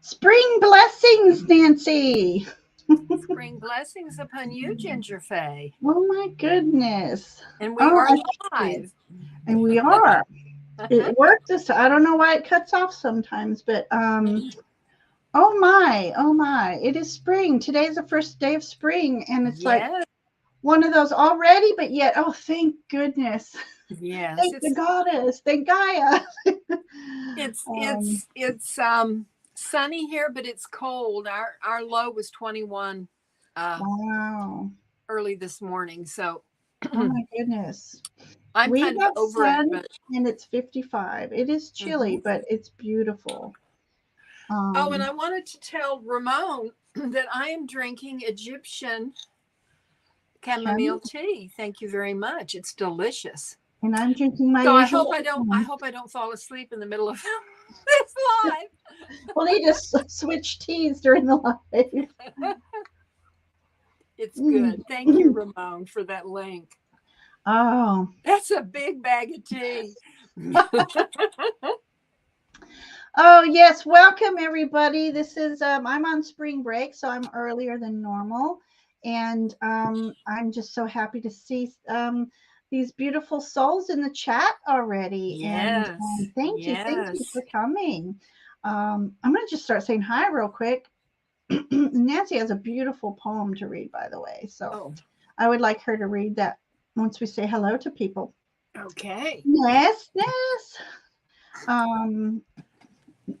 Spring blessings, Nancy. Spring blessings upon you, Ginger Fay. Oh my goodness. And we Oh, are I see. live. And we are. It worked this. I don't know why it cuts off sometimes, but oh my, oh my. It is spring. Today's the first day of spring, and it's like Yes, one of those already, but yet, oh, thank goodness. yes. Thank the goddess. Thank Gaia. It's um, it's it's sunny here, but it's cold. Our low was 21 uh wow. early this morning. So Oh my goodness. I'm We kind of have over it, sun but and it's 55. It is chilly, mhm. but it's beautiful. Oh, and Um, I wanted to tell Ramon that I am drinking Egyptian chamomile Chem, tea. Thank you very much. It's delicious. and I'm drinking my So usual. I hope I don't fall asleep in the middle of this We'll need to switch teas during the live. live. It's Mm. good. Thank you, Ramon, for that link. Oh, That's a big bag of tea. oh yes. Welcome everybody. This is I'm on spring break, so I'm earlier than normal, and I'm just so happy to see these beautiful souls in the chat already. And Yes. thank you Yes. for coming. I'm going to just start saying hi real quick. Nancy has a beautiful poem to read, by the way, so Oh, I would like her to read that once we say hello to people. okay. Ness. Um,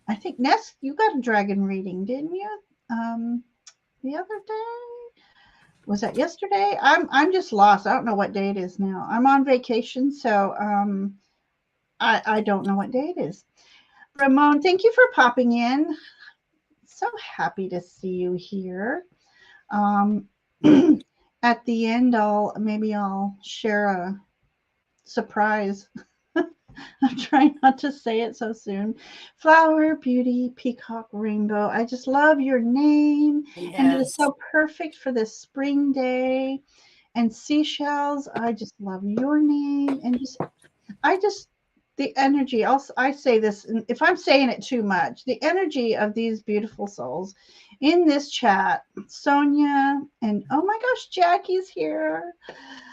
I think Ness, you got a dragon reading, didn't you? Um, the other day, was that yesterday? I'm just lost. I don't know what day it is now. I'm on vacation, so I don't know what day it is. Ramon, thank you for popping in. So happy to see you here. Um, at the end, I'll share a surprise. I'm trying not to say it so soon. Flower, beauty, peacock, rainbow. I just love your name, and it is Yes. so perfect for this spring day. And seashells, I just love your name, and I just the energy. I say this, and if I'm saying it too much, the energy of these beautiful souls in this chat. Sonia and oh my gosh, Jackie's here.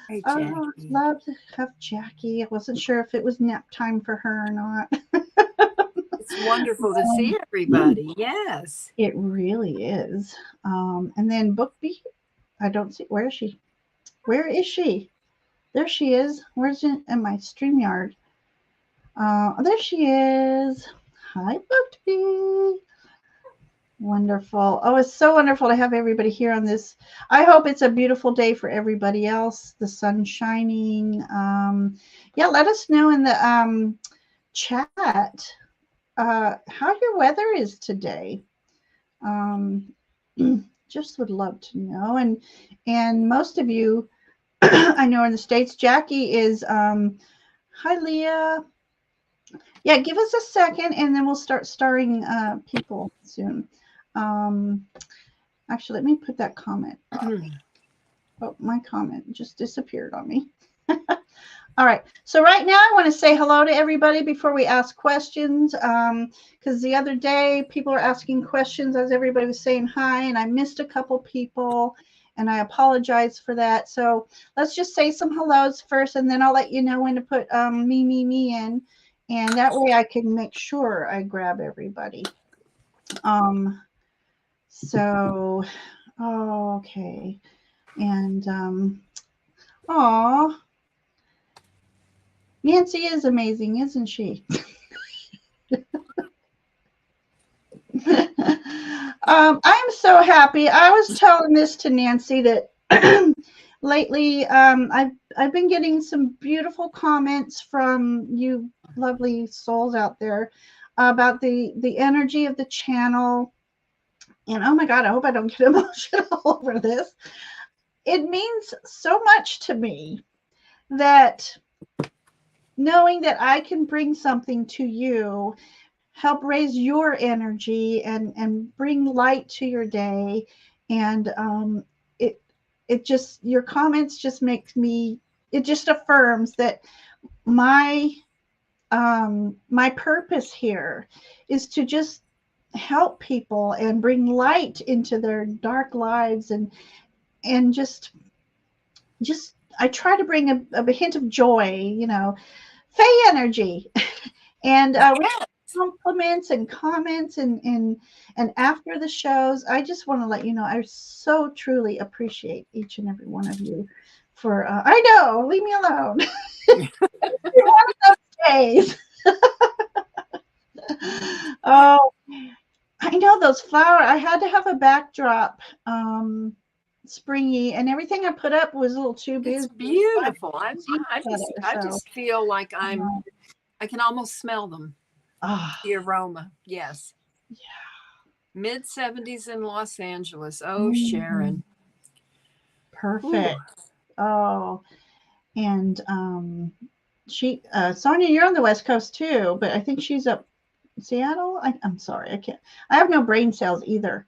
Hey, Oh, I'd Jackie. love to have Jackie. I wasn't sure if it was nap time for her or not. It's wonderful to see everybody. Yes. It really is. And then Bookbee, I don't see. Where is she? Where is she? There she is. Where's in my StreamYard? There she is. Hi, Bookbee. Wonderful. Oh, it's so wonderful to have everybody here on this. I hope it's a beautiful day for everybody else. The sun shining. Yeah, let us know in the chat how your weather is today. Um, just would love to know. And most of you, I know in the States, Jackie is. Hi, Leah. Yeah, give us a second, and then we'll start starring people soon. Um, Actually, let me put that comment up. Oh, my comment just disappeared on me. All right. So right now I want to say hello to everybody before we ask questions. Because the other day people were asking questions as everybody was saying hi, and I missed a couple people, and I apologize for that. So let's just say some hellos first, and then I'll let you know when to put me in, and that way I can make sure I grab everybody. So okay. And aw, Nancy is amazing, isn't she? I'm so happy. I was telling this to Nancy that lately I've been getting some beautiful comments from you lovely souls out there about the energy of the channel. And oh my God, I hope I don't get emotional over this. It means so much to me that knowing that I can bring something to you, help raise your energy and bring light to your day. And it it just your comments just makes me, it just affirms that my my purpose here is to just help people and bring light into their dark lives, and just I try to bring a hint of joy, Fey energy. And with compliments and comments, and after the shows, I just want to let you know I so truly appreciate each and every one of you for I know, leave me alone. One of those days. Oh, I know those flowers. I had to have a backdrop, springy, and everything I put up was a little too big. It's beautiful. I just feel like I can almost smell them. The aroma. Yes. Yeah. Mid-70s in Los Angeles. Oh, Sharon. Perfect. Ooh. Oh, and she Sonia, you're on the West Coast too, but I think she's up Seattle. I'm sorry, I have no brain cells either.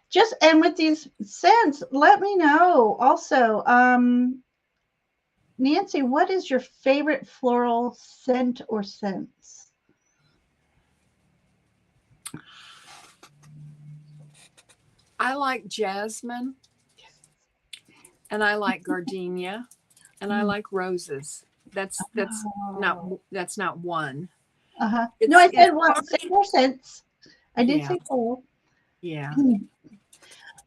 Just, and with these scents, let me know also, Nancy, what is your favorite floral scent or scents? I like jasmine, and I like gardenia, and I like roses. That's not one. No, I said one. Say more scents. I did say full. Yeah.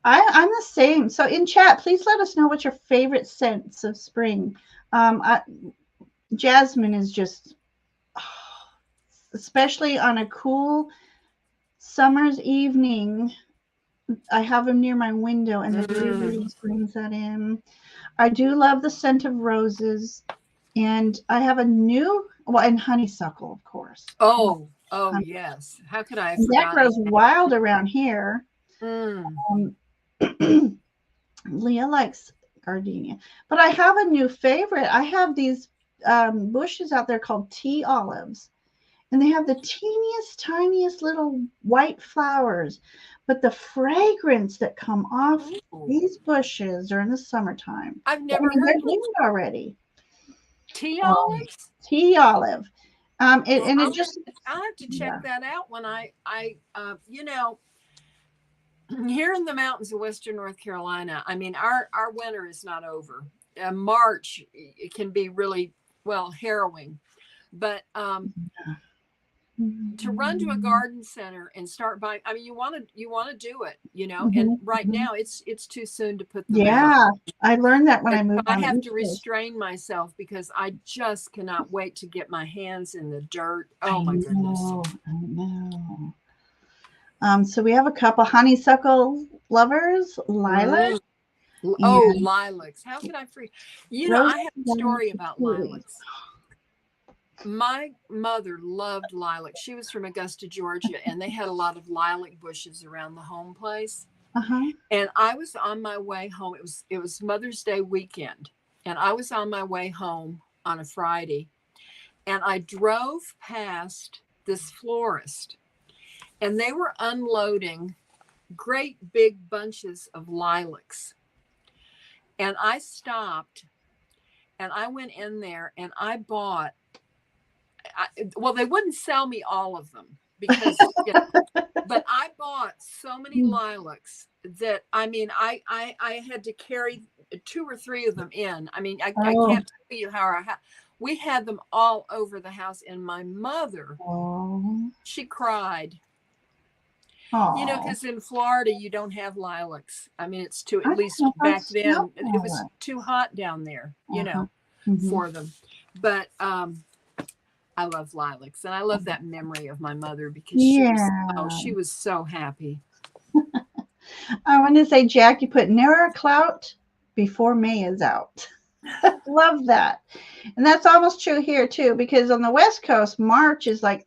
I'm the same. So in chat, please let us know what your favorite scents of spring. Jasmine is just, especially on a cool summer's evening. I have them near my window, and the breeze brings that in. I do love the scent of roses, and I have a new, and honeysuckle, of course. Oh, yes. How could I have forgotten? That grows wild around here. Leah likes gardenia, but I have a new favorite. I have these bushes out there called tea olives, and they have the teeniest, tiniest little white flowers, but the fragrance that come off these bushes during the summertime. I've never heard of it already. Tea olives? Tea olive. I'll have to check that out when I here in the mountains of Western North Carolina, I mean, our winter is not over. March, it can be really, harrowing. But to run to a garden center and start buying, I mean, you want to do it, and right now it's too soon to put them out. I learned that when I moved. I have to restrain myself because I just cannot wait to get my hands in the dirt. Oh my goodness. I know. So we have a couple honeysuckle lovers, lilac. Oh, lilacs. How could I forget? I have a story about lilacs. My mother loved lilac. She was from Augusta, Georgia, and they had a lot of lilac bushes around the home place. And I was on my way home. It was Mother's Day weekend, and I was on my way home on a Friday, and I drove past this florist, and they were unloading great big bunches of lilacs. And I stopped, and I went in there, and I bought. They wouldn't sell me all of them because, but I bought so many lilacs that, I mean, I had to carry 2 or 3 of them in. I mean, I can't tell you how we had them all over the house, and my mother, she cried. Because in Florida you don't have lilacs. I mean, it's too, at least back then, it was too hot down there, for them. But I love lilacs, and I love that memory of my mother because she was so happy. I want to say, Jack, you put nearer clout before May is out. Love that. And that's almost true here too, because on the West Coast, March is like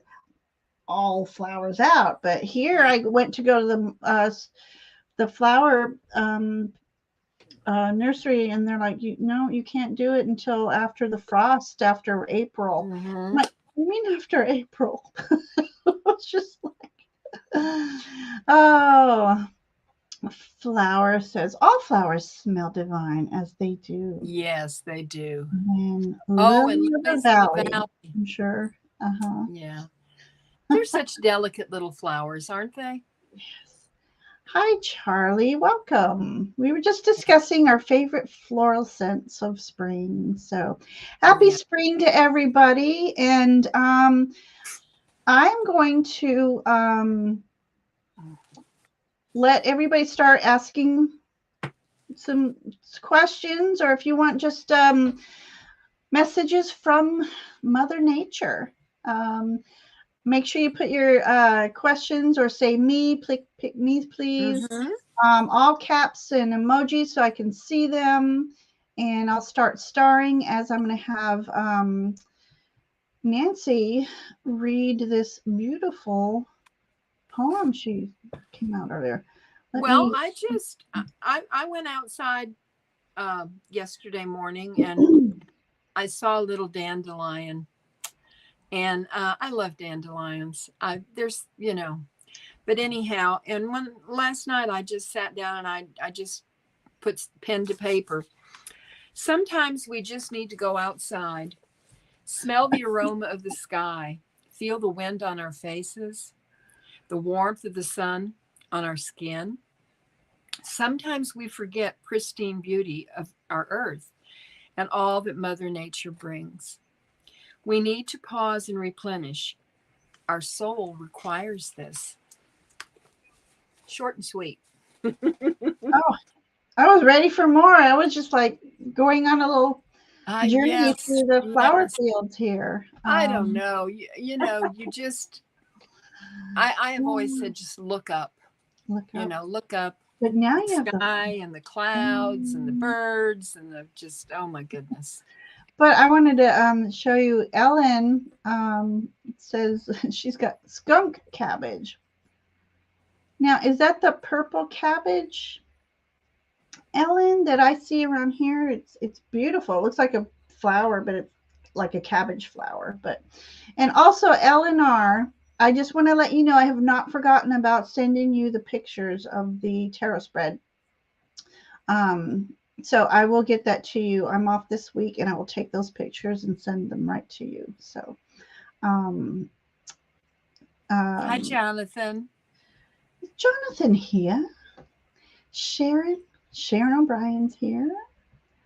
all flowers out. But here I went to go to the flower nursery, and they're like, you can't do it until after the frost, after April. I'm like, what do you mean after April? It's just like, Flower says, all flowers smell divine as they do. Yes, they do. And Oh, and Lily of the lilies of the Valley, valley. I'm sure. Uh-huh. Yeah. They're such delicate little flowers, aren't they? Yes. Hi, Charlie. Welcome. We were just discussing our favorite floral scents of spring. So happy Yeah. spring to everybody. And I'm going to let everybody start asking some questions, or if you want just messages from Mother Nature. Make sure you put your questions or say me, pick me, please. Mm-hmm. All caps and emojis so I can see them. And I'll start starring as I'm going to have Nancy read this beautiful poem she came out earlier. Well, I went outside yesterday morning and I saw a little dandelion, and I love dandelions. There's, but anyhow, and when last night I just sat down and I just put pen to paper. Sometimes we just need to go outside, smell the aroma of the sky, feel the wind on our faces, the warmth of the sun on our skin. Sometimes we forget pristine beauty of our earth and all that Mother Nature brings. We need to pause and replenish. Our soul requires this. Short and sweet. Oh, I was ready for more. I was just like going on a little journey Yes, through the flower yes. fields here. I don't know. You just, I have always said, just look up, Look up. look up But now the you have the. sky and the clouds and the birds and the just, oh my goodness. But I wanted to show you. Ellen says she's got skunk cabbage. Now, is that the purple cabbage, Ellen, that I see around here? It's beautiful. It looks like a flower, but it's like a cabbage flower. And also, Eleanor, I just want to let you know I have not forgotten about sending you the pictures of the tarot spread. So I will get that to you. I'm off this week, and I will take those pictures and send them right to you. So, Hi, Jonathan. is Jonathan here? Sharon O'Brien's here.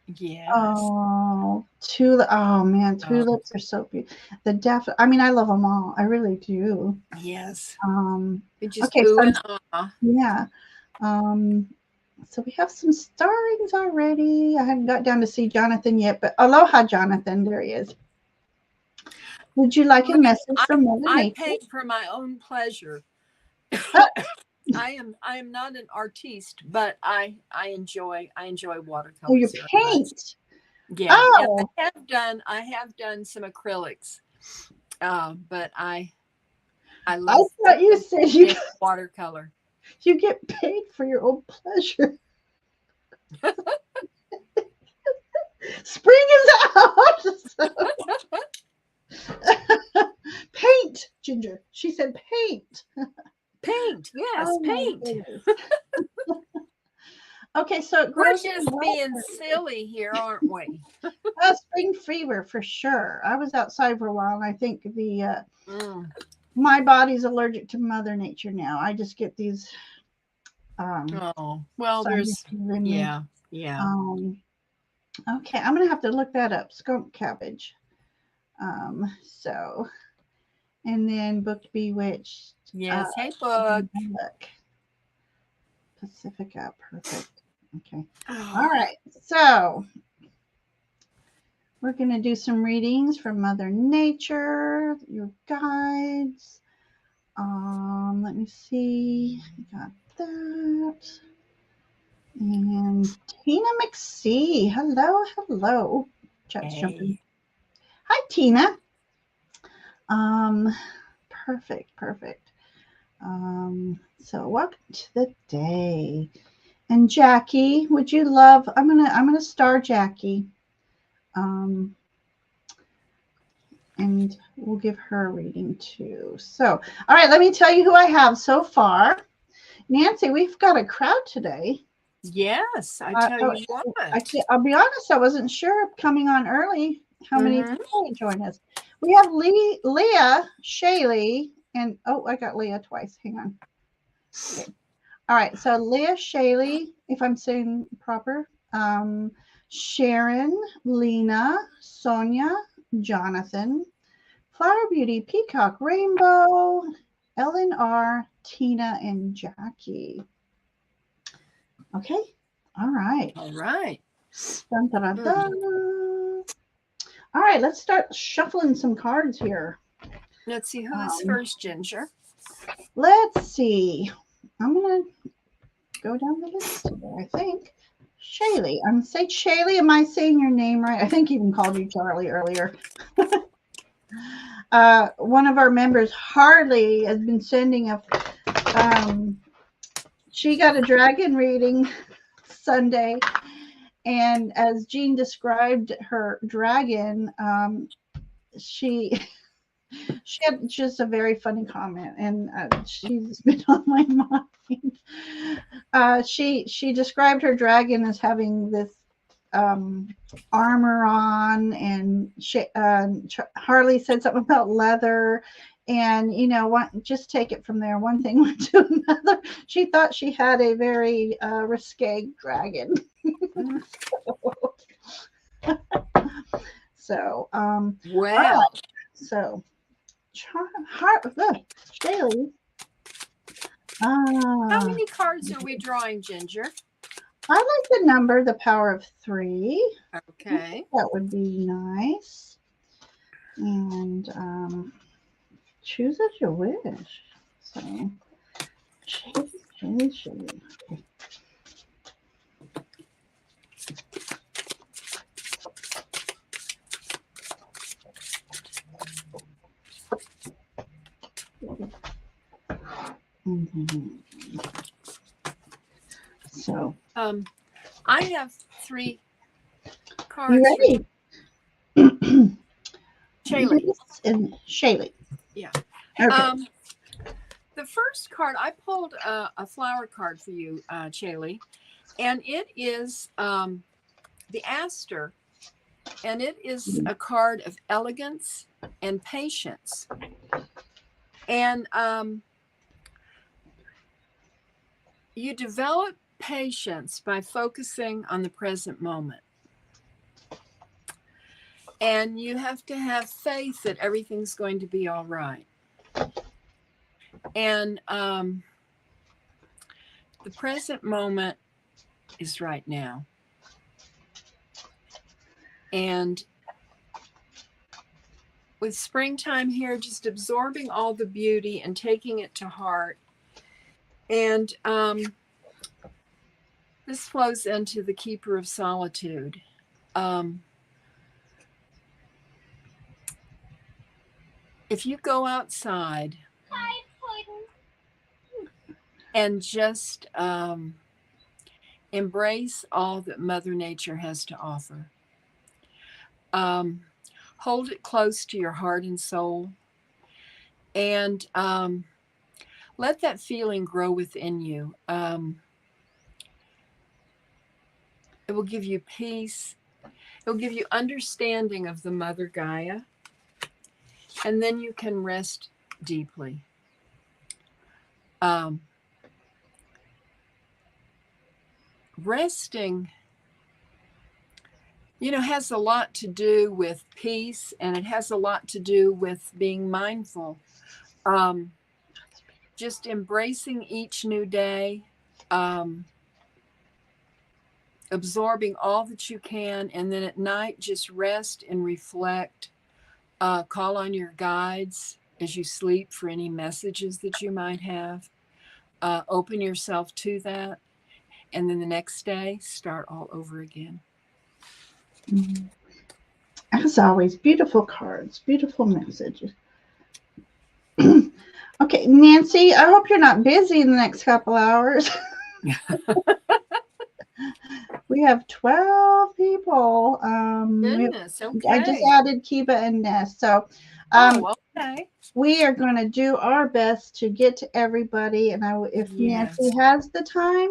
Yes. Oh, tulip. Oh man, tulips are so beautiful. I mean, I love them all. I really do. Yes. Okay, ooh and ah. yeah. So we have some starrings already. I haven't got down to see Jonathan yet, but aloha, Jonathan. There he is. Would you like a message from Mother Nature? I paint for my own pleasure. Oh. I am not an artiste, but I enjoy watercolors. Oh, you paint. Yeah, oh. I have done some acrylics, but I love. I thought you said you watercolor. You get paid for your own pleasure. Spring is out. Paint, Ginger. She said paint. Paint, yes, paint. Okay, so we're just being silly here, aren't we? Spring fever for sure. I was outside for a while, and I think the my body's allergic to Mother Nature now. I just get these. There's yeah. Okay, I'm gonna have to look that up. Skunk cabbage. So, and then Book Bewitched. Yes, hey Book. Pacifica, perfect. Okay. All right. So we're gonna do some readings from Mother Nature, your guides. Let me see. Got that. And Tina McSee. Hello. Chat's jumping. Hi, Tina. Perfect. So welcome to the day. And Jackie, would you love? I'm gonna star Jackie. And we'll give her a reading too. So, all right, let me tell you who I have so far. Nancy, we've got a crowd today. Yes, I tell you what. I'll be honest, I wasn't sure coming on early how many people would join us. We have Leah, Shaylee, and I got Leah twice. Hang on. Okay. All right, so Leah, Shaylee, if I'm saying proper, Sharon, Lena, Sonia, Jonathan, Flower Beauty, Peacock, Rainbow, Ellen R, Tina, and Jackie. Okay. All right. All right. Dun, dun, dun, dun. All right, let's start shuffling some cards here. Let's see who is first, Ginger. Let's see. I'm going to go down the list here, I think. Shaylee. I'm going to say Shaylee. Am I saying your name right? I think even called you Charlie earlier. One of our members, Harley, has been sending a she got a dragon reading Sunday, and as Jean described her dragon, she had just a very funny comment, and she's been on my mind. She described her dragon as having this armor on, and Harley said something about leather, and just take it from there. One thing went to another. She thought she had a very risque dragon. So wow. So Shaylee. How many cards are we drawing, Ginger? I like the number, the power of 3. Okay. That would be nice. And choose as you wish. So, Shaylee. Okay. So I have 3 cards. You ready? Shaylee. And Shaylee. Yeah. Okay. The first card, I pulled a flower card for you, Shaylee, and it is the Aster, and it is a card of elegance and patience. And you develop patience by focusing on the present moment. And you have to have faith that everything's going to be all right. And the present moment is right now. And with springtime here, just absorbing all the beauty and taking it to heart. And this flows into the Keeper of Solitude. If you go outside and just embrace all that Mother Nature has to offer, hold it close to your heart and soul, and let that feeling grow within you. It will give you peace. It will give you understanding of the Mother Gaia. And then you can rest deeply. Resting, has a lot to do with peace, and it has a lot to do with being mindful. Just embracing each new day, absorbing all that you can, and then at night just rest and reflect. Call on your guides as you sleep for any messages that you might have. Open yourself to that, and then the next day start all over again. As always, beautiful cards, beautiful messages. Okay, Nancy, I hope you're not busy in the next couple hours. We have 12 people. Goodness. I just Okay. added Kiva and Ness. So Oh, okay. we are going to do our best to get to everybody. And if Nancy Yes. has the time,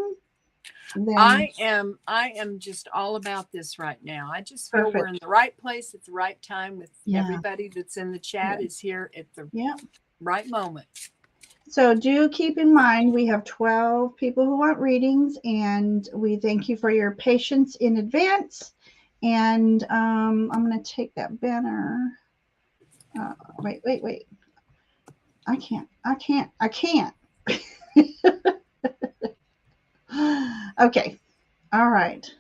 then I am just all about this right now. I just feel we're perfect. in the right place at the right time with Yeah. everybody that's in the Yeah. chat is here at the Yeah. right moment. So do keep in mind we have 12 people who want readings, and we thank you for your patience in advance. And I'm going to take that banner. Wait. I can't. Okay. All right.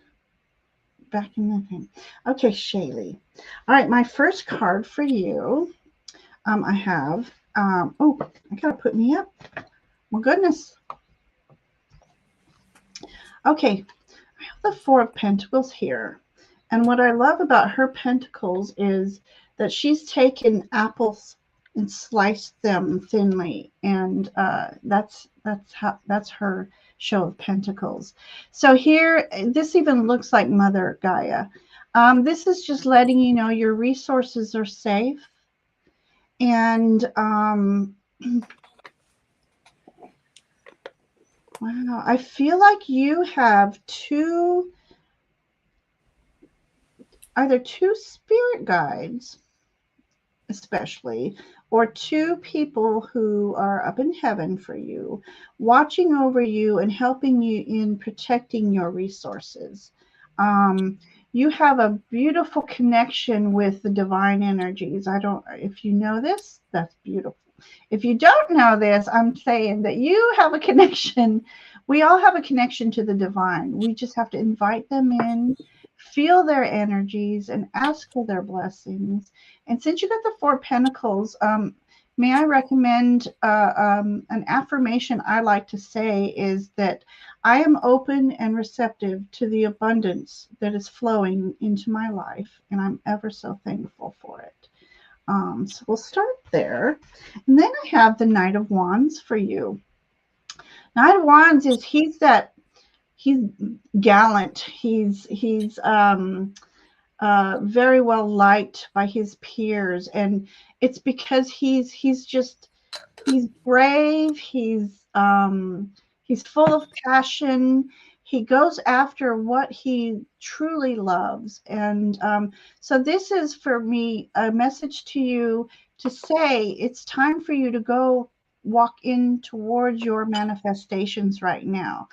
Back in the thing. Okay, Shaylee. All right, my first card for you. I have. Oh, I gotta put me up. My goodness. Okay, I have the Four of Pentacles here. And what I love about her pentacles is that she's taken apples and sliced them thinly, and that's her show of pentacles. So here, this even looks like Mother Gaia. This is just letting you know your resources are safe, and wow, I feel like you have either two spirit guides especially, or two people who are up in heaven for you, watching over you and helping you in protecting your resources. You have a beautiful connection with the divine energies. If you know this, that's beautiful. If you don't know this, I'm saying that you have a connection. We all have a connection to the divine. We just have to invite them in, feel their energies, and ask for their blessings. And since you got the Four Pentacles, may I recommend an affirmation I like to say is that I am open and receptive to the abundance that is flowing into my life, and I'm ever so thankful for it. So we'll start there. And then I have the Knight of Wands for you. Knight of Wands is he's gallant. He's very well liked by his peers, and it's because he's brave. He's full of passion. He goes after what he truly loves, and so this is for me a message to you to say it's time for you to go walk in towards your manifestations right now.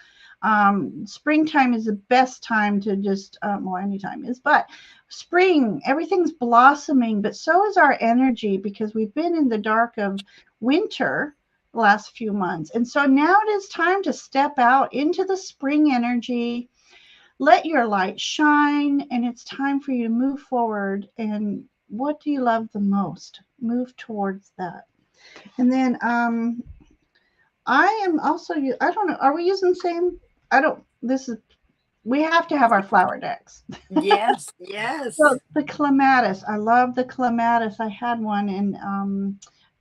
Springtime is the best time to just well, anytime is, but spring, everything's blossoming, but so is our energy because we've been in the dark of winter the last few months. And so now it is time to step out into the spring energy, let your light shine, and it's time for you to move forward. And what do you love the most? Move towards that. And then I am also, I don't know, are we using the same? I don't, this is, we have to have our flower decks. Yes, So yes. the clematis, I love the clematis. I had one, and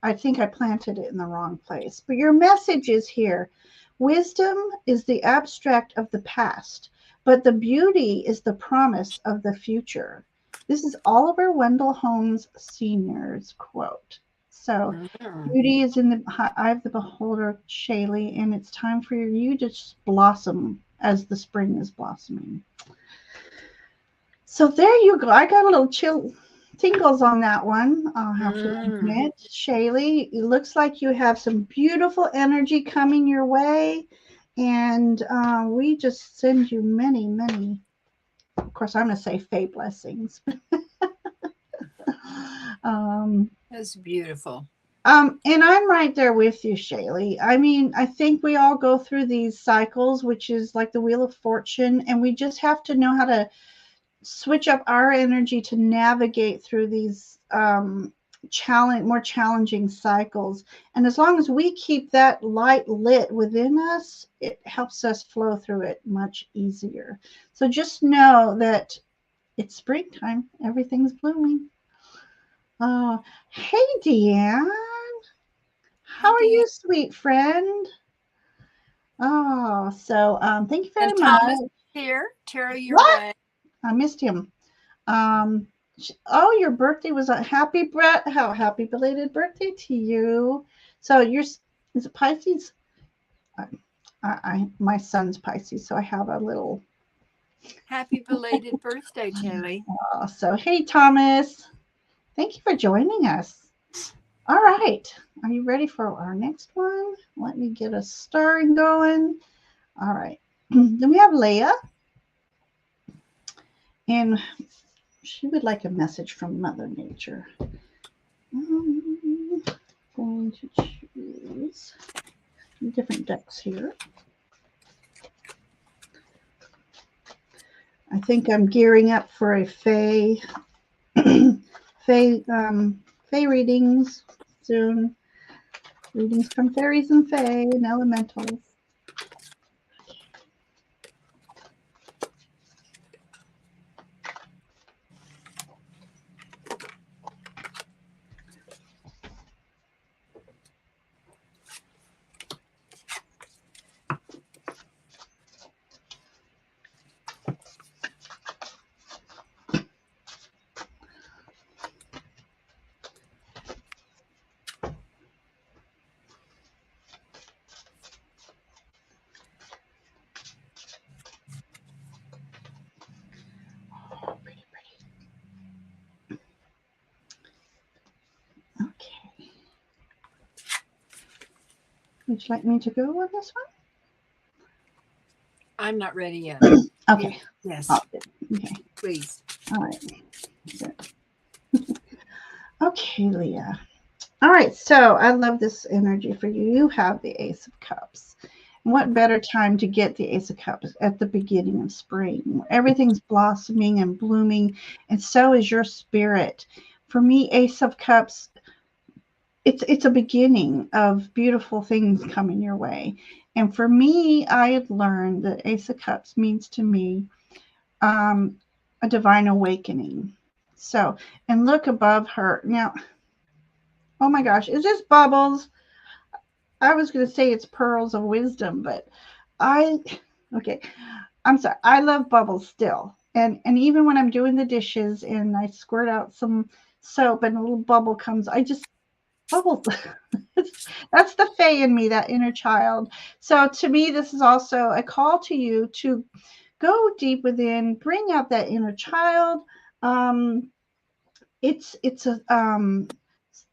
I think I planted it in the wrong place. But your message is here. Wisdom is the abstract of the past, but the beauty is the promise of the future. This is Oliver Wendell Holmes Sr.'s quote. So Mm. beauty is in the eye of the beholder, Shaylee, and it's time for you to just blossom as the spring is blossoming. So there you go. I got a little tingles on that one. I'll have to admit, Shaylee, it looks like you have some beautiful energy coming your way, and we just send you many, many. Of course, I'm going to say fae blessings. That's beautiful. And I'm right there with you, Shaylee. I mean, I think we all go through these cycles, which is like the Wheel of Fortune, and we just have to know how to switch up our energy to navigate through these more challenging cycles. And as long as we keep that light lit within us, it helps us flow through it much easier. So just know that it's springtime. Everything's blooming. Oh, hey, Deanne. How Hi, are Dean. you, sweet friend? Oh, so thank you very And much. Thomas. Here, Tara, your What? way. I missed him. Oh, your birthday was a happy Brett. How happy belated birthday to you. So is it Pisces? My son's Pisces, so I have a little. Happy belated birthday, Tilly. So hey, Thomas, thank you for joining us. All right, are you ready for our next one? Let me get a starring going. All right, then we have Leah, and she would like a message from Mother Nature. I'm going to choose different decks here. I think I'm gearing up for a Fae readings soon. Readings from fairies and Fae and elementals. Okay. Would you like me to go on this one? I'm not ready yet. Okay. Yes. Okay. Please. All right. Okay, Leah. All right. So I love this energy for you. You have the Ace of Cups. What better time to get the Ace of Cups at the beginning of spring? Everything's blossoming and blooming, and so is your spirit. For me, Ace of Cups, it's a beginning of beautiful things coming your way. And for me, I had learned that Ace of Cups means to me a divine awakening. So, and look above her. Now, oh my gosh, is this bubbles? I was going to say it's pearls of wisdom, but okay, I'm sorry. I love bubbles still. And even when I'm doing the dishes and I squirt out some soap and a little bubble comes, I just bubbles. That's the Fae in me, that inner child. So to me, this is also a call to you to go deep within, bring out that inner child. It's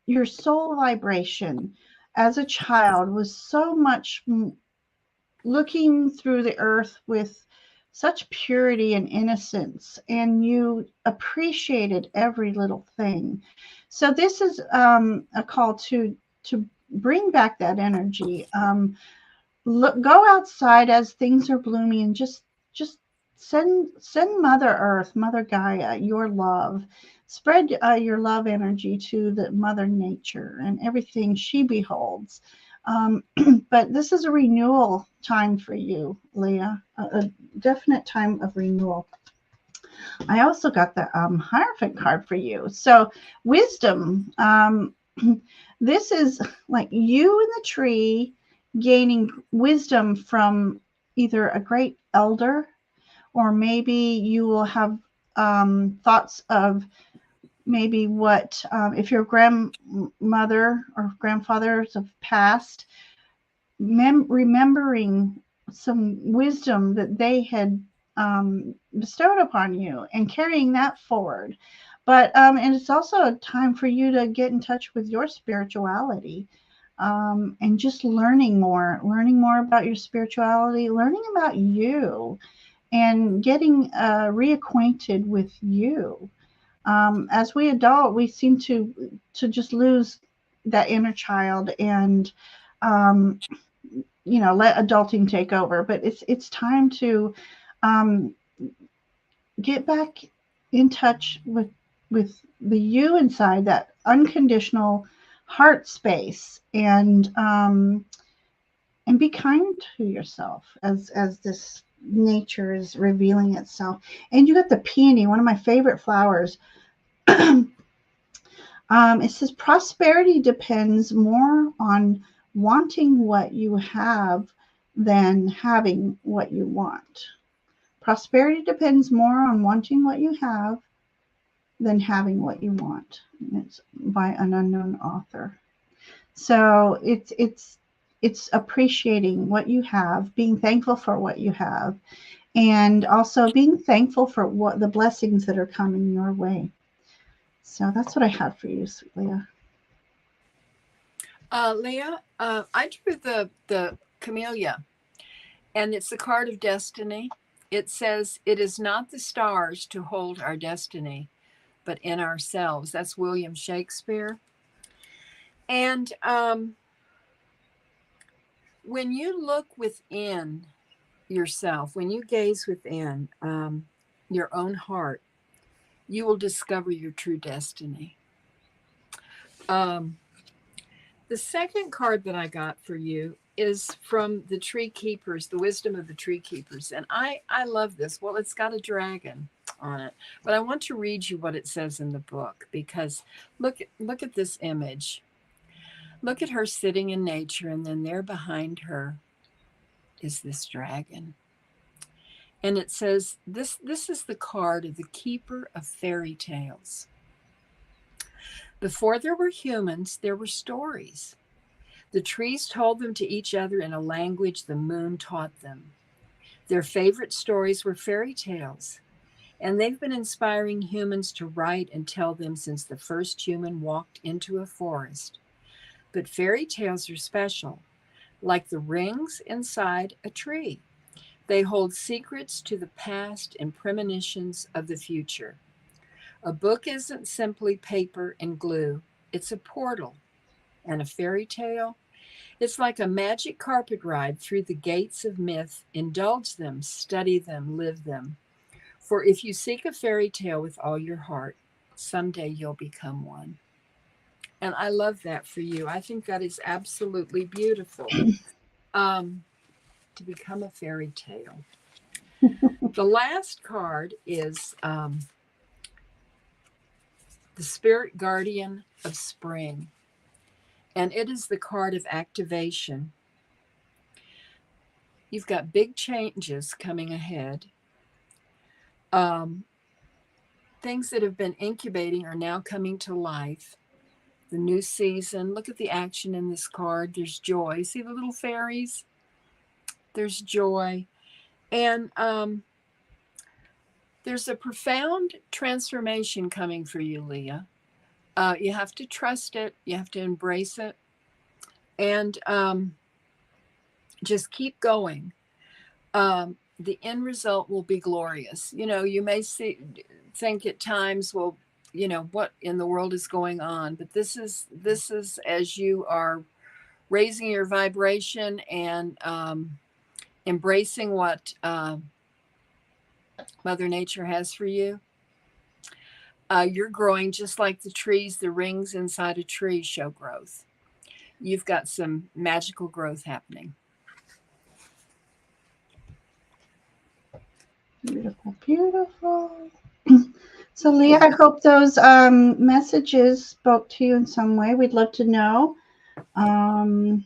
your soul vibration as a child was so much looking through the earth with such purity and innocence, and you appreciated every little thing. So this is a call to bring back that energy. Go outside as things are blooming, and just send Mother Earth, Mother Gaia, your love. Spread your love energy to the Mother Nature and everything she beholds. But this is a renewal time for you, Leah, a definite time of renewal. I also got the Hierophant card for you. So wisdom, this is like you in the tree gaining wisdom from either a great elder, or maybe you will have thoughts of maybe what, if your grandmother or grandfathers have passed, remembering some wisdom that they had bestowed upon you and carrying that forward. But and it's also a time for you to get in touch with your spirituality, and just learning more about your spirituality, learning about you, and getting reacquainted with you. As we adult, we seem to just lose that inner child and let adulting take over. But it's time to get back in touch with the you inside, that unconditional heart space, and be kind to yourself as this nature is revealing itself. And you got the peony, one of my favorite flowers. It says prosperity depends more on wanting what you have than having what you want. prosperity depends more on wanting what you have than having what you want. It's by an unknown author. So it's appreciating what you have, being thankful for what you have, and also being thankful for what the blessings that are coming your way. So that's what I had for you, sweet Leah. Leah, I drew the camellia, and it's the card of destiny. It says, "It is not the stars to hold our destiny, but in ourselves." That's William Shakespeare. And when you look within yourself, when you gaze within your own heart, you will discover your true destiny. The second card that I got for you is from the Tree Keepers, the Wisdom of the Tree Keepers. And I love this. Well, it's got a dragon on it, but I want to read you what it says in the book, because look at this image. Look at her sitting in nature, and then there behind her is this dragon. And it says, this is the card of the keeper of fairy tales. Before there were humans, there were stories. The trees told them to each other in a language the moon taught them. Their favorite stories were fairy tales, and they've been inspiring humans to write and tell them since the first human walked into a forest. But fairy tales are special, like the rings inside a tree. They hold secrets to the past and premonitions of the future. A book isn't simply paper and glue, it's a portal. And a fairy tale? It's like a magic carpet ride through the gates of myth. Indulge them, study them, live them. For if you seek a fairy tale with all your heart, someday you'll become one. And I love that for you. I think that is absolutely beautiful, to become a fairy tale. The last card is the Spirit Guardian of Spring. And it is the card of activation. You've got big changes coming ahead. Things that have been incubating are now coming to life. The new season. Look at the action in this card. There's joy. See the little fairies? There's joy. And there's a profound transformation coming for you, Leah. You have to trust it. You have to embrace it. And just keep going. The end result will be glorious. You know, you may think at times, well, you know, what in the world is going on? But this is as you are raising your vibration and embracing what Mother Nature has for you. You're growing just like the trees. The rings inside a tree show growth. You've got some magical growth happening. Beautiful, beautiful. So, Leah, I hope those messages spoke to you in some way. We'd love to know. And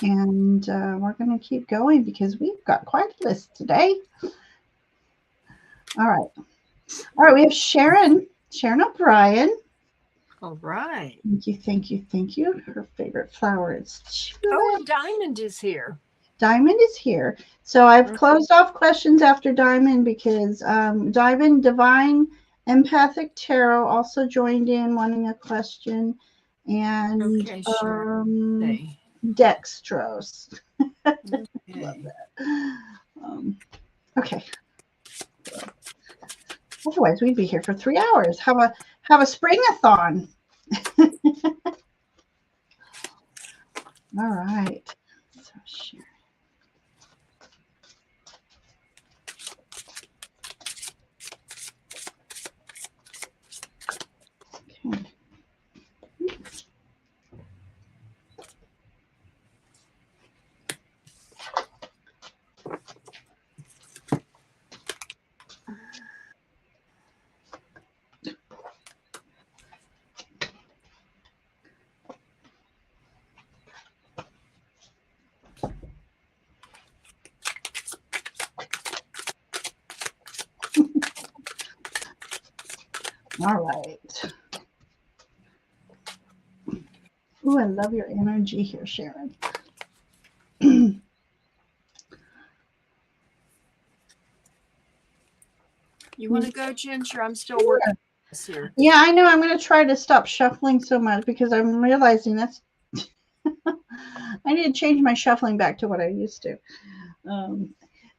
we're going to keep going because we've got quite a list today. All right. All right. We have Sharon O'Brien. All right. Thank you. Her favorite flower is tulip. Oh, and Diamond is here. Diamond is here. So I've closed off questions after Diamond because Diamond Divine Empathic Tarot also joined in wanting a question, and okay, sure. Dextrose. Okay. Love that. Okay. Otherwise, we'd be here for 3 hours. Have a spring-a-thon. All right. So sure. Okay. All right. Ooh, I love your energy here, Sharon. You want to go, Ginger? I'm still working this here. Yeah, I know. I'm going to try to stop shuffling so much because I'm realizing that's. I need to change my shuffling back to what I used to.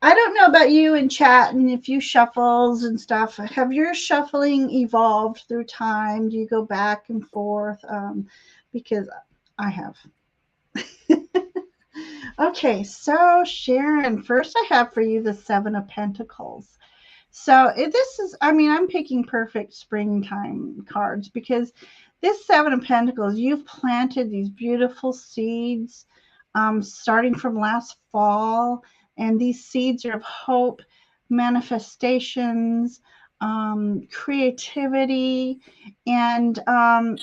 I don't know about you in chat and if you shuffles and stuff. Have your shuffling evolved through time? Do you go back and forth? Because I have. Okay, so Sharon, first I have for you the Seven of Pentacles. So this is, I mean, I'm picking perfect springtime cards because this Seven of Pentacles, you've planted these beautiful seeds starting from last fall. And these seeds are of hope, manifestations, creativity. And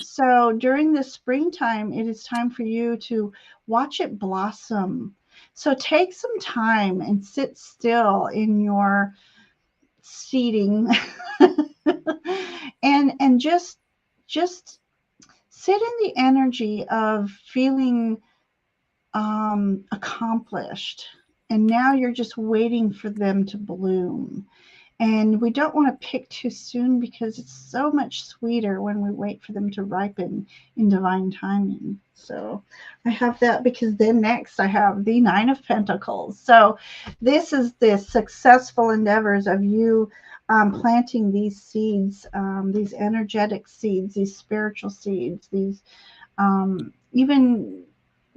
so during the springtime, it is time for you to watch it blossom. So take some time and sit still in your seating and just sit in the energy of feeling accomplished, and now you're just waiting for them to bloom. And we don't want to pick too soon because it's so much sweeter when we wait for them to ripen in divine timing. So I have that because then next I have the Nine of Pentacles. So this is the successful endeavors of you planting these seeds, these energetic seeds, these spiritual seeds, these even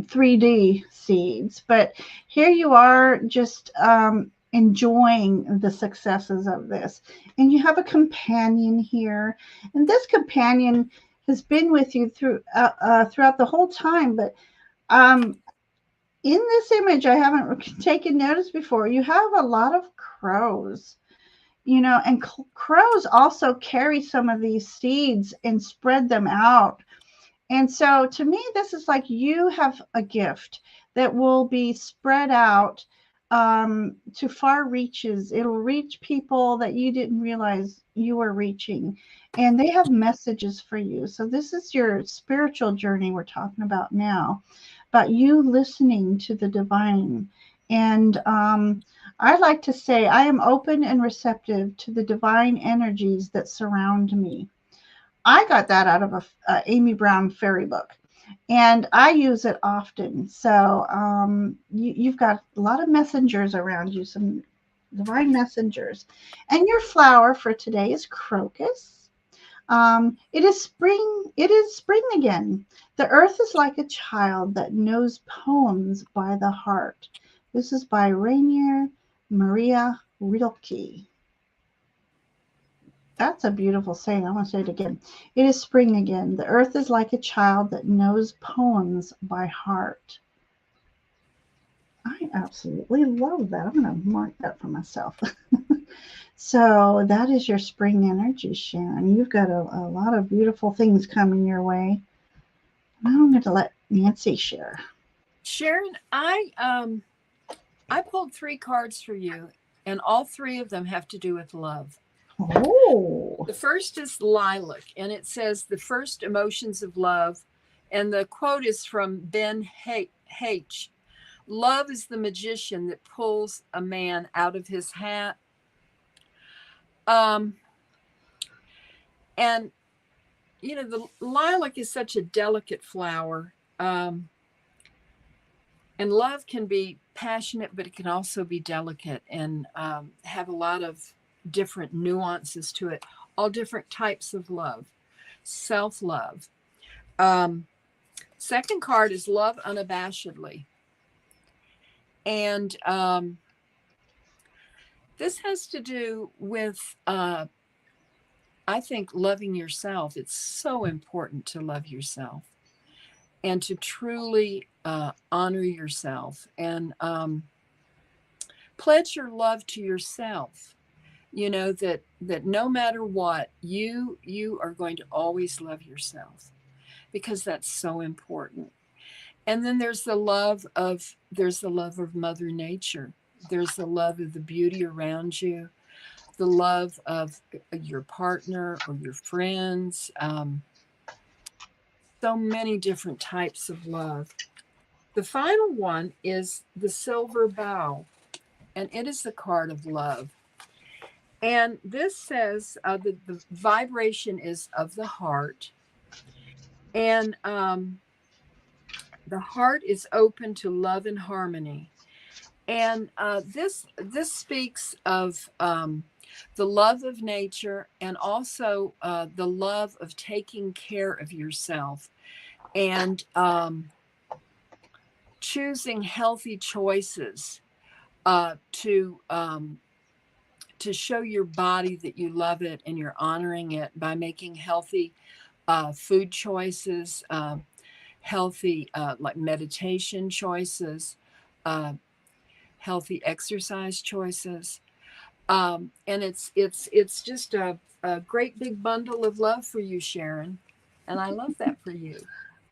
3D seeds. But here you are just enjoying the successes of this. And you have a companion here. And this companion has been with you throughout the whole time. But in this image, I haven't taken notice before, you have a lot of crows. You know, and crows also carry some of these seeds and spread them out. And so to me, this is like you have a gift that will be spread out to far reaches. It'll reach people that you didn't realize you were reaching. And they have messages for you. So this is your spiritual journey we're talking about now, about you listening to the divine. And I like to say I am open and receptive to the divine energies that surround me. I got that out of a Amy Brown fairy book, and I use it often. So you've got a lot of messengers around you, some divine messengers. And your flower for today is crocus. It is spring. It is spring again. The earth is like a child that knows poems by the heart. This is by Rainier Maria Rilke. That's a beautiful saying. I want to say it again. It is spring again. The earth is like a child that knows poems by heart. I absolutely love that. I'm going to mark that for myself. So that is your spring energy, Sharon. You've got a lot of beautiful things coming your way. Now I'm going to let Nancy share. Sharon, I pulled 3 cards for you, and all 3 of them have to do with love. Oh. The first is lilac, and it says the first emotions of love. And the quote is from Ben H. Love is the magician that pulls a man out of his hat. And, you know, the lilac is such a delicate flower. And love can be passionate, but it can also be delicate and have a lot of different nuances to it, all different types of love, self-love. Second card is love unabashedly. And this has to do with, I think, loving yourself. It's so important to love yourself and to truly honor yourself and pledge your love to yourself. You know, that no matter what, you are going to always love yourself, because that's so important. And then there's the love of Mother Nature. There's the love of the beauty around you. the love of your partner or your friends. So many different types of love. The final one is the silver bow, and it is the card of love. And this says the vibration is of the heart. And the heart is open to love and harmony. And this speaks of the love of nature, and also the love of taking care of yourself, and choosing healthy choices to show your body that you love it and you're honoring it by making healthy food choices, healthy like meditation choices, healthy exercise choices. And it's just a great big bundle of love for you, Sharon. And I love that for you.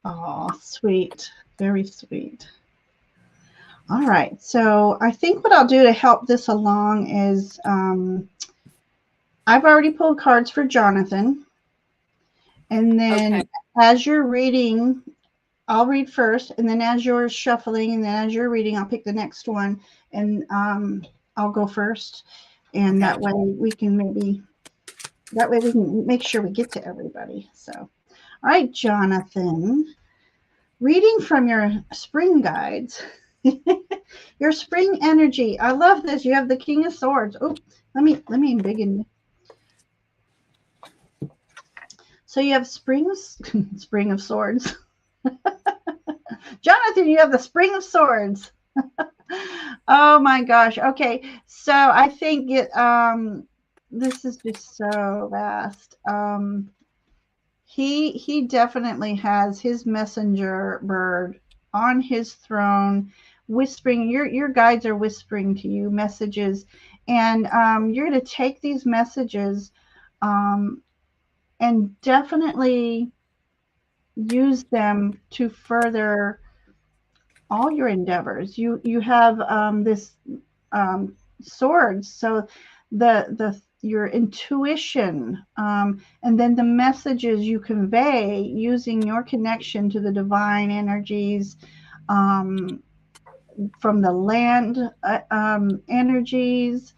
Oh, sweet. Very sweet. All right. So I think what I'll do to help this along is I've already pulled cards for Jonathan. And then as you're reading, I'll read first. And then as you're shuffling and then as you're reading, I'll pick the next one. And I'll go first. And that way we can make sure we get to everybody. So, all right, Jonathan. Reading from your spring guides. Your spring energy. I love this. You have the King of Swords. Oh, let me embiggen. So you have spring of Swords. Jonathan, you have the Spring of Swords. Oh my gosh. Okay. So I think this is just so vast. He definitely has his messenger bird on his throne, whispering. Your guides are whispering to you messages, and you're going to take these messages and definitely use them to further all your endeavors. You have this swords, so your intuition, and then the messages you convey using your connection to the divine energies, from the land energies,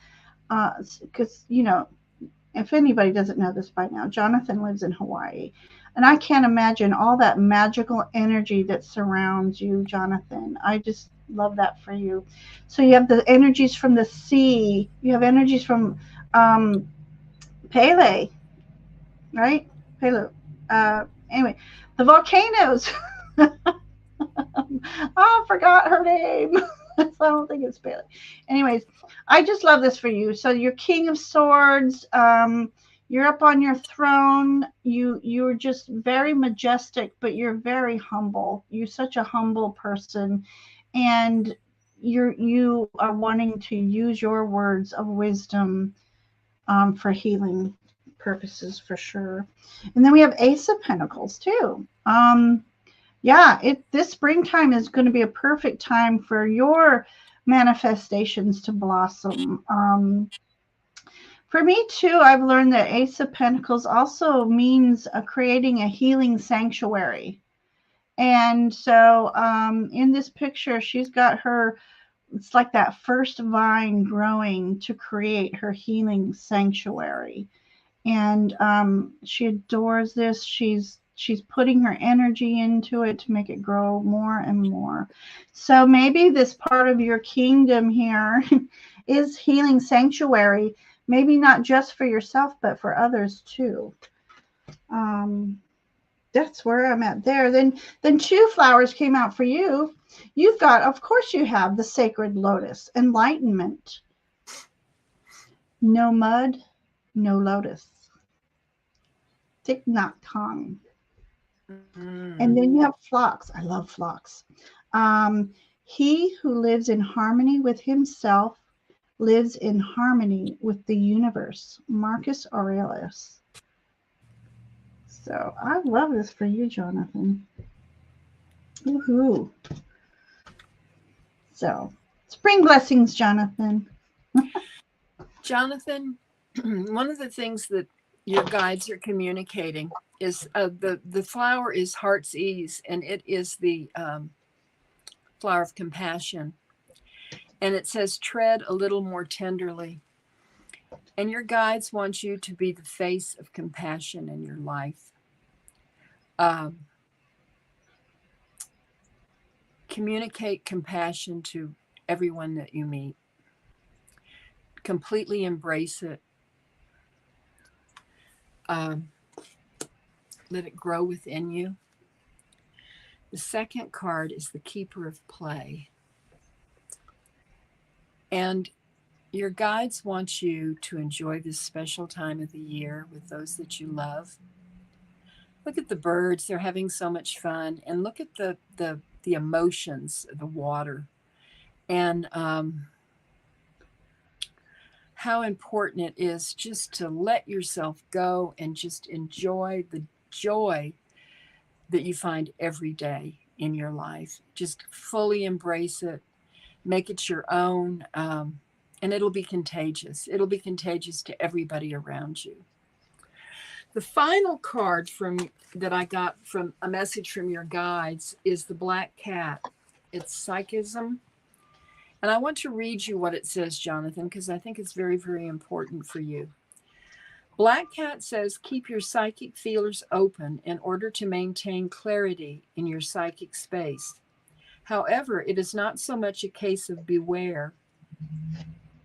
because if anybody doesn't know this by now, Jonathan lives in Hawaii. And I can't imagine all that magical energy that surrounds you, Jonathan. I just love that for you. So you have the energies from the sea. You have energies from Pele, right? Pele. Anyway, the volcanoes. I forgot her name. I don't think it's Pele. Anyways, I just love this for you. So you're King of Swords. You're up on your throne. You're just very majestic, but you're very humble. You're such a humble person, and you are wanting to use your words of wisdom for healing purposes for sure. And then we have Ace of Pentacles too. This springtime is going to be a perfect time for your manifestations to blossom. For me too, I've learned that Ace of Pentacles also means creating a healing sanctuary. And so in this picture, she's got it's like that first vine growing to create her healing sanctuary. And she adores this. She's putting her energy into it to make it grow more and more. So maybe this part of your kingdom here is healing sanctuary. Maybe not just for yourself, but for others too. That's where I'm at there. Then two flowers came out for you. You've got, of course you have the sacred lotus, enlightenment. No mud, no lotus. Thich Nhat Hanh. And then you have phlox. I love phlox. He who lives in harmony with himself lives in harmony with the universe. Marcus Aurelius. So I love this for you, Jonathan. Woohoo. So spring blessings, Jonathan. Jonathan, one of the things that your guides are communicating is the flower is heart's ease, and it is the flower of compassion. And it says, tread a little more tenderly. And your guides want you to be the face of compassion in your life. Communicate compassion to everyone that you meet. Completely embrace it. Let it grow within you. The second card is the Keeper of Play. And your guides want you to enjoy this special time of the year with those that you love. Look at the birds, they're having so much fun. And look at the emotions of the water. And how important it is just to let yourself go and just enjoy the joy that you find every day in your life. Just fully embrace it, make it your own, and it'll be contagious. It'll be contagious to everybody around you. The final card that I got from a message from your guides is the Black Cat. It's psychism. And I want to read you what it says, Jonathan, because I think it's very, very important for you. Black Cat says, keep your psychic feelers open in order to maintain clarity in your psychic space. However, it is not so much a case of beware,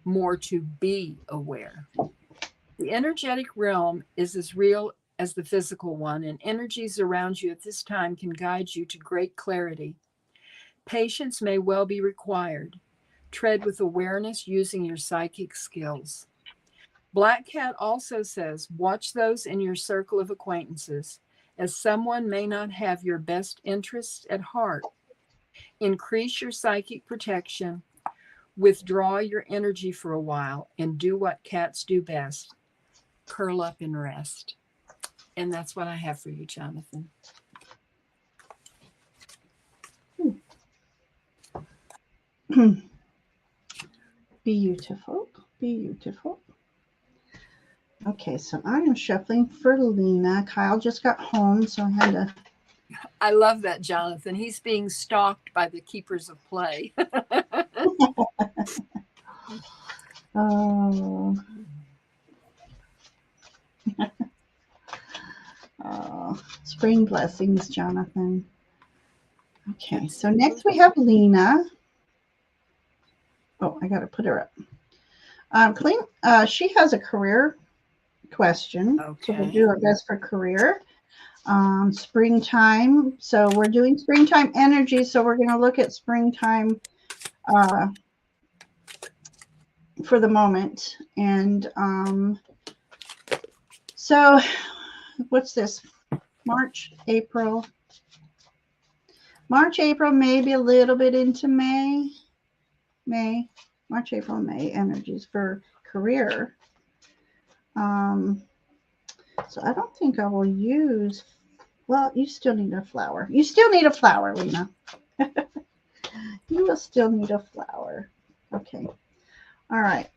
more to be aware. The energetic realm is as real as the physical one, and energies around you at this time can guide you to great clarity. Patience may well be required. Tread with awareness using your psychic skills. Black Cat also says, watch those in your circle of acquaintances, as someone may not have your best interests at heart. Increase your psychic protection, withdraw your energy for a while, and do what cats do best, curl up and rest. And that's what I have for you, Jonathan. Beautiful, beautiful. Okay, so I am shuffling for Lena. Kyle just got home, so I had to. I love that, Jonathan. He's being stalked by the keepers of play. Oh. Oh, spring blessings, Jonathan. Okay, so next we have Lena. Oh, I got to put her up. She has a career question. Okay. So we'll do our best for career. Springtime. So we're doing springtime energy. So we're going to look at springtime for the moment. And so what's this? March, April, maybe a little bit into May. March, April, May energies for career. So I don't think I will use, well, you still need a flower. You still need a flower, Lena. You will still need a flower. Okay. All right.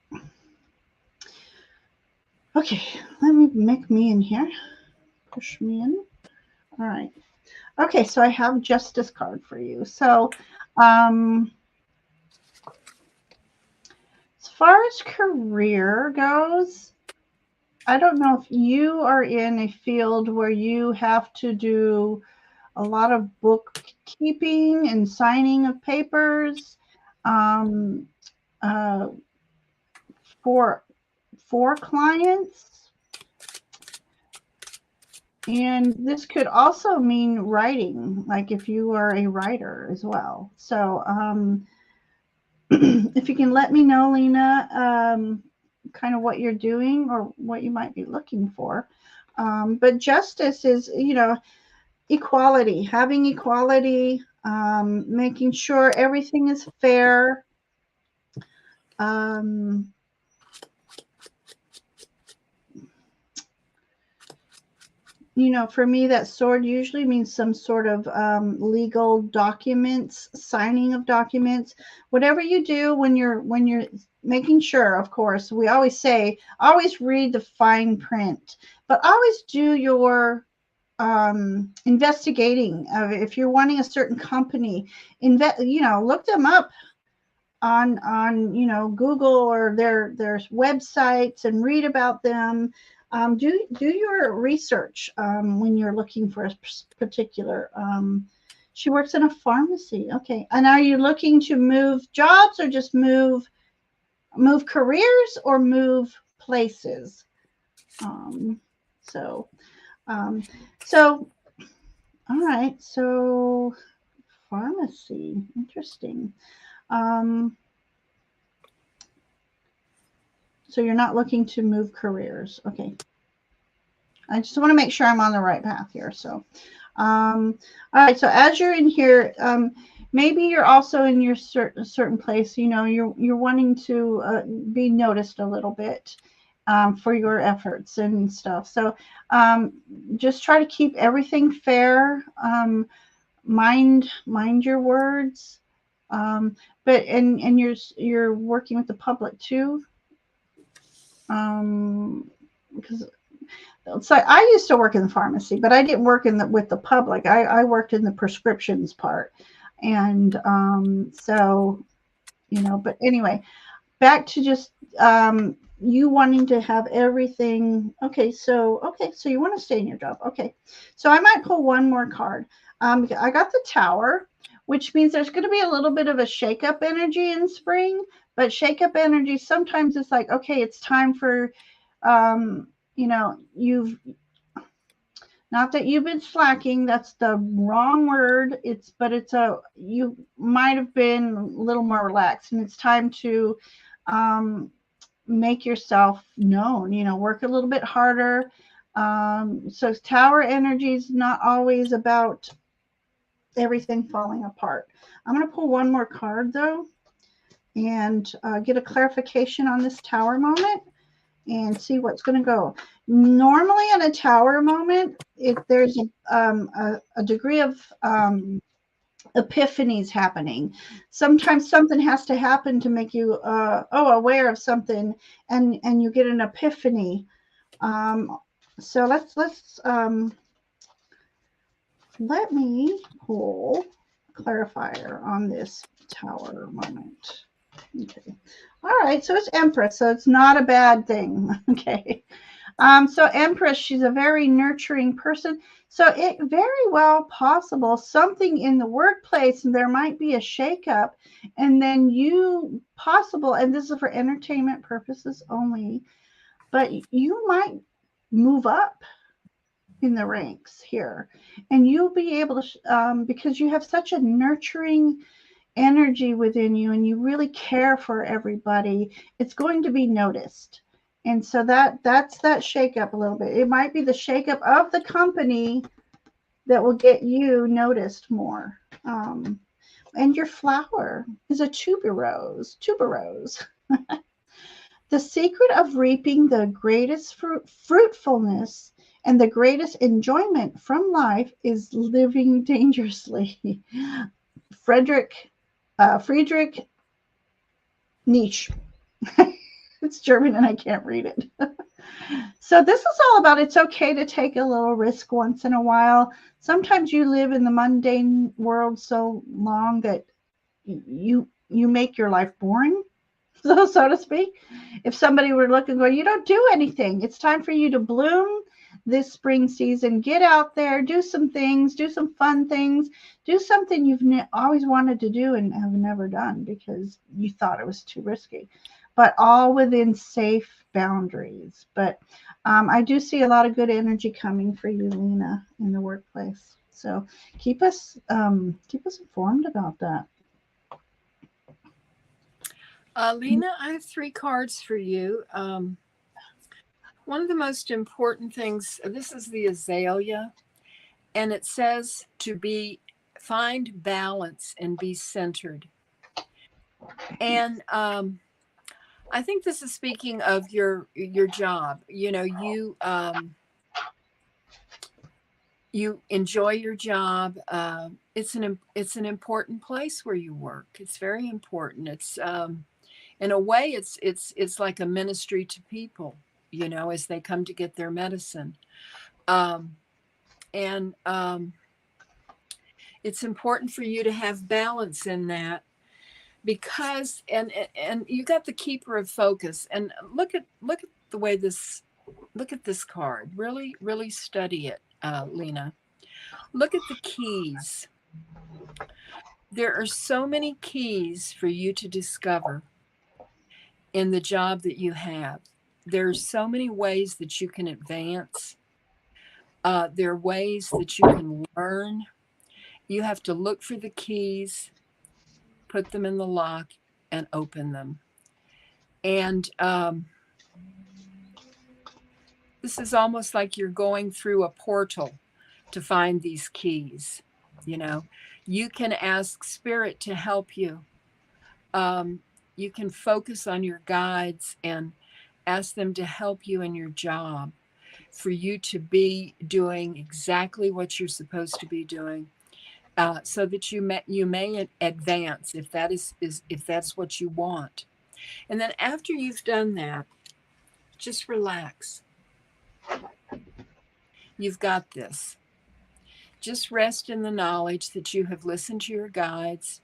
Okay, let me make me in here. Push me in. All right. Okay, so I have Justice card for you. So as far as career goes, I don't know if you are in a field where you have to do a lot of bookkeeping and signing of papers for clients. And this could also mean writing, like if you are a writer as well. So if you can let me know, Lena, kind of what you're doing or what you might be looking for. But justice is, equality, having equality, making sure everything is fair. you know, for me, that sword usually means some sort of legal documents, signing of documents, whatever you do when you're making sure. Of course, we always say, always read the fine print, but always do your investigating of if you're wanting a certain company, you know, look them up on you know, Google or their websites and read about them. Do your research when you're looking for a particular. She works in a pharmacy. Okay, and are you looking to move jobs or just move careers or move places? Um, so um, so all right. So pharmacy, interesting. Um, So you're not looking to move careers. Okay. I just want to make sure I'm on the right path here. So, all right. So as you're in here, maybe you're also in your certain place. You know, you're wanting to be noticed a little bit for your efforts and stuff. So just try to keep everything fair. Mind your words. But and you're working with the public too. Because so I used to work in the pharmacy, but I didn't work with the public. I worked in the prescriptions part, and so you know. But anyway, back to just you wanting to have everything. Okay, so you want to stay in your job. Okay, so I might pull one more card. I got the Tower, which means there's going to be a little bit of a shake-up energy in spring. But shake-up energy sometimes it's like, okay, it's time for you know, you've not that you've been slacking, that's the wrong word. It's a, you might have been a little more relaxed, and it's time to make yourself known, you know, work a little bit harder. So Tower energy is not always about everything falling apart. I'm going to pull one more card though and get a clarification on this Tower moment and see what's going to go. Normally in a Tower moment, if there's a degree of epiphanies happening. Sometimes something has to happen to make you aware of something, and you get an epiphany. So let me pull clarifier on this Tower moment. Okay. All right. So it's Empress. So it's not a bad thing. Okay. So Empress, she's a very nurturing person. So it very well possible something in the workplace, and there might be a shakeup, and then you possible, and this is for entertainment purposes only, but you might move up in the ranks here, and you'll be able to because you have such a nurturing energy within you and you really care for everybody, it's going to be noticed. And so that's that shakeup a little bit. It might be the shakeup of the company that will get you noticed more. And your flower is a tuberose. Tuberose. The secret of reaping the greatest fruitfulness and the greatest enjoyment from life is living dangerously. Friedrich Nietzsche. It's German and I can't read it. So this is all about it's okay to take a little risk once in a while. Sometimes you live in the mundane world so long that you make your life boring, so to speak. If somebody were looking going, you don't do anything. It's time for you to bloom this spring season. Get out there, do some things, do some fun things, do something you've always wanted to do and have never done because you thought it was too risky, but all within safe boundaries. But I do see a lot of good energy coming for you, Lena, in the workplace. So keep us informed about that. Lena, I have 3 cards for you. One of the most important things, this is the azalea, and it says to find balance and be centered. And I think this is speaking of your job. You know, you enjoy your job. It's an important place where you work. It's very important. It's in a way, it's like a ministry to people, you know, as they come to get their medicine. Um, and it's important for you to have balance in that, because and you got the keeper of focus. And look at the way this look at this card. Really study it, Lena. Look at the keys. There are so many keys for you to discover in the job that you have. There's so many ways that you can advance. There are ways that you can learn. You have to look for the keys, put them in the lock, and open them. And this is almost like you're going through a portal to find these keys. You know, you can ask Spirit to help you. You can focus on your guides and ask them to help you in your job, for you to be doing exactly what you're supposed to be doing, so that you may advance, if if that's what you want. And then after you've done that, just relax. You've got this. Just rest in the knowledge that you have listened to your guides.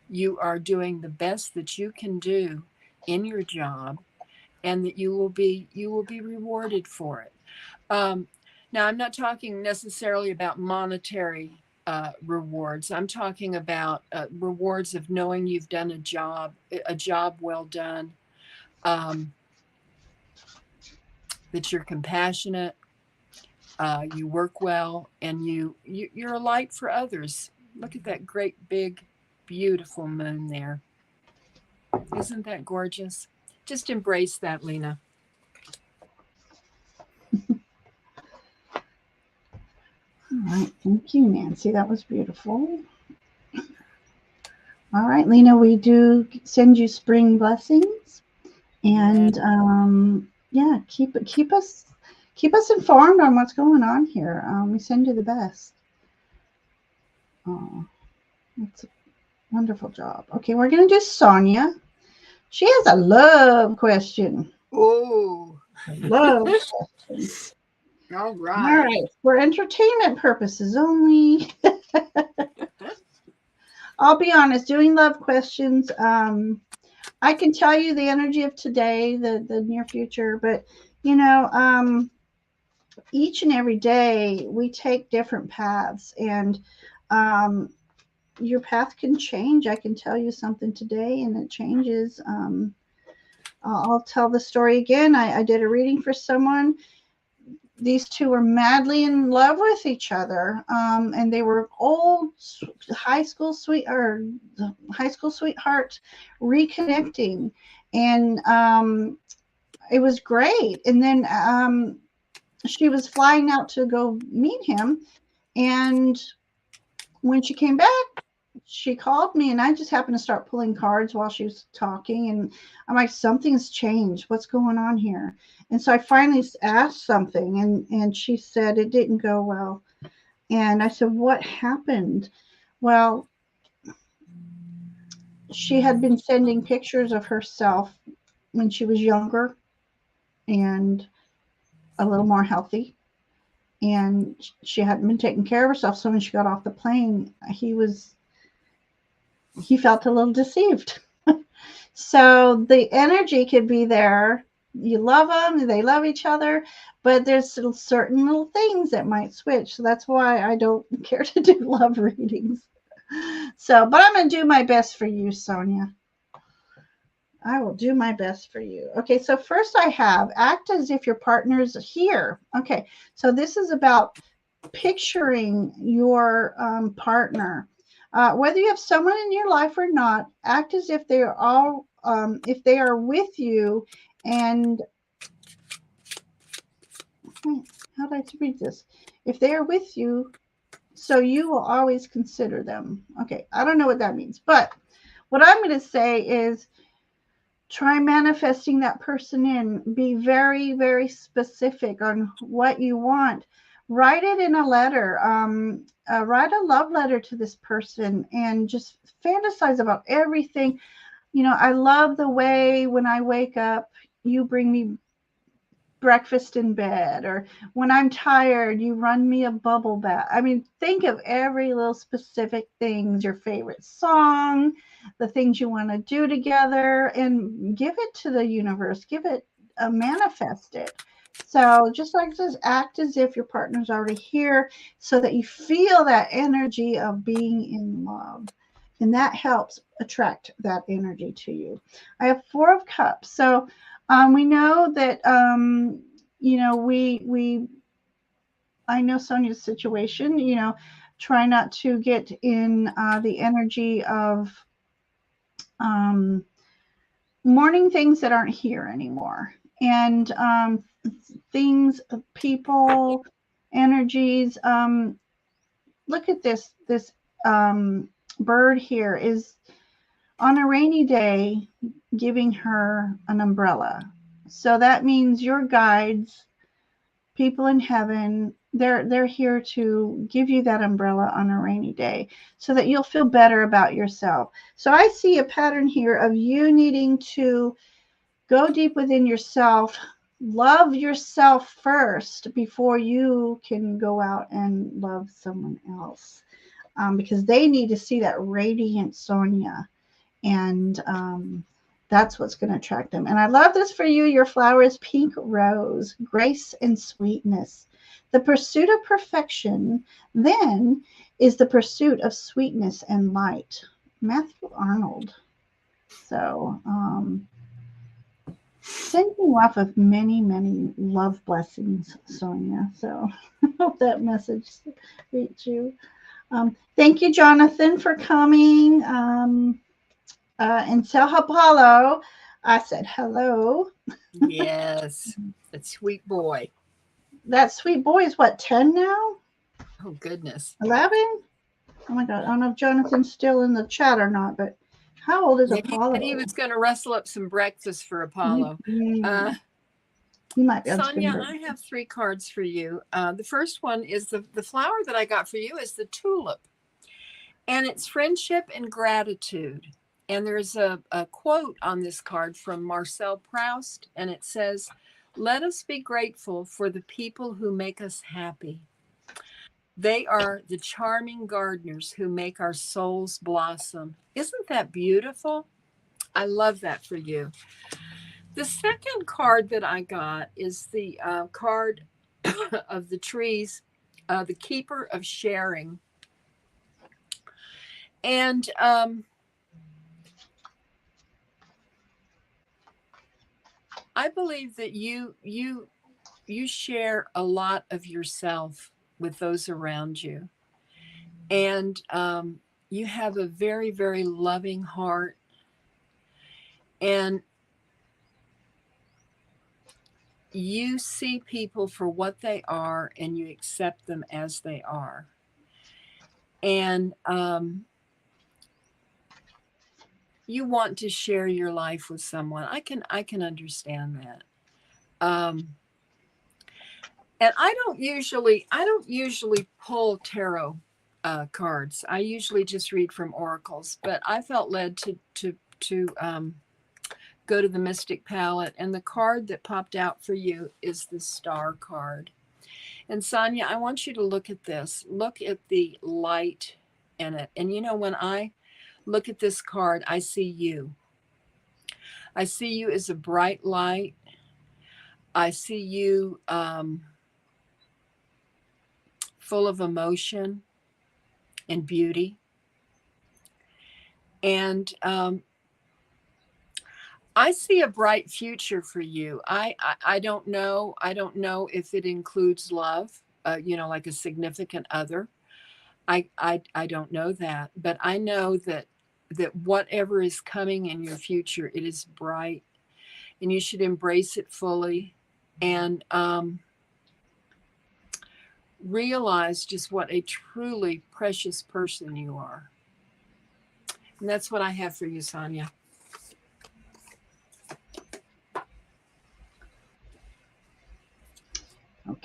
You are doing the best that you can do in your job, and that you will be rewarded for it. Now, I'm not talking necessarily about monetary rewards. I'm talking about rewards of knowing you've done a job well done, that you're compassionate, you work well, and you're a light for others. Look at that great big beautiful moon there. Isn't that gorgeous? Just embrace that, Lena. All right, thank you, Nancy. That was beautiful. All right, Lena, we do send you spring blessings, and yeah, keep us informed on what's going on here. We send you the best. Oh, that's a wonderful job. Okay, we're gonna do Sonia. She has a love question. Oh, love question. All right. All right, for entertainment purposes only. I'll be honest, doing love questions, I can tell you the energy of today, the near future, but you know, each and every day we take different paths, and your path can change. I can tell you something today and it changes. I'll tell the story again. I did a reading for someone. These two were madly in love with each other, and they were old high school sweethearts reconnecting, and it was great. And then she was flying out to go meet him, and when she came back, she called me, and I just happened to start pulling cards while she was talking, and I'm like, something's changed. What's going on here? And so I finally asked something, and she said it didn't go well. And I said, what happened? Well, she had been sending pictures of herself when she was younger and a little more healthy, and she hadn't been taking care of herself. So when she got off the plane, he felt a little deceived. So the energy could be there. You love them, they love each other, but there's certain little things that might switch. So that's why I don't care to do love readings. So, but I'm going to do my best for you, Sonia. I will do my best for you. Okay, so first I have act as if your partner's here. Okay, so this is about picturing your partner. Whether you have someone in your life or not, act as if they are all, if they are with you, and how do I read this? If they are with you, so you will always consider them. Okay, I don't know what that means, but what I'm going to say is try manifesting that person in. Be very, very specific on what you want. write it in a letter. Write a love letter to this person and just fantasize about everything. I love the way when I wake up, you bring me breakfast in bed, or when I'm tired, you run me a bubble bath. I mean, think of every little specific things, your favorite song, the things you want to do together, and give it to the universe. Give it, manifest it. So just like this, act as if your partner's already here so that you feel that energy of being in love. And that helps attract that energy to you. I have 4 of Cups. So we know that we I know Sonia's situation. Try not to get in the energy of um, mourning things that aren't here anymore, and things, people, energies. Look at this bird here is on a rainy day giving her an umbrella. So that means your guides, people in heaven, they're here to give you that umbrella on a rainy day so that you'll feel better about yourself. So I see a pattern here of you needing to go deep within yourself, love yourself first before you can go out and love someone else, because they need to see that radiant Sonia, and that's what's going to attract them. And I love this for you. Your flower is pink rose, grace and sweetness. The pursuit of perfection then is the pursuit of sweetness and light. Matthew Arnold. So sending you off of many, many love blessings, Sonia. So I hope that message reached you. Thank you, Jonathan, for coming. And tell Apollo I said hello. Yes, that sweet boy. That sweet boy is what, 10 now? Oh, goodness. 11? Oh my God. I don't know if Jonathan's still in the chat or not, but how old is Apollo? He was going to rustle up some breakfast for Apollo. He might be Sonia, I have 3 cards for you. The first one is the flower that I got for you is the tulip. And it's friendship and gratitude. And there's a quote on this card from Marcel Proust, and it says, "Let us be grateful for the people who make us happy. They are the charming gardeners who make our souls blossom." Isn't that beautiful? I love that for you. The second card that I got is the card of the trees, the keeper of sharing. And I believe that you share a lot of yourself with those around you, and you have a very, very loving heart, and you see people for what they are, and you accept them as they are, and you want to share your life with someone. I can understand that. And I don't usually pull tarot cards. I usually just read from oracles, but I felt led to go to the Mystic Palette, and the card that popped out for you is the Star card. And Sonia, I want you to look at this. Look at the light in it. And when I look at this card, I see you. I see you as a bright light. I see you full of emotion and beauty. And I see a bright future for you. I don't know. I don't know if it includes love, like a significant other. I don't know that, but I know that whatever is coming in your future, it is bright, and you should embrace it fully, and realize just what a truly precious person you are. And that's what I have for you, Sonia.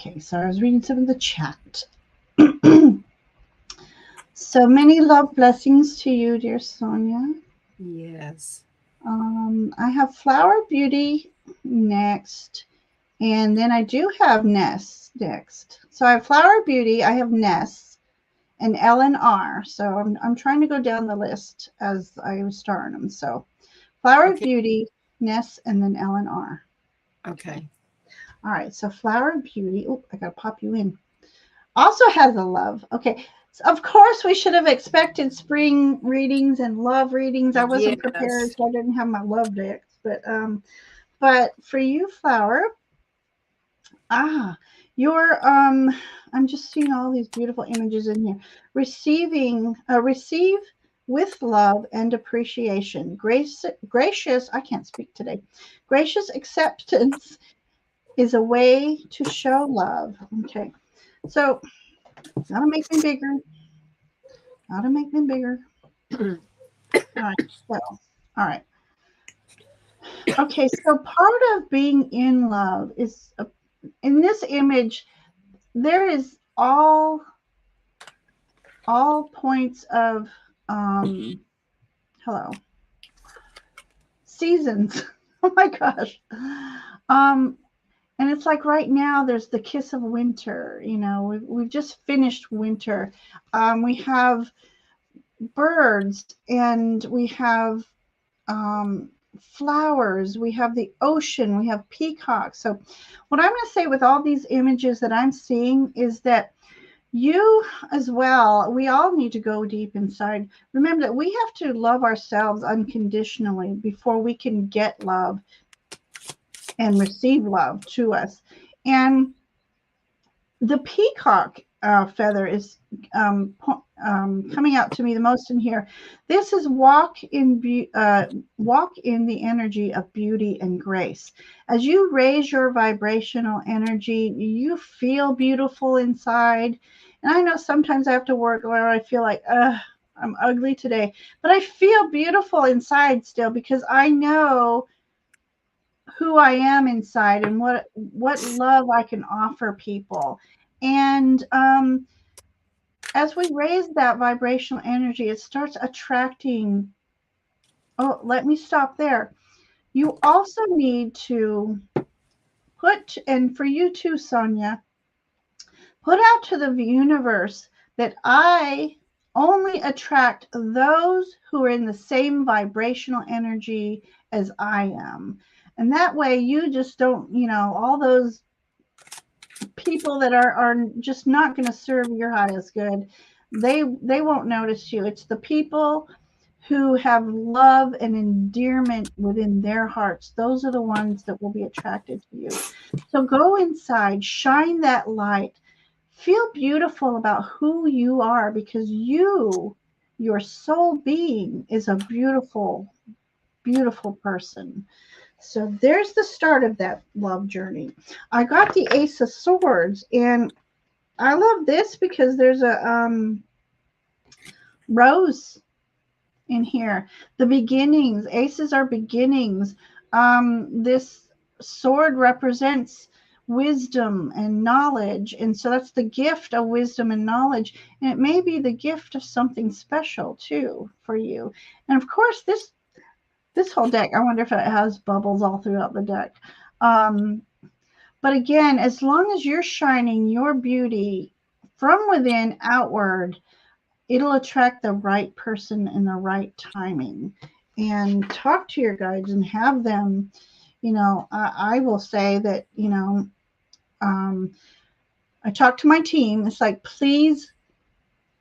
Okay, so I was reading some of the chat. So many love blessings to you, dear Sonia. Yes. I have Flower Beauty next, and then I do have Ness next. So I have Flower Beauty, I have Ness, and L&R. So I'm trying to go down the list as I was starting them. So Flower Beauty, Ness, and then L&R. Okay. All right, so Flower Beauty. Oh, I gotta pop you in. Also has a love. Okay. So of course, we should have expected spring readings and love readings. I wasn't prepared, so I didn't have my love decks. But for you, Flower, you're I'm just seeing all these beautiful images in here. Receive with love and appreciation. Gracious, I can't speak today. Gracious acceptance is a way to show love. Okay. So gotta make them bigger. Gotta make them bigger. All right. So, all right. Okay. So part of being in love is in this image. There is all points of hello seasons. Oh my gosh. And it's like right now there's the kiss of winter. You know, we've just finished winter. We have birds and we have flowers, we have the ocean, we have peacocks. So what I'm going to say with all these images that I'm seeing is that you as well, we all need to go deep inside. Remember that we have to love ourselves unconditionally before we can get love and receive love to us. And the peacock feather is coming out to me the most in here. This is walk in the energy of beauty and grace. As you raise your vibrational energy, you feel beautiful inside. And I know sometimes I have to work where I feel like, I'm ugly today, but I feel beautiful inside still because I know who I am inside and what love I can offer people. And as we raise that vibrational energy, it starts attracting. Oh, let me stop there. You also need to put, and for you too, Sonia, put out to the universe that I only attract those who are in the same vibrational energy as I am. And that way you just don't, all those people that are just not going to serve your highest good, they won't notice you. It's the people who have love and endearment within their hearts. Those are the ones that will be attracted to you. So go inside, shine that light, feel beautiful about who you are, because your soul being is a beautiful, beautiful person. So there's the start of that love journey. I got the Ace of Swords, and I love this because there's a rose in here. The beginnings. Aces are beginnings. This sword represents wisdom and knowledge, and so that's the gift of wisdom and knowledge, and it may be the gift of something special too for you. And of course, this whole deck, I wonder if it has bubbles all throughout the deck. But again, as long as you're shining your beauty from within outward, it'll attract the right person in the right timing. And talk to your guides and have them, I will say that, I talk to my team. It's like, please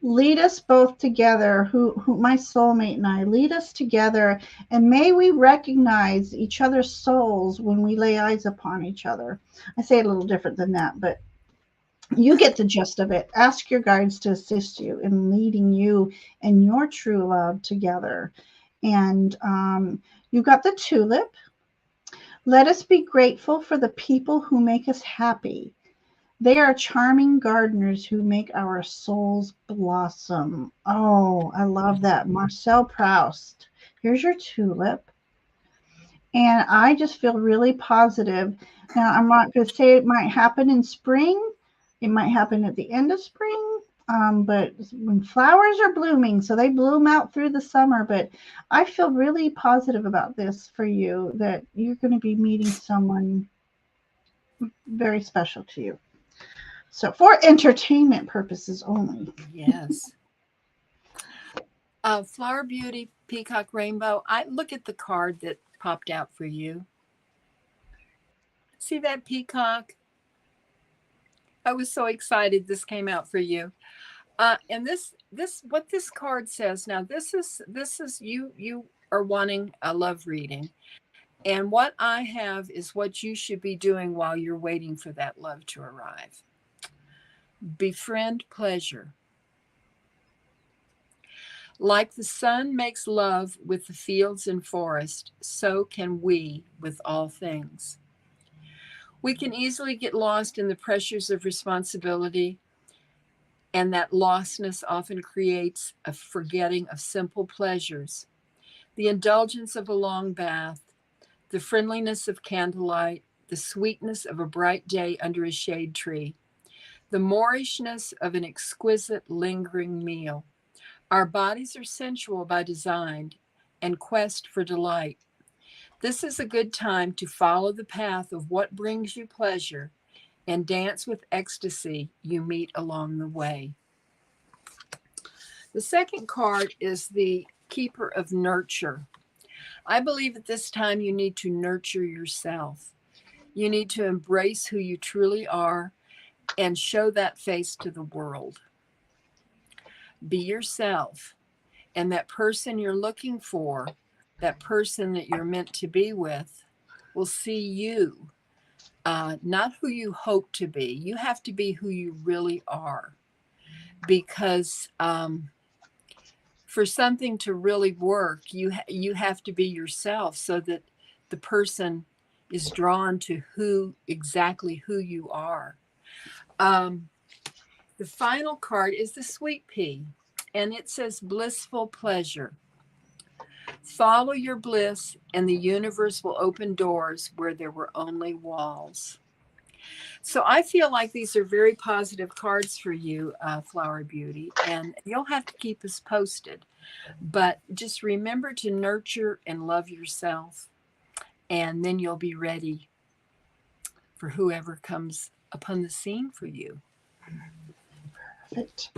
lead us both together, who my soulmate and I, lead us together, and may we recognize each other's souls when we lay eyes upon each other. I say it a little different than that, but you get the gist of it. Ask your guides to assist you in leading you and your true love together. And you got the tulip. Let us be grateful for the people who make us happy. They are charming gardeners who make our souls blossom. Oh, I love that. Marcel Proust. Here's your tulip. And I just feel really positive. Now, I'm not going to say it might happen in spring. It might happen at the end of spring. But when flowers are blooming, so they bloom out through the summer. But I feel really positive about this for you, that you're going to be meeting someone very special to you. So for entertainment purposes only. Yes. Flower Beauty, Peacock Rainbow. I look at the card that popped out for you. See that peacock? I was so excited this came out for you. And this what this card says now, this is you are wanting a love reading. And what I have is what you should be doing while you're waiting for that love to arrive. Befriend pleasure. Like the sun makes love with the fields and forest, so can we with all things. We can easily get lost in the pressures of responsibility, and that lostness often creates a forgetting of simple pleasures. The indulgence of a long bath, the friendliness of candlelight, the sweetness of a bright day under a shade tree, the moorishness of an exquisite lingering meal. Our bodies are sensual by design and quest for delight. This is a good time to follow the path of what brings you pleasure and dance with ecstasy you meet along the way. The second card is the Keeper of Nurture. I believe at this time you need to nurture yourself. You need to embrace who you truly are and show that face to the world. Be yourself, and that person you're looking for, that person that you're meant to be with, will see you, not who you hope to be. You have to be who you really are, because for something to really work, you have to be yourself, so that the person is drawn to exactly who you are. The final card is the Sweet Pea, and it says blissful pleasure. Follow your bliss, and the universe will open doors where there were only walls. So I feel like these are very positive cards for you, Flower Beauty, and you'll have to keep us posted. But just remember to nurture and love yourself, and then you'll be ready for whoever comes upon the scene for you. Perfect.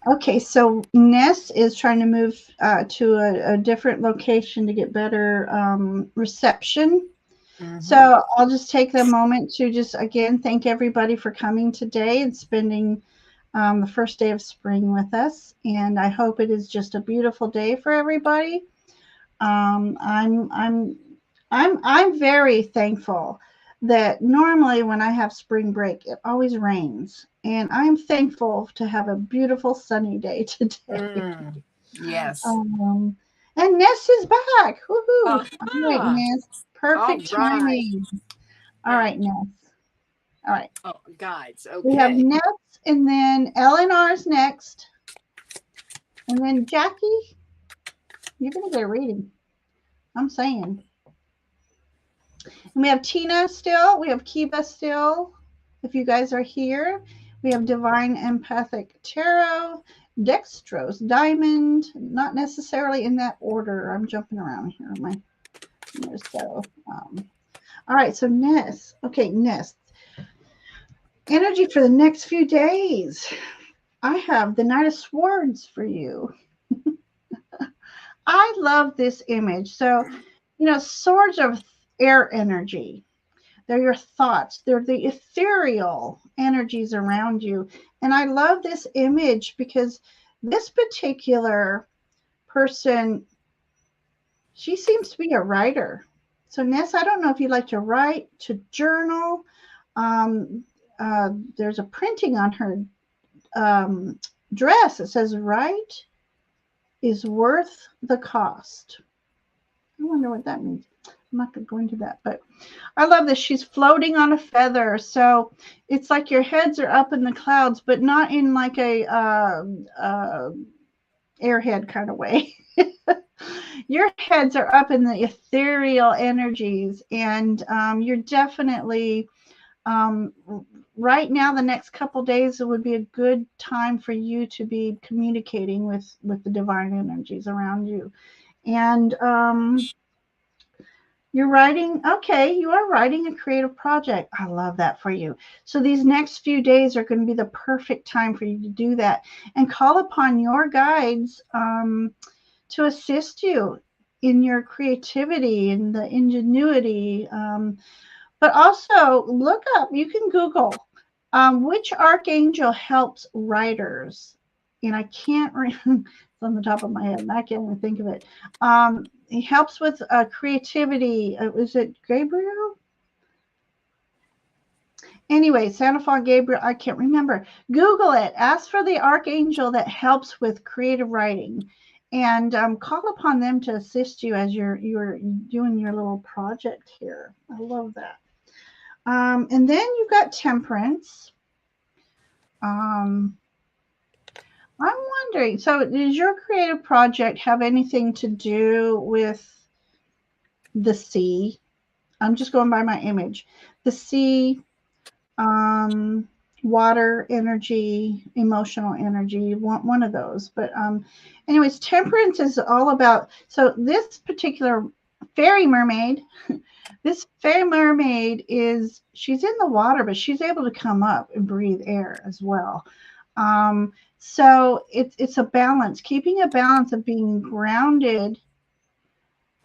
Okay, so Ness is trying to move to a different location to get better reception. Mm-hmm. So I'll just take the moment to just, again, thank everybody for coming today and spending the first day of spring with us. And I hope it is just a beautiful day for everybody. I'm very thankful that normally when I have spring break, it always rains. And I'm thankful to have a beautiful sunny day today. Yes. And Ness is back. Woohoo! All right, Ness. Perfect timing. All right, Ness. All right. Oh, guides. Okay. We have Ness, and then Eleanor's next. And then Jackie, you're going to get a reading. I'm saying. And we have Tina still. We have Kiba still. If you guys are here. We have Divine Empathic Tarot, Dextrose Diamond, not necessarily in that order. I'm jumping around here. So, all right, so Ness. Okay, Ness. Energy for the next few days. I have the Knight of Swords for you. I love this image. So, swords are air energy. They're your thoughts. They're the ethereal energies around you. And I love this image because this particular person, she seems to be a writer. So Ness, I don't know if you like to write, to journal. There's a printing on her dress. It says, "Write is worth the cost." I wonder what that means. I'm not going to go into that, but I love this. She's floating on a feather. So it's like your heads are up in the clouds, but not in like a airhead kind of way. Your heads are up in the ethereal energies, and you're definitely um, right now. The next couple days, it would be a good time for you to be communicating with the divine energies around you, and you're writing, okay, you are writing a creative project. I love that for you. So these next few days are going to be the perfect time for you to do that and call upon your guides to assist you in your creativity and the ingenuity. But also look up, you can Google which archangel helps writers. And I can't remember, it's on the top of my head, and I can't even think of it. He helps with creativity. Was it Gabriel? Anyway, Santa Fe Gabriel, I can't remember. Google it. Ask for the archangel that helps with creative writing, and call upon them to assist you as you're doing your little project here. I love that. And then you've got temperance. I'm wondering, so does your creative project have anything to do with the sea? I'm just going by my image. The sea, water energy, emotional energy, one of those. But anyways, temperance is all about, so this particular fairy mermaid, this fairy mermaid she's in the water, but she's able to come up and breathe air as well. So it's a balance, keeping a balance of being grounded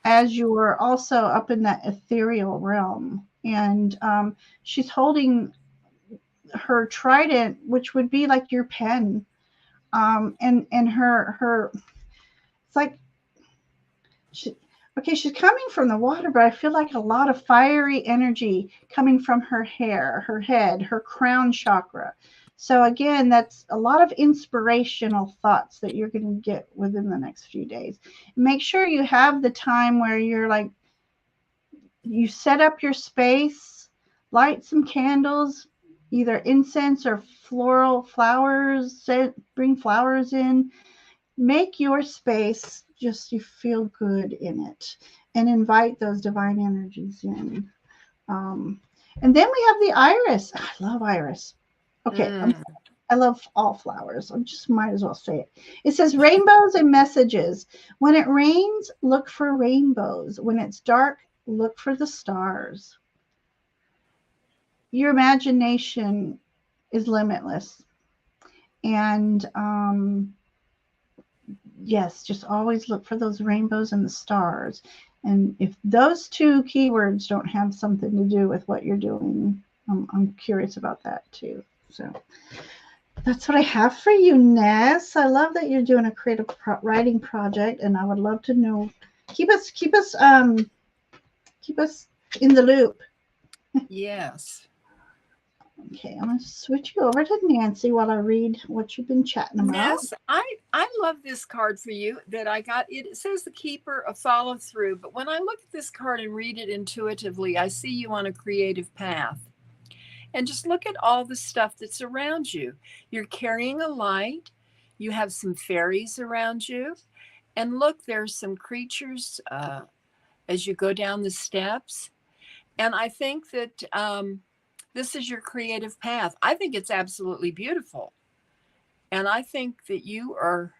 as you are also up in that ethereal realm. And she's holding her trident, which would be like your pen, and her it's like she's coming from the water, but I feel like a lot of fiery energy coming from her hair, her head, her crown chakra. So again, that's a lot of inspirational thoughts that you're going to get within the next few days. Make sure you have the time where you're like, you set up your space, light some candles, either incense or floral flowers, bring flowers in, make your space just you feel good in it, and invite those divine energies in. And then we have the iris. I love iris. Okay, I love all flowers. I just might as well say it. It says rainbows and messages. When it rains, look for rainbows. When it's dark, look for the stars. Your imagination is limitless. And yes, just always look for those rainbows and the stars. And if those two keywords don't have something to do with what you're doing, I'm curious about that too. So that's what I have for you, Ness. I love that you're doing a creative writing project, and I would love to know. Keep us in the loop. Yes. Okay, I'm going to switch you over to Nancy while I read what you've been chatting about. Yes, I love this card for you that I got. It says the keeper of follow through, but when I look at this card and read it intuitively, I see you on a creative path. And just look at all the stuff that's around you. You're carrying a light. You have some fairies around you. And look, there's some creatures as you go down the steps. And I think that this is your creative path. I think it's absolutely beautiful. And I think that you are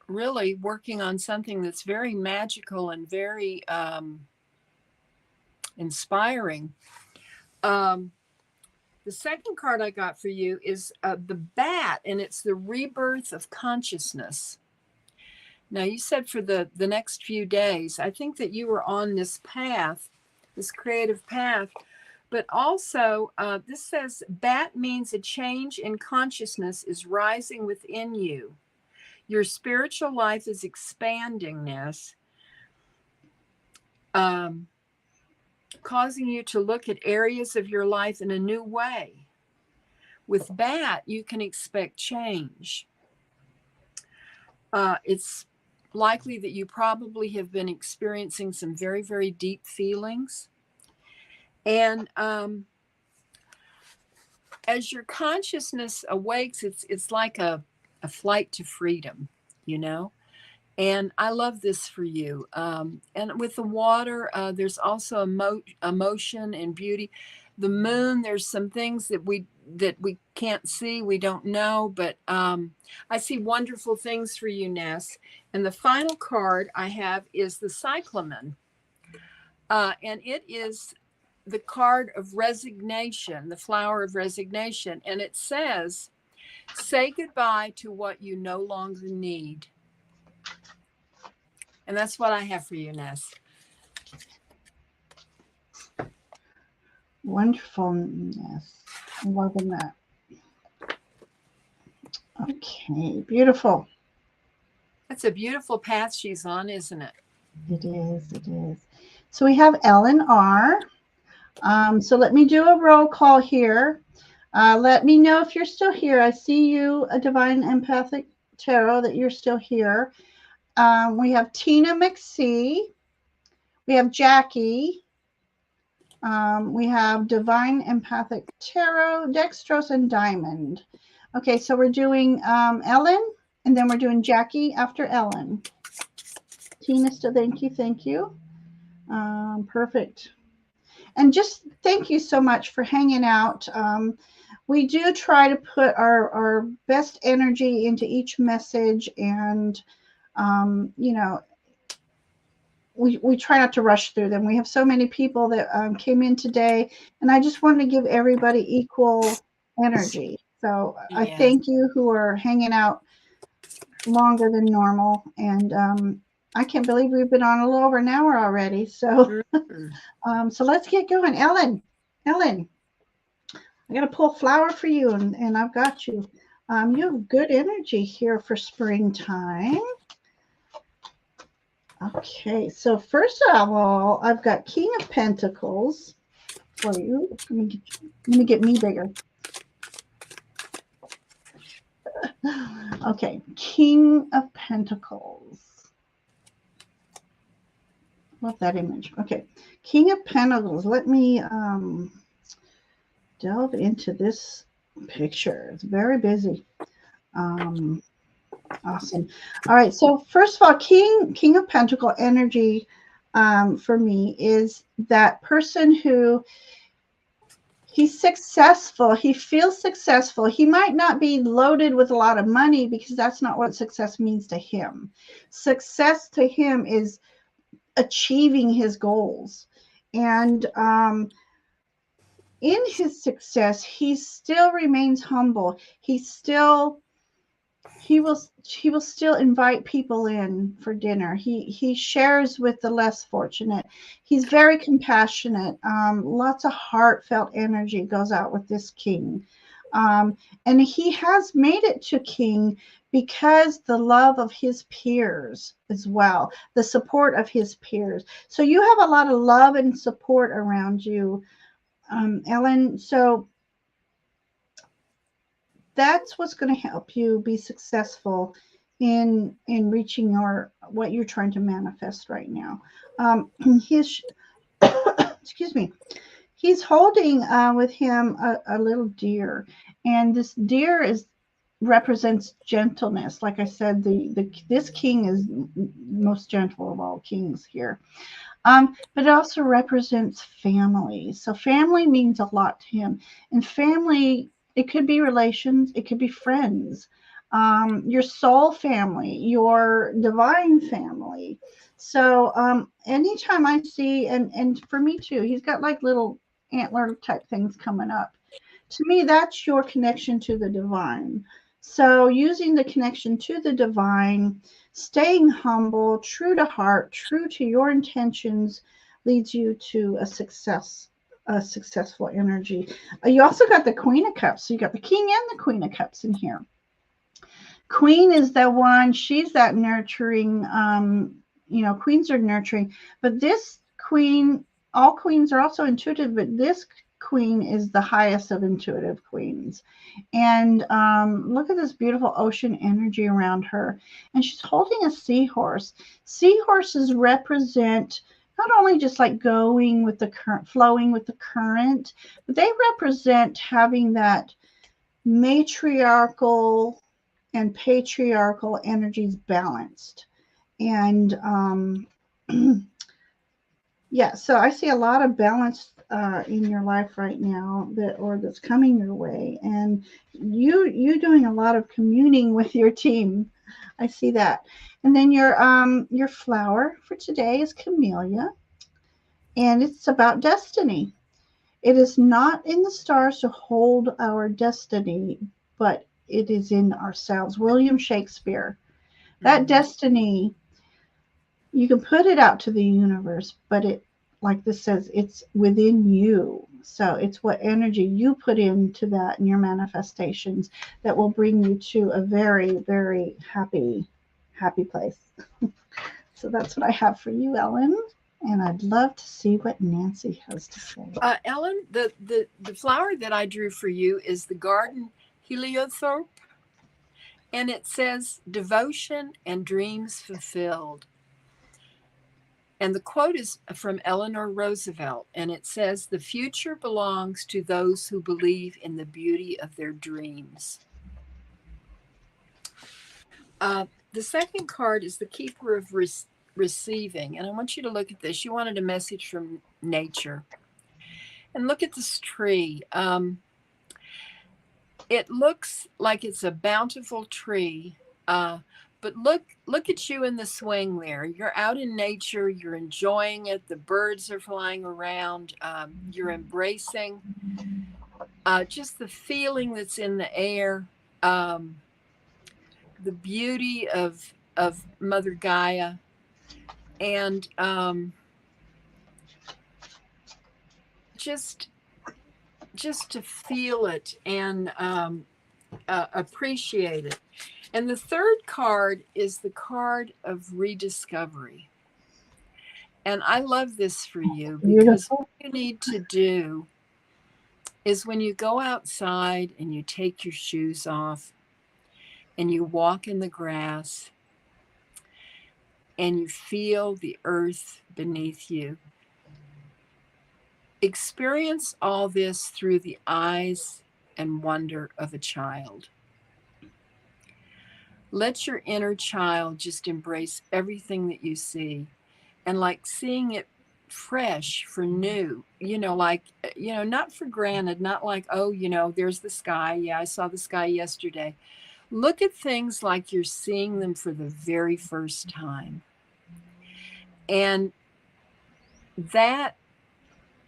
really working on something that's very magical and very inspiring. The second card I got for you is the bat, and it's the rebirth of consciousness. Now, you said for the next few days, I think that you were on this path, this creative path, but also this says bat means a change in consciousness is rising within you. Your spiritual life is expanding, Ness. Causing you to look at areas of your life in a new way. With bat, you can expect change. It's likely that you probably have been experiencing some very, very deep feelings. And as your consciousness awakes, it's like a a flight to freedom, you know. And I love this for you. And with the water, there's also emotion and beauty. The moon, there's some things that we can't see, we don't know, but I see wonderful things for you, Ness. And the final card I have is the cyclamen, and it is the card of resignation, the flower of resignation, and it says, "Say goodbye to what you no longer need." And that's what I have for you, Ness. Wonderfulness. I'm loving that. Okay, beautiful. That's a beautiful path she's on, isn't it? It is, it is. So we have Ellen R. So let me do a roll call here. Let me know if you're still here. I see you, a Divine Empathic Tarot, that you're still here. We have Tina McSee. We have Jackie. We have Divine Empathic Tarot, Dextrose, and Diamond. Okay, so we're doing Ellen, and then we're doing Jackie after Ellen. Tina, still, thank you. Perfect. And just thank you so much for hanging out. We do try to put our best energy into each message, and you know, we try not to rush through them. We have so many people that came in today, and I just wanted to give everybody equal energy. So I thank you who are hanging out longer than normal, and I can't believe we've been on a little over an hour already. So so let's get going. Ellen, I got to pull a flower for you, and I've got you. You have good energy here for springtime. Okay, so first of all, I've got King of Pentacles for you. Let me get me bigger. Okay, King of Pentacles. Love that image. Okay, King of Pentacles. Let me delve into this picture. It's very busy. Awesome. All right. So first of all, King of Pentacle energy for me is that person who he's successful. He feels successful. He might not be loaded with a lot of money because that's not what success means to him. Success to him is achieving his goals. And in his success, he still remains humble. He will still invite people in for dinner. He shares with the less fortunate. He's very compassionate. Lots of heartfelt energy goes out with this king. And he has made it to king because the love of his peers as well, the support of his peers. So you have a lot of love and support around you, Ellen. So that's what's going to help you be successful in reaching what you're trying to manifest right now. His excuse me, he's holding with him a little deer, and this deer represents gentleness. Like I said, this king is most gentle of all kings here. But it also represents family. So family means a lot to him, and family, it could be relations, it could be friends, your soul family, your divine family. So anytime I see, and for me too, he's got like little antler type things coming up. To me, that's your connection to the divine. So using the connection to the divine, staying humble, true to heart, true to your intentions, leads you to a successful energy. You also got the Queen of Cups. So you got the King and the Queen of Cups in here. Queen is the one, she's that nurturing, queens are nurturing, but this queen, all queens are also intuitive, but this queen is the highest of intuitive queens. And look at this beautiful ocean energy around her. And she's holding a seahorse. Seahorses represent not only just like going with the current, flowing with the current, but they represent having that matriarchal and patriarchal energies balanced. And yeah, so I see a lot of balance in your life right now that's coming your way, and you doing a lot of communing with your team. I see that. And then your flower for today is camellia, and it's about destiny. It is not in the stars to hold our destiny, but it is in ourselves. William Shakespeare. That destiny, you can put it out to the universe, but it, like this says, it's within you. So it's what energy you put into that in your manifestations that will bring you to a very, very happy place. So that's what I have for you, Ellen. And I'd love to see what Nancy has to say. Ellen, the flower that I drew for you is the garden heliothorpe, and it says devotion and dreams fulfilled. And the quote is from Eleanor Roosevelt, and it says, "The future belongs to those who believe in the beauty of their dreams." The second card is the Keeper of Receiving, and I want you to look at this. You wanted a message from nature. And look at this tree. It looks like it's a bountiful tree, but look at you in the swing there. You're out in nature. You're enjoying it. The birds are flying around. You're embracing just the feeling that's in the air, the beauty of Mother Gaia, and just to feel it and appreciate it. And the third card is the card of rediscovery. And I love this for you because what you need to do is when you go outside and you take your shoes off and you walk in the grass and you feel the earth beneath you, experience all this through the eyes and wonder of a child. Let your inner child just embrace everything that you see, and like seeing it fresh for new, like, not for granted, not like, oh, there's the sky. Yeah, I saw the sky yesterday. Look at things like you're seeing them for the very first time. And that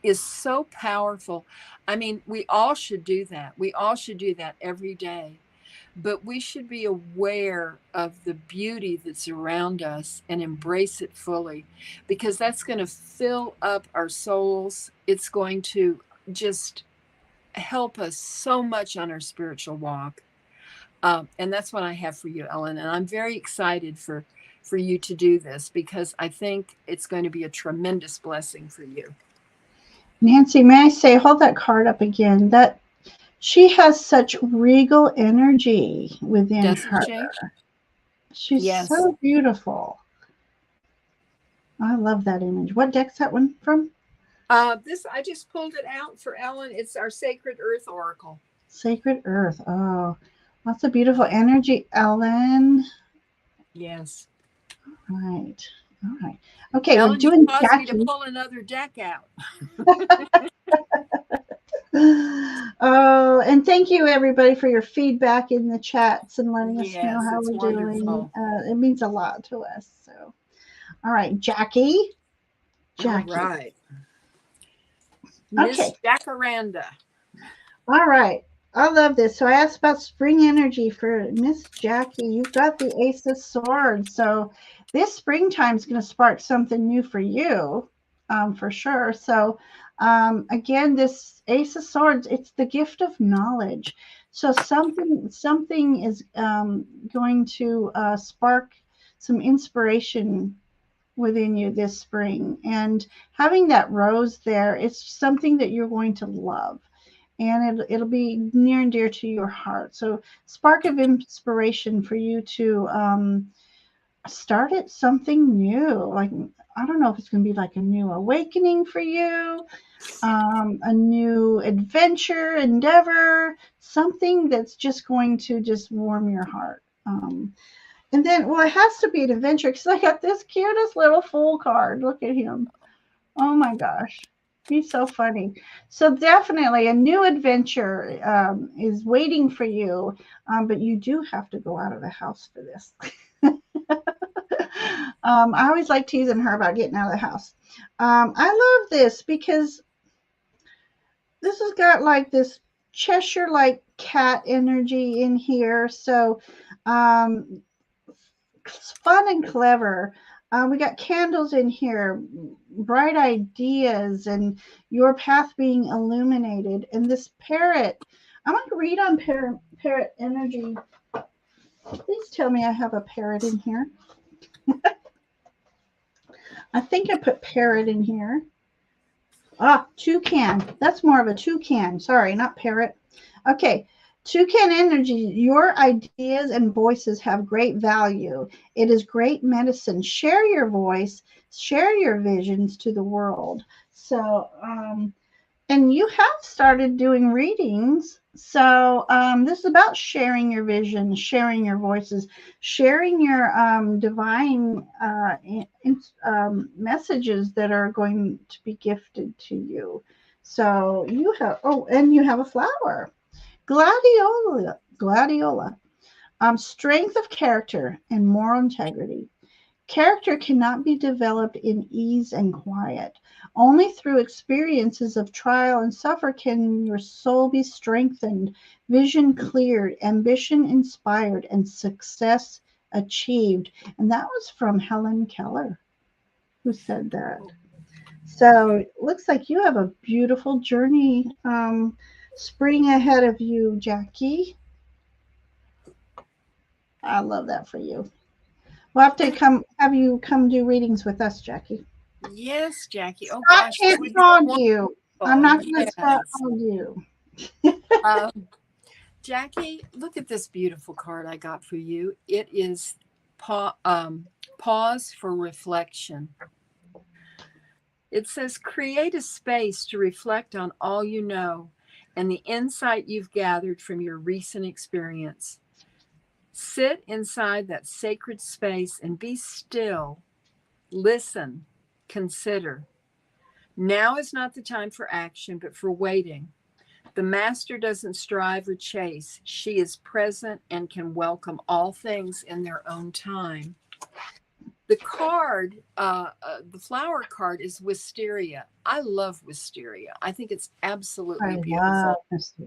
is so powerful. I mean, we all should do that. We all should do that every day. But we should be aware of the beauty that's around us and embrace it fully, because that's going to fill up our souls. It's going to just help us so much on our spiritual walk. And that's what I have for you, Ellen. And I'm very excited for you to do this, because I think it's going to be a tremendous blessing for you. Nancy, may I say, hold that card up again. That she has such regal energy within her. She's so beautiful. I love that image. What deck's that one from? This, I just pulled it out for Ellen. It's our Sacred Earth Oracle. Sacred Earth. Oh, lots of beautiful energy, Ellen. Yes. All right. Okay, Ellen, we're doing caused me to pull another deck out. Oh, and thank you everybody for your feedback in the chats and letting us know how we're doing. It means a lot to us. So, all right, Jackie. All right. Okay. Miss Jacaranda. All right. I love this. So I asked about spring energy for Miss Jackie. You've got the Ace of Swords. So this springtime is going to spark something new for you, for sure. So again, this Ace of Swords, it's the gift of knowledge. So something is going to spark some inspiration within you this spring. And having that rose there, it's something that you're going to love. And it'll be near and dear to your heart. So spark of inspiration for you to start at something new. Like, I don't know if it's going to be like a new awakening for you, a new adventure, endeavor, something that's just going to just warm your heart. And then, well, it has to be an adventure because I got this cutest little fool card. Look at him. Oh my gosh. He's so funny. So definitely a new adventure is waiting for you, but you do have to go out of the house for this. I always like teasing her about getting out of the house. I love this because this has got like this Cheshire like cat energy in here. So it's fun and clever. We got candles in here, bright ideas, and your path being illuminated. And this parrot, I'm going to read on parrot energy. Please tell me I have a parrot in here. I think I put parrot in here. Ah, toucan. That's more of a toucan. Sorry, not parrot. Okay. Toucan energy, your ideas and voices have great value. It is great medicine. Share your voice, share your visions to the world. So, and you have started doing readings. So, this is about sharing your vision, sharing your voices, sharing your divine messages that are going to be gifted to you. So, you have, oh, and you have a flower. Gladiola. Strength of character and moral integrity. Character cannot be developed in ease and quiet. Only through experiences of trial and suffer can your soul be strengthened, vision cleared, ambition inspired, and success achieved. And that was from Helen Keller, who said that. So it looks like you have a beautiful journey spring ahead of you, Jackie. I love that for you. We'll have to have you come do readings with us, Jackie. Yes, Jackie. Oh I gosh, can't dog you. I'm not going to stop on you. Jackie, look at this beautiful card I got for you. It is pause for reflection. It says, create a space to reflect on all you know and the insight you've gathered from your recent experience. Sit inside that sacred space and be still. Listen, consider. Now is not the time for action, but for waiting. The master doesn't strive or chase. She is present and can welcome all things in their own time. The card, the flower card is wisteria. I love wisteria. I think it's absolutely beautiful.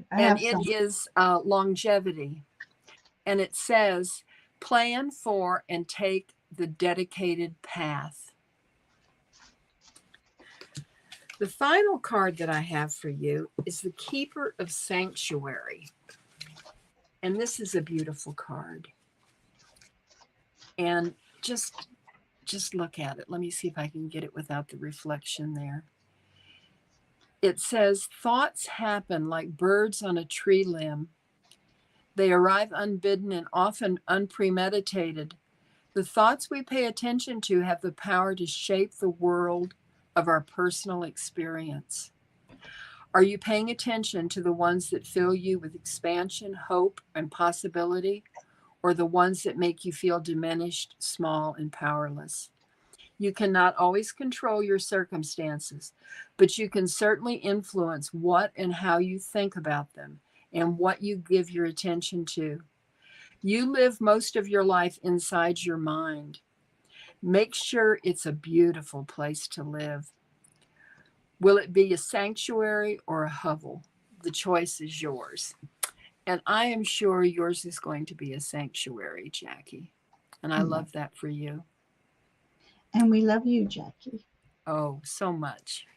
And it is longevity. And it says, plan for and take the dedicated path. The final card that I have for you is the Keeper of Sanctuary. And this is a beautiful card. And just look at it. Let me see if I can get it without the reflection there. It says, thoughts happen like birds on a tree limb. They arrive unbidden and often unpremeditated. The thoughts we pay attention to have the power to shape the world of our personal experience. Are you paying attention to the ones that fill you with expansion, hope, and possibility, or the ones that make you feel diminished, small, and powerless? You cannot always control your circumstances, but you can certainly influence what and how you think about them and what you give your attention to. You live most of your life inside your mind. Make sure it's a beautiful place to live. Will it be a sanctuary or a hovel? The choice is yours. And I am sure yours is going to be a sanctuary, Jackie. And I love that for you. And we love you, Jackie. Oh, so much.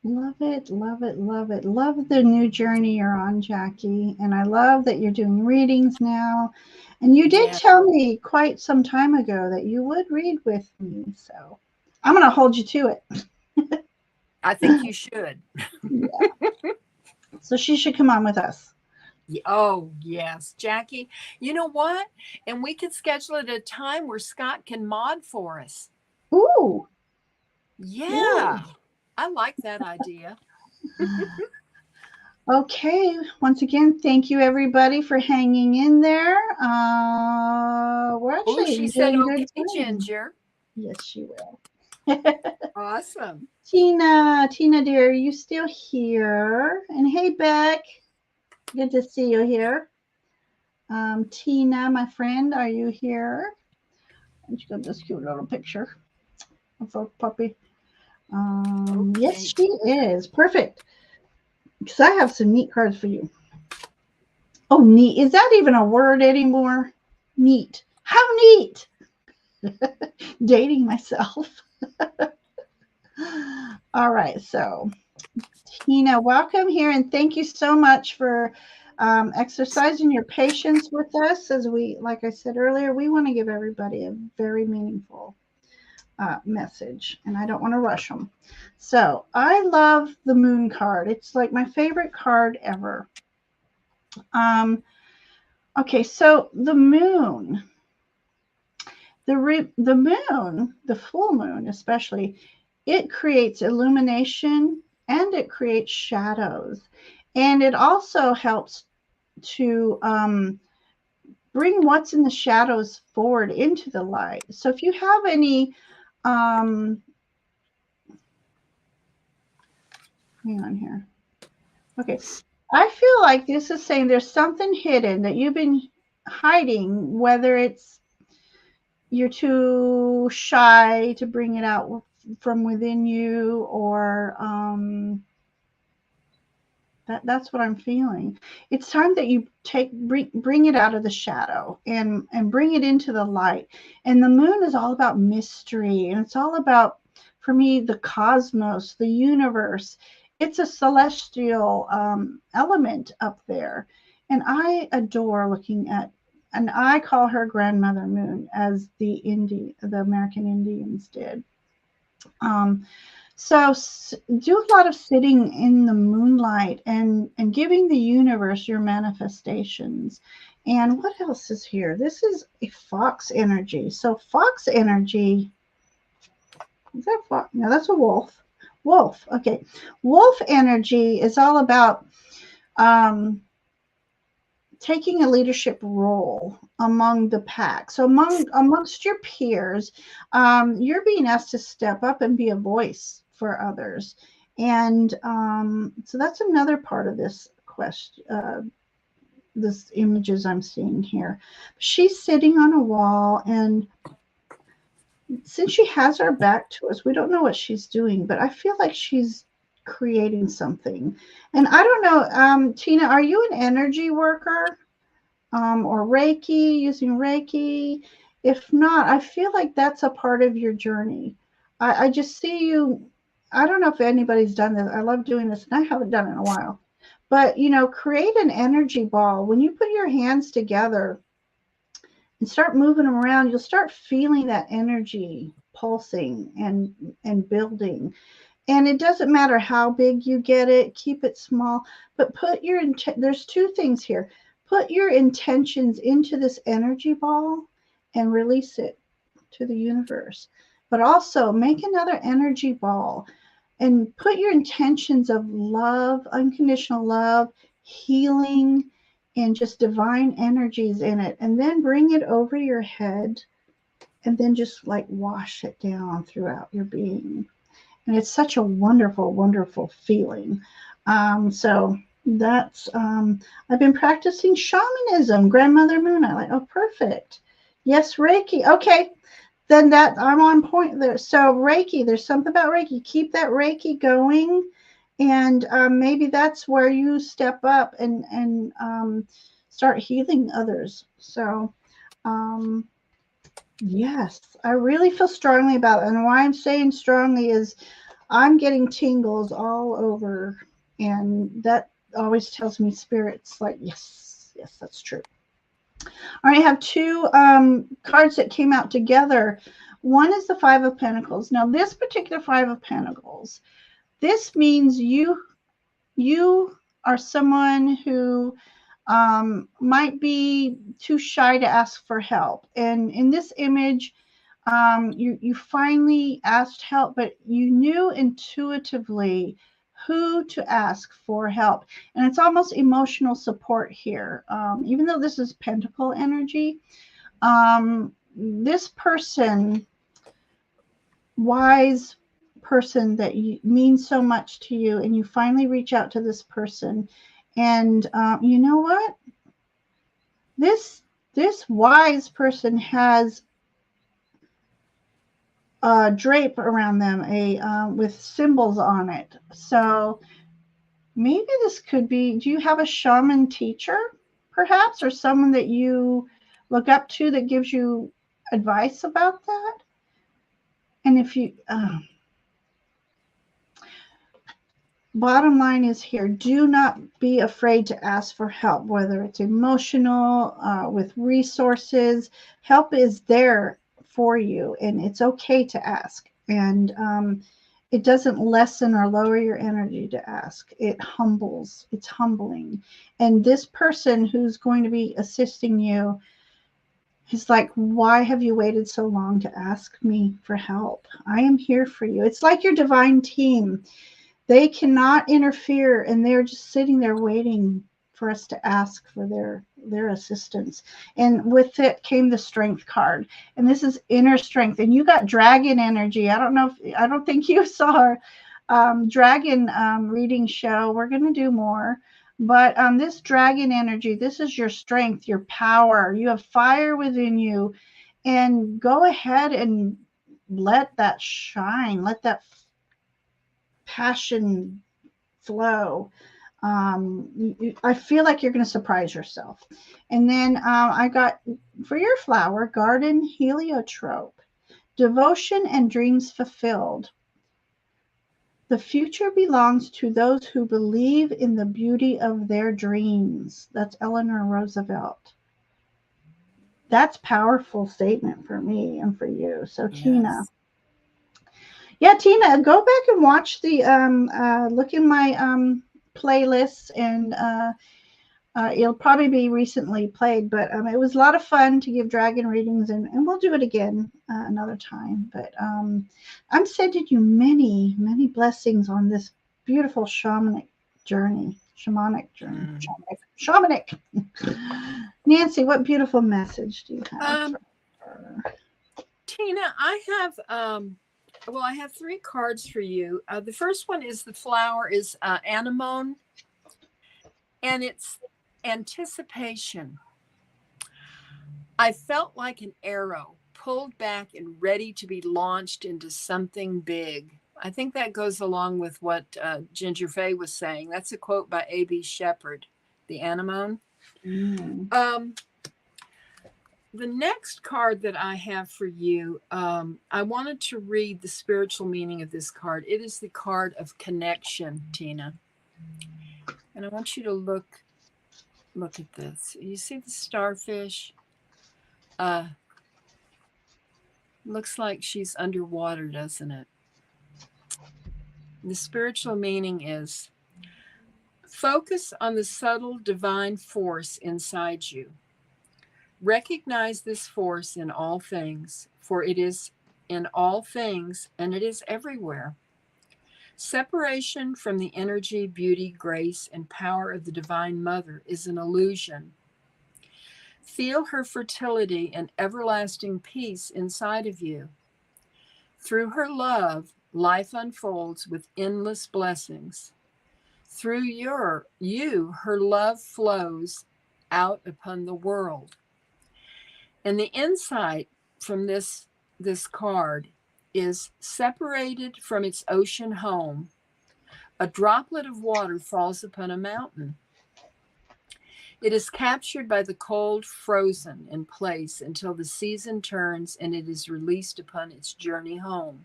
Love it, love it, love it. Love the new journey you're on, Jackie. And I love that you're doing readings now. And you did tell me quite some time ago that you would read with me. So I'm going to hold you to it. I think you should. Yeah. So she should come on with us. Oh, yes. Jackie, you know what? And we could schedule it at a time where Scott can mod for us. Ooh. Yeah. Ooh. I like that idea. Okay, once again, thank you everybody for hanging in there. We're Oh, actually she said, doing okay, good time. Ginger. Yes, she will. Awesome. Tina dear, are you still here? And hey, Beck, good to see you here. Tina, my friend, are you here? And she got this cute little picture of a puppy. Yes, Okay. she is. Perfect. Because I have some neat cards for you. Oh, neat. Is that even a word anymore? Neat. How neat. Dating myself. All right. So, Tina, welcome here. And thank you so much for exercising your patience with us. As we, like I said earlier, we want to give everybody a very meaningful message, and I don't want to rush them. So, I love the moon card. It's like my favorite card ever. Um, okay. So, the moon. The moon, the full moon especially, it creates illumination and it creates shadows, and it also helps to bring what's in the shadows forward into the light. So if you have any, hang on here. Okay, I feel like this is saying there's something hidden that you've been hiding, whether it's you're too shy to bring it out from within you, or that's what I'm feeling. It's time that you bring it out of the shadow and bring it into the light. And the moon is all about mystery, and it's all about, for me, the cosmos, the universe. It's a celestial element up there, and I adore looking at. And I call her Grandmother Moon, as the American Indians did. Um, so do a lot of sitting in the moonlight and giving the universe your manifestations. And what else is here? This is a fox energy. So fox energy, is that fox? No, that's a wolf. Wolf. Okay. Wolf energy is all about um, taking a leadership role among the pack. So amongst your peers, you're being asked to step up and be a voice for others. And so that's another part of this question. This images I'm seeing here. She's sitting on a wall, and since she has her back to us, we don't know what she's doing, but I feel like she's creating something. And I don't know, Tina, are you an energy worker? Or Reiki, using Reiki. If not, I feel like that's a part of your journey. I just see you. I don't know if anybody's done this. I love doing this, and I haven't done it in a while. But, create an energy ball. When you put your hands together and start moving them around, you'll start feeling that energy pulsing and building. And it doesn't matter how big you get it, keep it small, but there's two things here. Put your intentions into this energy ball and release it to the universe. But also make another energy ball and put your intentions of love, unconditional love, healing, and just divine energies in it. And then bring it over your head and then just like wash it down throughout your being. And it's such a wonderful, wonderful feeling. So that's I've been practicing shamanism, Grandmother Moon. I like, oh, perfect. Yes, Reiki. Okay, then that I'm on point there. So Reiki, there's something about Reiki. Keep that Reiki going, and maybe that's where you step up and start healing others. So. Um, Yes, I really feel strongly about it. And why I'm saying strongly is I'm getting tingles all over, and that always tells me spirits like, yes, yes, that's true. All right, I have two cards that came out together. One is the Five of Pentacles. Now, this particular Five of Pentacles, this means you are someone who might be too shy to ask for help. And in this image, you finally asked help, but you knew intuitively who to ask for help. And it's almost emotional support here. Even though this is pentacle energy, this person, wise person that means so much to you, and you finally reach out to this person, and you know what? This wise person has a drape around them, with symbols on it. So maybe this could be. Do you have a shaman teacher, perhaps, or someone that you look up to that gives you advice about that? And if you, bottom line is here, do not be afraid to ask for help, whether it's emotional, with resources. Help is there for you, and it's okay to ask. And it doesn't lessen or lower your energy to ask. It humbles. It's humbling. And this person who's going to be assisting you, he's like, why have you waited so long to ask me for help? I am here for you. It's like your divine team. They cannot interfere, and they're just sitting there waiting for us to ask for their assistance. And with it came the strength card. And this is inner strength. And you got dragon energy. I don't think you saw our dragon reading show. We're going to do more. But this dragon energy, this is your strength, your power. You have fire within you. And go ahead and let that shine. Let that passion flow. I feel like you're going to surprise yourself. And then I got, for your flower, garden heliotrope, devotion and dreams fulfilled. The future belongs to those who believe in the beauty of their dreams. That's Eleanor Roosevelt. That's a powerful statement for me and for you. So yes. Tina. Yeah, Tina, go back and watch the, look in my playlists, and it'll probably be recently played, but it was a lot of fun to give dragon readings, and we'll do it again another time. But I'm sending you many, many blessings on this beautiful shamanic journey. Shamanic. Nancy, what beautiful message do you have for her? Tina, I have 3 cards for you. The first one is the flower is anemone, and it's anticipation. I felt like an arrow pulled back and ready to be launched into something big. I think that goes along with what Ginger Faye was saying. That's a quote by A.B. Shepherd, the anemone. The next card that I have for you, I wanted to read the spiritual meaning of this card. It is the card of connection, Tina. And I want you to look at this. You see the starfish? Looks like she's underwater, doesn't it? The spiritual meaning is focus on the subtle divine force inside you. Recognize this force in all things, for it is in all things and it is everywhere. Separation from the energy, beauty, grace, and power of the Divine Mother is an illusion. Feel her fertility and everlasting peace inside of you. Through her love, life unfolds with endless blessings. Through you, her love flows out upon the world. And the insight from this card is separated from its ocean home. A droplet of water falls upon a mountain. It is captured by the cold, frozen in place until the season turns and it is released upon its journey home.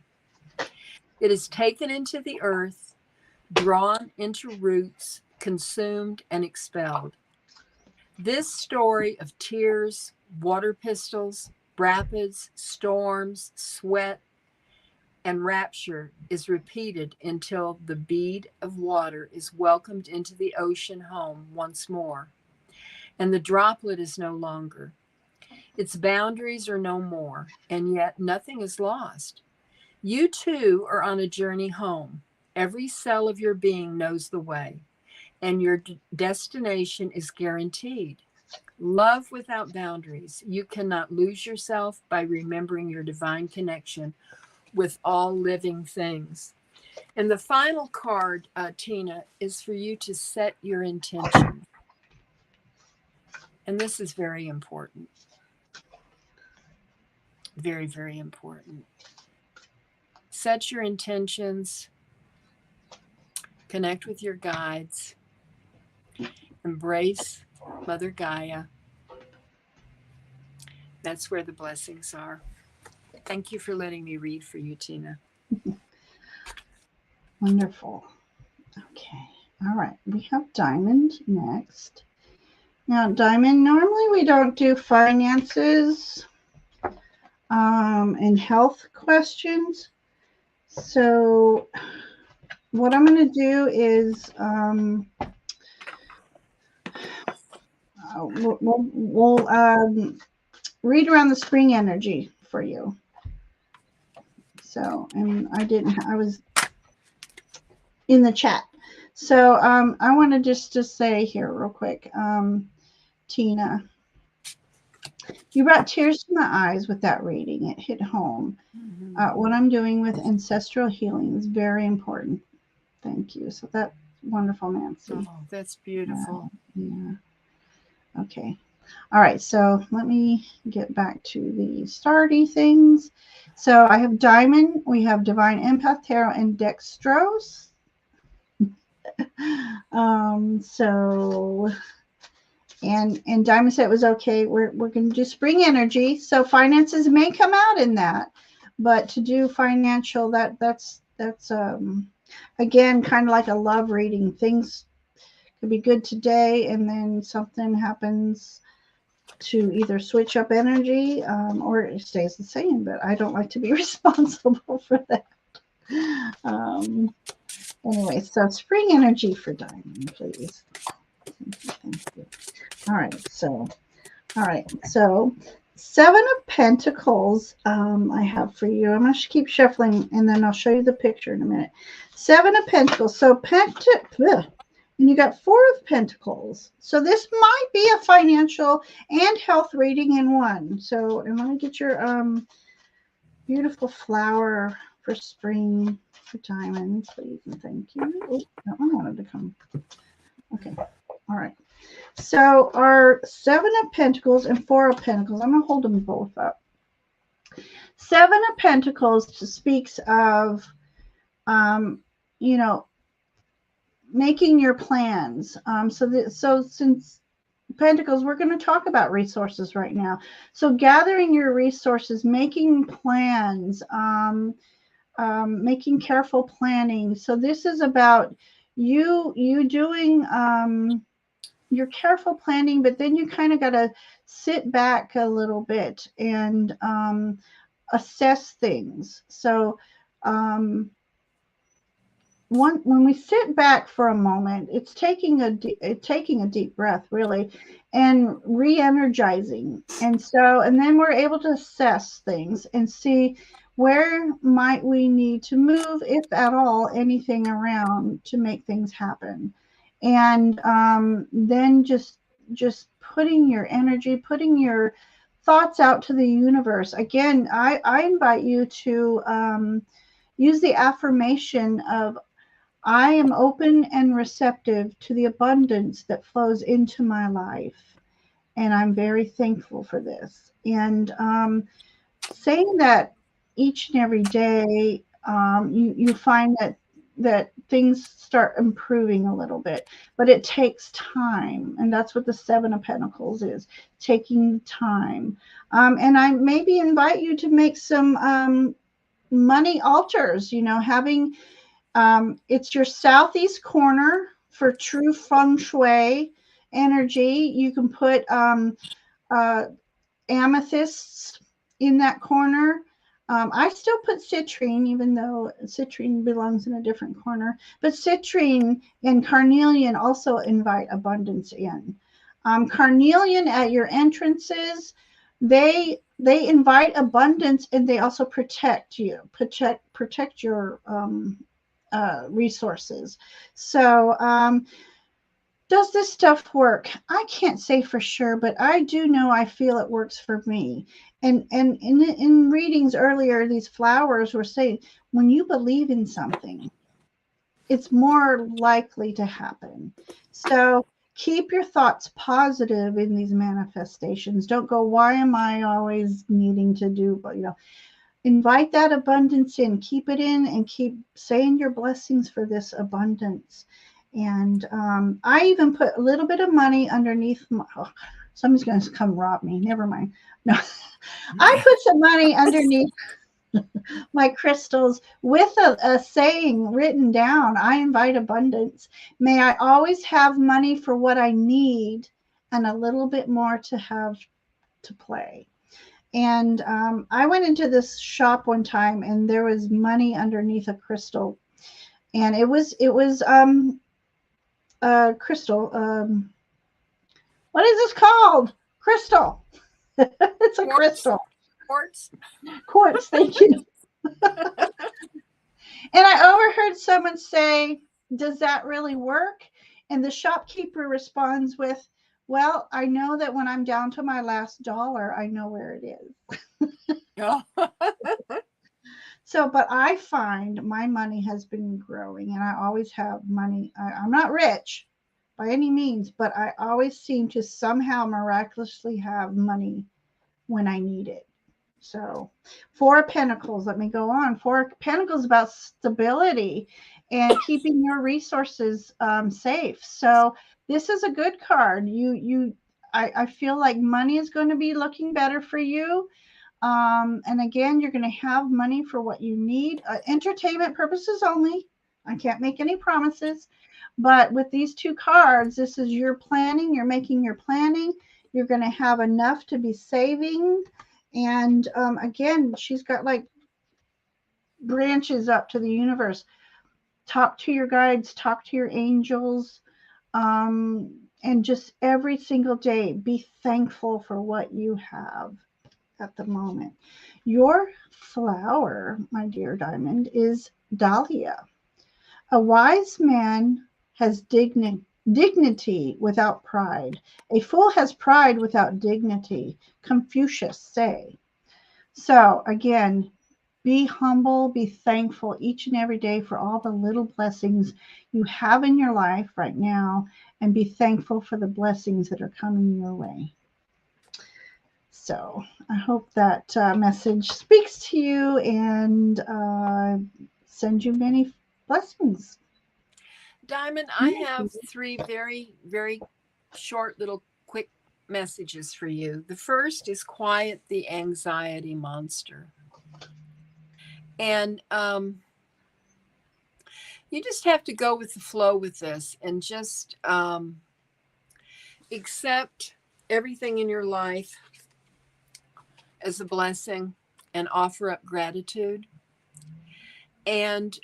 It is taken into the earth, drawn into roots, consumed and expelled. This story of tears, water pistols, rapids, storms, sweat, and rapture is repeated until the bead of water is welcomed into the ocean home once more. And the droplet is no longer. Its boundaries are no more, and yet nothing is lost. You too are on a journey home. Every cell of your being knows the way, and your destination is guaranteed. Love without boundaries. You cannot lose yourself by remembering your divine connection with all living things. And the final card, Tina, is for you to set your intention. And this is very important. Very, very important. Set your intentions, connect with your guides, embrace Mother Gaia. That's where the blessings are. Thank you for letting me read for you, Tina. Wonderful. Okay. All right. We have Diamond next. Now, Diamond, normally we don't do finances and health questions. So what I'm going to do is we'll read around the spring energy for you. So, and I was in the chat. So I want to just say here real quick, Tina, you brought tears to my eyes with that reading. It hit home. What I'm doing with ancestral healing is very important. Thank you. So that's wonderful, Nancy. Oh, that's beautiful. Yeah. Okay. All right. So let me get back to the starty things. So I have Diamond. We have Divine Empath, Tarot, and Dextrose. And Diamond said it was okay. We're going to do spring energy. So finances may come out in that, but to do financial, that's again, kind of like a love reading. Things could be good today, and then something happens to either switch up energy or it stays the same, but I don't like to be responsible for that. Anyway, so spring energy for Diamond, please. Thank you. All right. So 7 of Pentacles I have for you. I'm going to keep shuffling, and then I'll show you the picture in a minute. 7 of Pentacles. So and you got 4 of Pentacles. So this might be a financial and health reading in one. So, and let me get your beautiful flower for spring for Diamond, please, and thank you. Oh, that one wanted to come. Okay. All right. So our 7 of Pentacles and 4 of Pentacles, I'm going to hold them both up. 7 of Pentacles speaks of, making your plans. So since Pentacles, we're going to talk about resources right now. So gathering your resources, making plans, making careful planning. So this is about you doing your careful planning, but then you kind of got to sit back a little bit and assess things. So when we sit back for a moment, it's taking a deep breath, really, and re-energizing. And then we're able to assess things and see where might we need to move, if at all, anything around to make things happen. And then just putting your energy, putting your thoughts out to the universe. Again, I invite you to use the affirmation of, I am open and receptive to the abundance that flows into my life, and I'm very thankful for this. And saying that each and every day, you find that things start improving a little bit, but it takes time, and that's what the 7 of Pentacles is, taking time. And I maybe invite you to make some money altars. Having it's your southeast corner for true feng shui energy. You can put amethysts in that corner. I still put citrine, even though citrine belongs in a different corner. But citrine and carnelian also invite abundance in. Carnelian at your entrances, they invite abundance, and they also protect you, protect your resources. So does this stuff work? I can't say for sure, but I do know I feel it works for me. And in readings earlier, these flowers were saying when you believe in something, it's more likely to happen. So keep your thoughts positive in these manifestations. Don't go, why am I always needing to do, invite that abundance in, keep it in, and keep saying your blessings for this abundance. And I even put a little bit of money underneath somebody's going to come rob me. Never mind. No, I put some money underneath my crystals with a saying written down. I invite abundance. May I always have money for what I need and a little bit more to have to play. And I went into this shop one time and there was money underneath a crystal. And it was crystal. What is this called? Crystal. It's a crystal. Quartz. Thank you. And I overheard someone say, does that really work? And the shopkeeper responds with, well, I know that when I'm down to my last dollar, I know where it is. So, but I find my money has been growing and I always have money. I'm not rich by any means, but I always seem to somehow miraculously have money when I need it. So, Four of Pentacles, let me go on. Four of Pentacles about stability and keeping your resources safe. So, this is a good card. I feel like money is going to be looking better for you. And again, you're going to have money for what you need. Entertainment purposes only. I can't make any promises. But with these two cards, this is your planning. You're making your planning. You're going to have enough to be saving. And again, she's got like branches up to the universe. Talk to your guides, talk to your angels, and just every single day be thankful for what you have at the moment. Your flower, my dear Diamond, is Dahlia. A wise man has dignity without pride. A fool has pride without dignity. Confucius say. So again, be humble, be thankful each and every day for all the little blessings you have in your life right now, and be thankful for the blessings that are coming your way. So I hope that message speaks to you and sends you many blessings. Diamond, I have 3 very, very short little quick messages for you. The first is quiet the anxiety monster. And you just have to go with the flow with this and just accept everything in your life as a blessing and offer up gratitude. And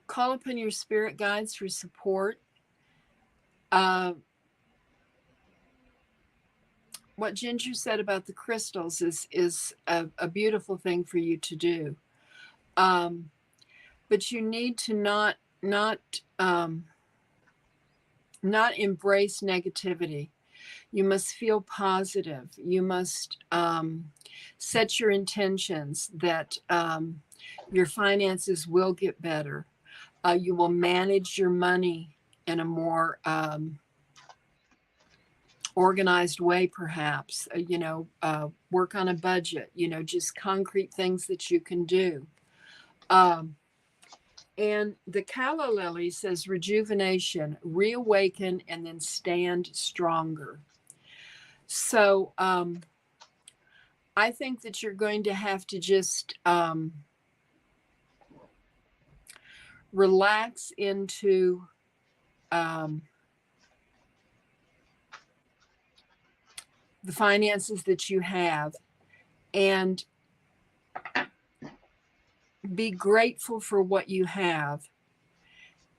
call upon your spirit guides for support. What Ginger said about the crystals is a beautiful thing for you to do. But you need to not embrace negativity. You must feel positive. You must set your intentions that your finances will get better. You will manage your money in a more organized way, perhaps, work on a budget, just concrete things that you can do. And the calla lily says rejuvenation, reawaken, and then stand stronger. So I think that you're going to have to just relax into the finances that you have and be grateful for what you have.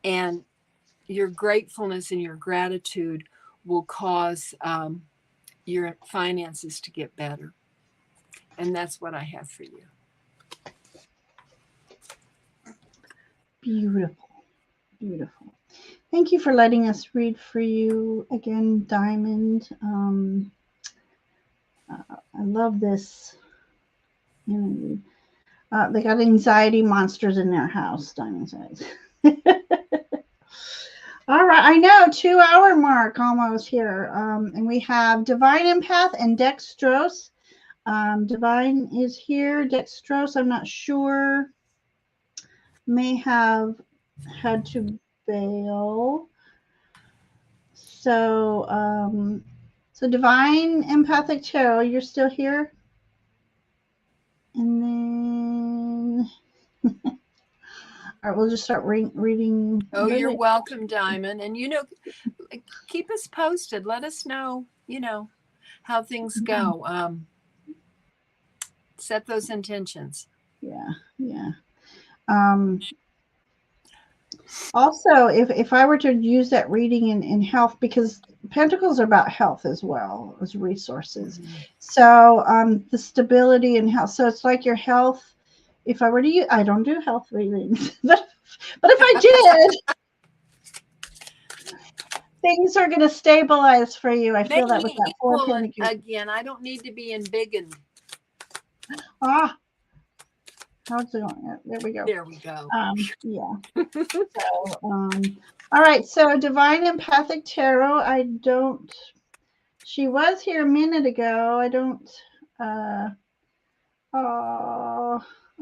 And your gratefulness and your gratitude will cause your finances to get better. And that's what I have for you. Beautiful. Beautiful. Thank you for letting us read for you again, Diamond. I love this. They got anxiety monsters in their house, Diamond says. All right, I know, 2 hour mark almost here. And we have Divine Empath and Dextrose. Divine is here. Dextrose, I'm not sure, may have had to bail. So, so Divine Empathic Tarot, you're still here? And then, all right, we'll just start reading. Oh, you're welcome, Diamond. And, keep us posted. Let us know, how things go. Set those intentions. Yeah, yeah. Also, if I were to use that reading in health, because Pentacles are about health as well as resources. Mm-hmm. So the stability and health. So it's like your health. If I were to use, I don't do health readings, but if I did, things are going to stabilize for you. I feel that with that Four of Pentacles. Again, I don't need to be embiggened. How's it going? There we go. There we go. Yeah. So, all right. So Divine Empathic Tarot. She was here a minute ago. I don't.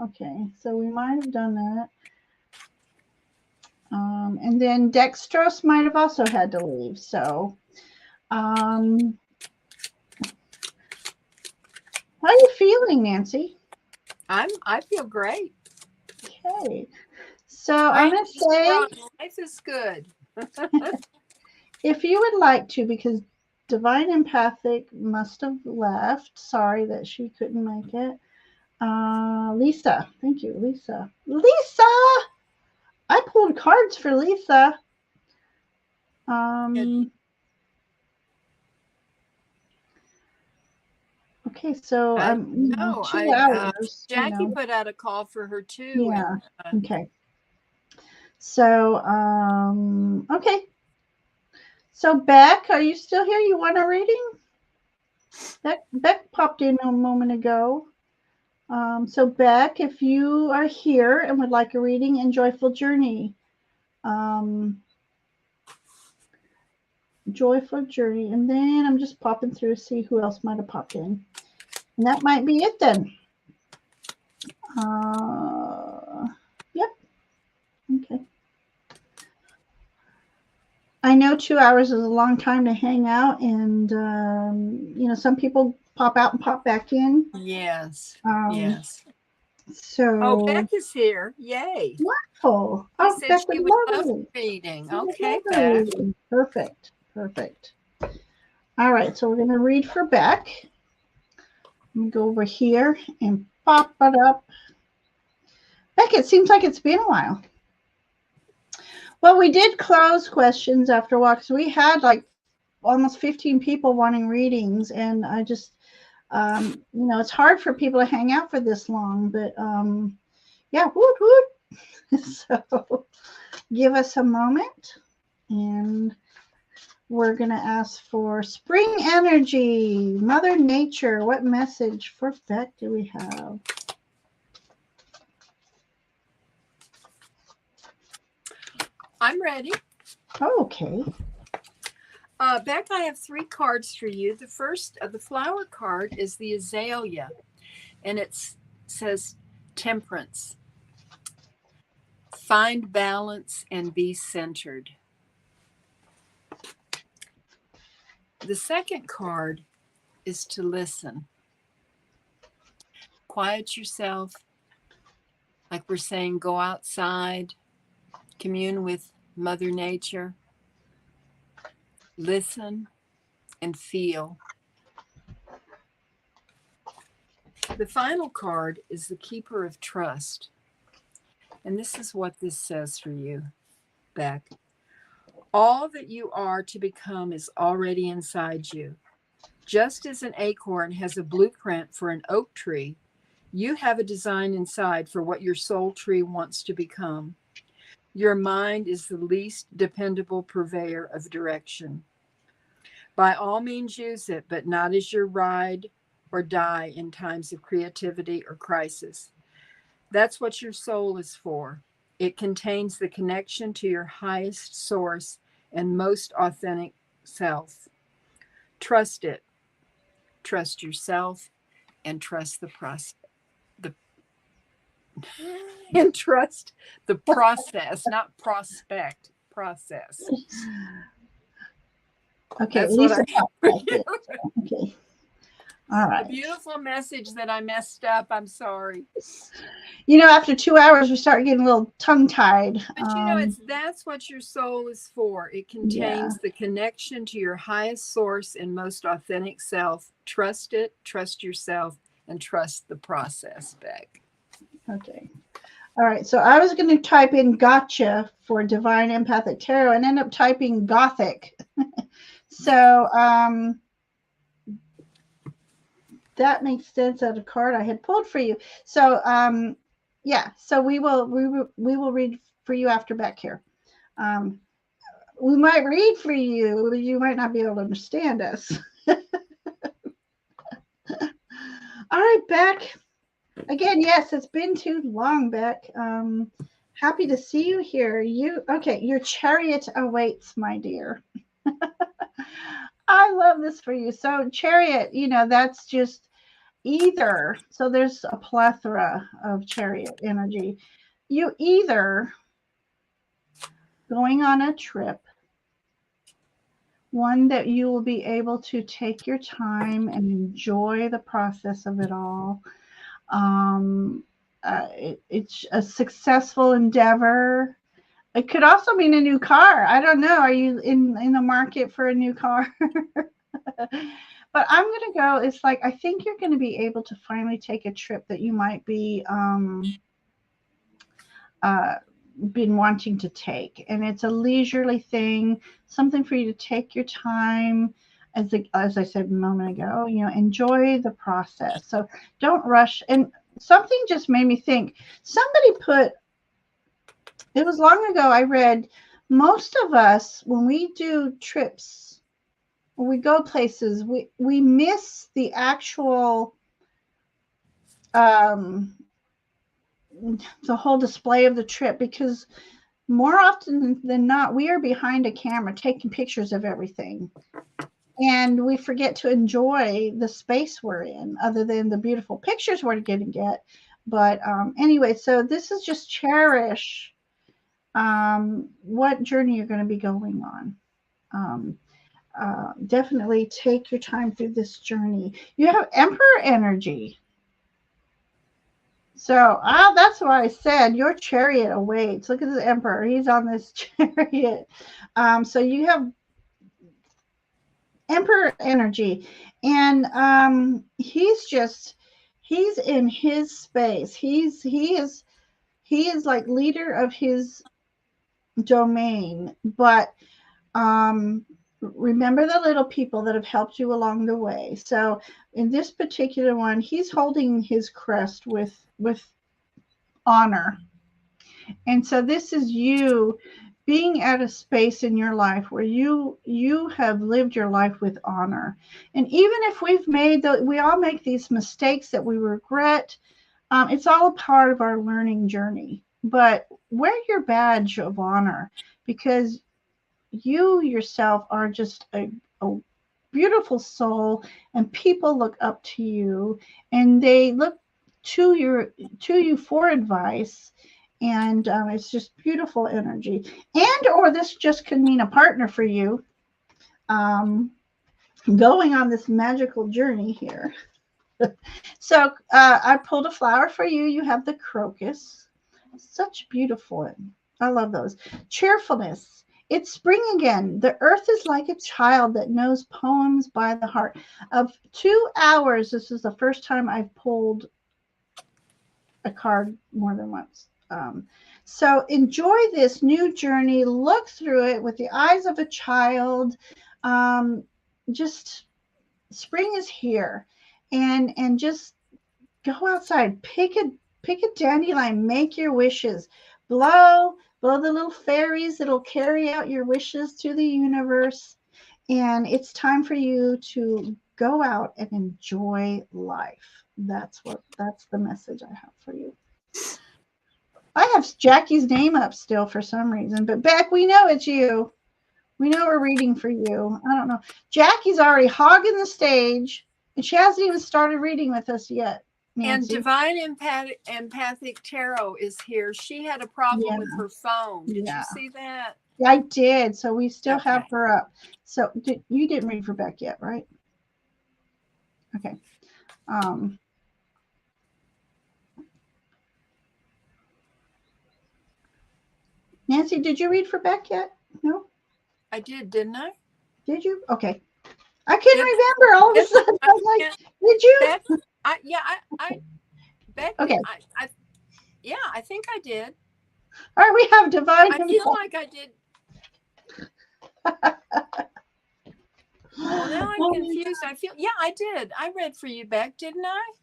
Okay. So we might have done that. And then Dextrose might have also had to leave. So, how are you feeling, Nancy? I feel great. Okay. So I'm going to say life is good. If you would like to, because Divine Empathic must have left. Sorry that she couldn't make it. Lisa. Thank you, Lisa. Lisa! I pulled cards for Lisa. Okay, so I'm 2 hours. Jackie put out a call for her too. Yeah. Okay. So, okay. So Beck, are you still here? You want a reading? Beck popped in a moment ago. So Beck, if you are here and would like a reading in Joyful Journey, Joyful Journey, and then I'm just popping through to see who else might have popped in. And that might be it then. Yep. Okay. I know 2 hours is a long time to hang out, and some people pop out and pop back in. Yes. Yes. So Beck is here. Yay. Wonderful. She said she would love reading. Okay, Beck. Perfect. All right, so we're going to read for Beck. I'm going to go over here and pop it up. Beck, it seems like it's been a while. Well, we did close questions after a while because we had like almost 15 people wanting readings, and I just, it's hard for people to hang out for this long, but yeah, woot woot. So give us a moment, and we're going to ask for spring energy, Mother Nature. What message for Beck do we have? I'm ready. Okay. Beck, I have 3 cards for you. The first, the flower card is the azalea, and it says temperance. Find balance and be centered. The second card is to listen. Quiet yourself. Like we're saying, go outside, commune with Mother Nature. Listen and feel. The final card is the Keeper of Trust. And this is what this says for you, Beck. All that you are to become is already inside you. Just as an acorn has a blueprint for an oak tree, you have a design inside for what your soul tree wants to become. Your mind is the least dependable purveyor of direction. By all means, use it, but not as your ride or die in times of creativity or crisis. That's what your soul is for. It contains the connection to your highest source and most authentic self. Trust it. Trust yourself and trust the process. The and trust the process, not prospect, process. Okay, That's Lisa. what Okay. All right. A beautiful message that I messed up. I'm sorry. You know, after 2 hours, we start getting a little tongue-tied. But that's what your soul is for. It contains the connection to your highest source and most authentic self. Trust it, trust yourself, and trust the process, Beck. Okay. All right. So I was going to type in gotcha for Divine Empathic Tarot and end up typing Gothic. So that makes sense of a card I had pulled for you. So yeah, so we will read for you after Beck here. We might read for you, but you might not be able to understand us. All right, Beck. Again, yes, it's been too long, Beck. Happy to see you here. Your chariot awaits, my dear. I love this for you. So chariot, that's just either. So there's a plethora of chariot energy. You either going on a trip, one that you will be able to take your time and enjoy the process of it all. It's a successful endeavor. It could also mean a new car. I don't know. Are you in the market for a new car? But I'm going to go. It's like, I think you're going to be able to finally take a trip that you might be been wanting to take. And it's a leisurely thing, something for you to take your time. As I said a moment ago, enjoy the process. So don't rush. And something just made me think, it was long ago, I read, most of us, when we do trips, when we go places, we miss the actual, the whole display of the trip, because more often than not, we are behind a camera taking pictures of everything. And we forget to enjoy the space we're in, other than the beautiful pictures we're going to get. But anyway, so this is just cherish what journey you're going to be going on. Definitely take your time through this journey. You have Emperor energy. So that's why I said your chariot awaits. Look at the Emperor. He's on this chariot. So you have Emperor energy. And he's in his space. He is like leader of his domain. But remember the little people that have helped you along the way. So in this particular one, he's holding his crest with honor. And so this is you being at a space in your life where you have lived your life with honor. And even if we all make these mistakes that we regret, it's all a part of our learning journey. But wear your badge of honor, because you yourself are just a beautiful soul, and people look up to you, and they look to you for advice. And it's just beautiful energy. And or this just could mean a partner for you, going on this magical journey here. So I pulled a flower for you. You have the crocus. Such beautiful. I love those. Cheerfulness. It's spring again. The earth is like a child that knows poems by the heart. Of 2 hours, this is the first time I've pulled a card more than once. So enjoy this new journey. Look through it with the eyes of a child. Just spring is here, and just go outside. Pick a dandelion. Make your wishes. blow the little fairies that'll carry out your wishes through the universe. And it's time for you to go out and enjoy life. That's the message I have for you. I have Jackie's name up still for some reason, but Beck, we know it's you. We know we're reading for you. I don't know. Jackie's already hogging the stage, and she hasn't even started reading with us yet. Nancy. And Divine Empathic Tarot is here. She had a problem with her phone. Did you see that? I did. So we still have her up. So you didn't read for Beck yet, right? Okay. Nancy, did you read for Beck yet? No? I did, didn't I? Did you? Okay. I can't remember all of a sudden. I was like, did you? Beck, Beck, okay. I think I did. All right, we have Divine. I feel like I did. Well, now I'm confused. I did. I read for you, Beck, didn't I?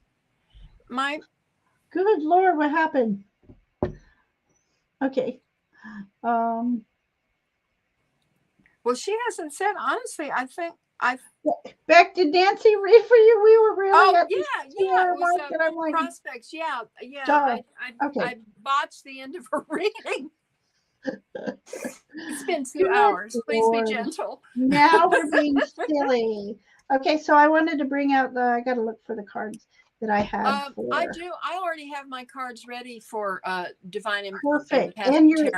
Good Lord, what happened? Okay. Well, she hasn't said, honestly, I think Beck, did Nancy read for you? We were really it was prospects. Yeah. I botched the end of her reading. It's been 2 hours. Please be gentle. Now we're being silly. Okay, so I wanted to bring out I got to look for the cards that I had. I do. I already have my cards ready for Divine Empathic. Perfect. And you're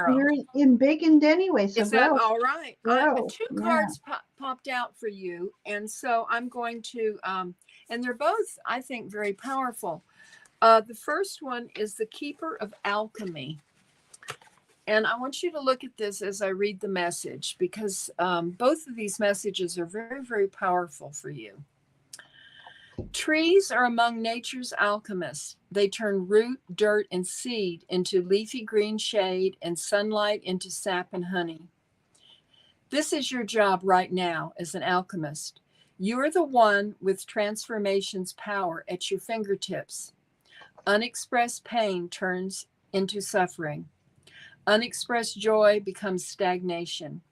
in big and anyway. So is that all right? 2 cards popped out for you, and so I'm going to. And they're both, I think, very powerful. The first one is the Keeper of Alchemy. And I want you to look at this as I read the message, because both of these messages are very, very powerful for you. Trees are among nature's alchemists. They turn root, dirt, and seed into leafy green shade and sunlight into sap and honey. This is your job right now as an alchemist. You are the one with transformation's power at your fingertips. Unexpressed pain turns into suffering. Unexpressed joy becomes stagnation.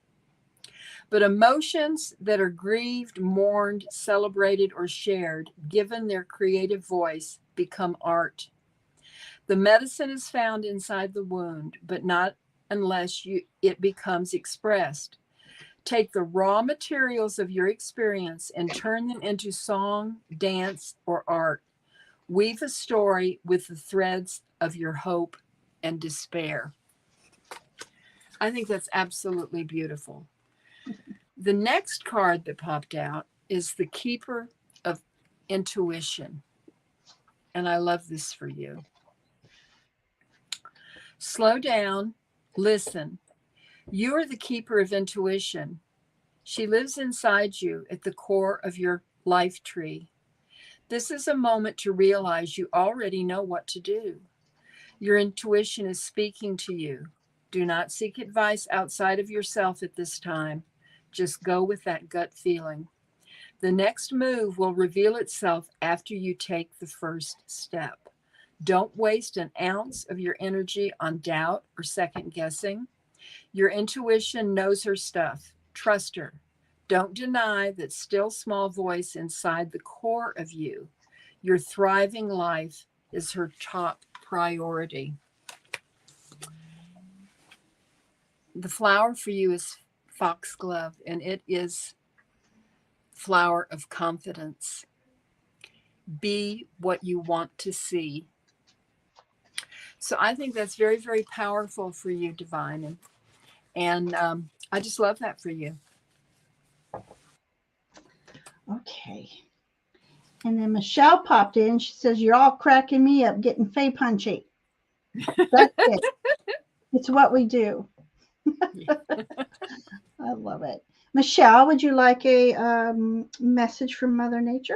But emotions that are grieved, mourned, celebrated, or shared, given their creative voice, become art. The medicine is found inside the wound, but not unless it becomes expressed. Take the raw materials of your experience and turn them into song, dance, or art. Weave a story with the threads of your hope and despair. I think that's absolutely beautiful. The next card that popped out is the Keeper of Intuition. And I love this for you. Slow down, listen. You are the Keeper of Intuition. She lives inside you at the core of your life tree. This is a moment to realize you already know what to do. Your intuition is speaking to you. Do not seek advice outside of yourself at this time. Just go with that gut feeling. The next move will reveal itself after you take the first step. Don't waste an ounce of your energy on doubt or second guessing. Your intuition knows her stuff. Trust her. Don't deny that still small voice inside the core of you. Your thriving life is her top priority. The flower for you is foxglove, and it is flower of confidence. Be what you want to see. So I think that's very, very powerful for you, Divine. And I just love that for you. Okay. And then Michelle popped in. She says, you're all cracking me up, getting fey punchy. That's it. It's what we do. I love it. Michelle, would you like a message from Mother Nature?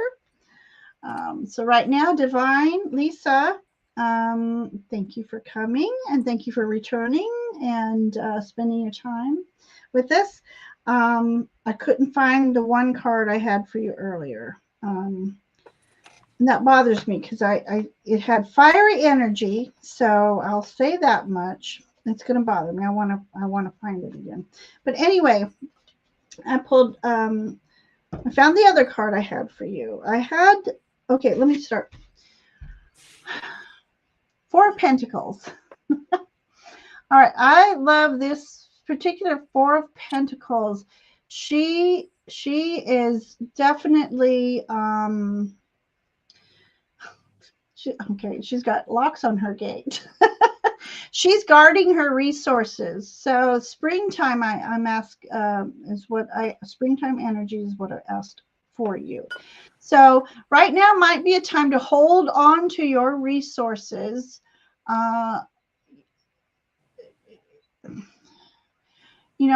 So right now, Divine, Lisa, thank you for coming and thank you for returning and spending your time with us. I couldn't find the one card I had for you earlier. And that bothers me because it had fiery energy. So I'll say that much. It's going to bother me. I want to find it again. But anyway, I pulled, I found the other card I had for you. Okay, let me start. Four of Pentacles. All right, I love this particular Four of Pentacles. She is definitely she's got locks on her gate. She's guarding her resources. So springtime, I'm asked springtime energy is what I asked for you. So right now might be a time to hold on to your resources.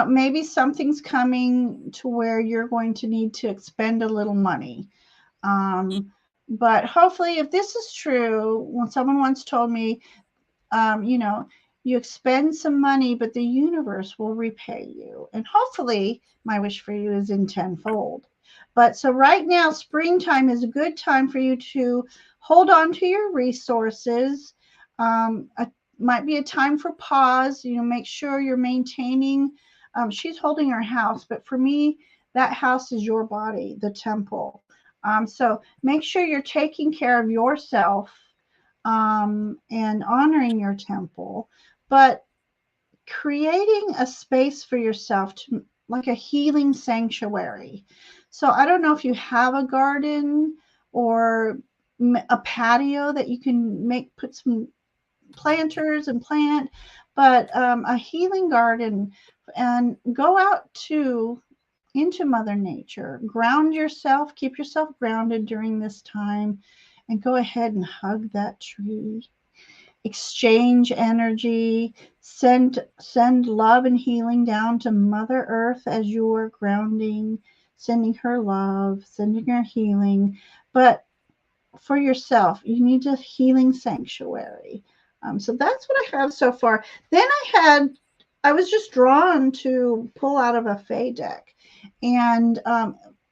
Maybe something's coming to where you're going to need to expend a little money. But hopefully, if this is true, when someone once told me, you expend some money, but the universe will repay you. And hopefully, my wish for you is in tenfold. But so right now, springtime is a good time for you to hold on to your resources. Might be a time for pause. Make sure you're maintaining. She's holding her house, but for me, that house is your body, the temple. So make sure you're taking care of yourself and honoring your temple, but creating a space for yourself to like a healing sanctuary. So I don't know if you have a garden or a patio that you can put some planters and plant, but a healing garden, and go out into Mother Nature, ground yourself, keep yourself grounded during this time, and go ahead and hug that tree. Exchange energy, send love and healing down to Mother Earth as you are grounding, sending her love, sending her healing. But for yourself, you need a healing sanctuary. So that's what I have so far. Then I was just drawn to pull out of a Fae deck. And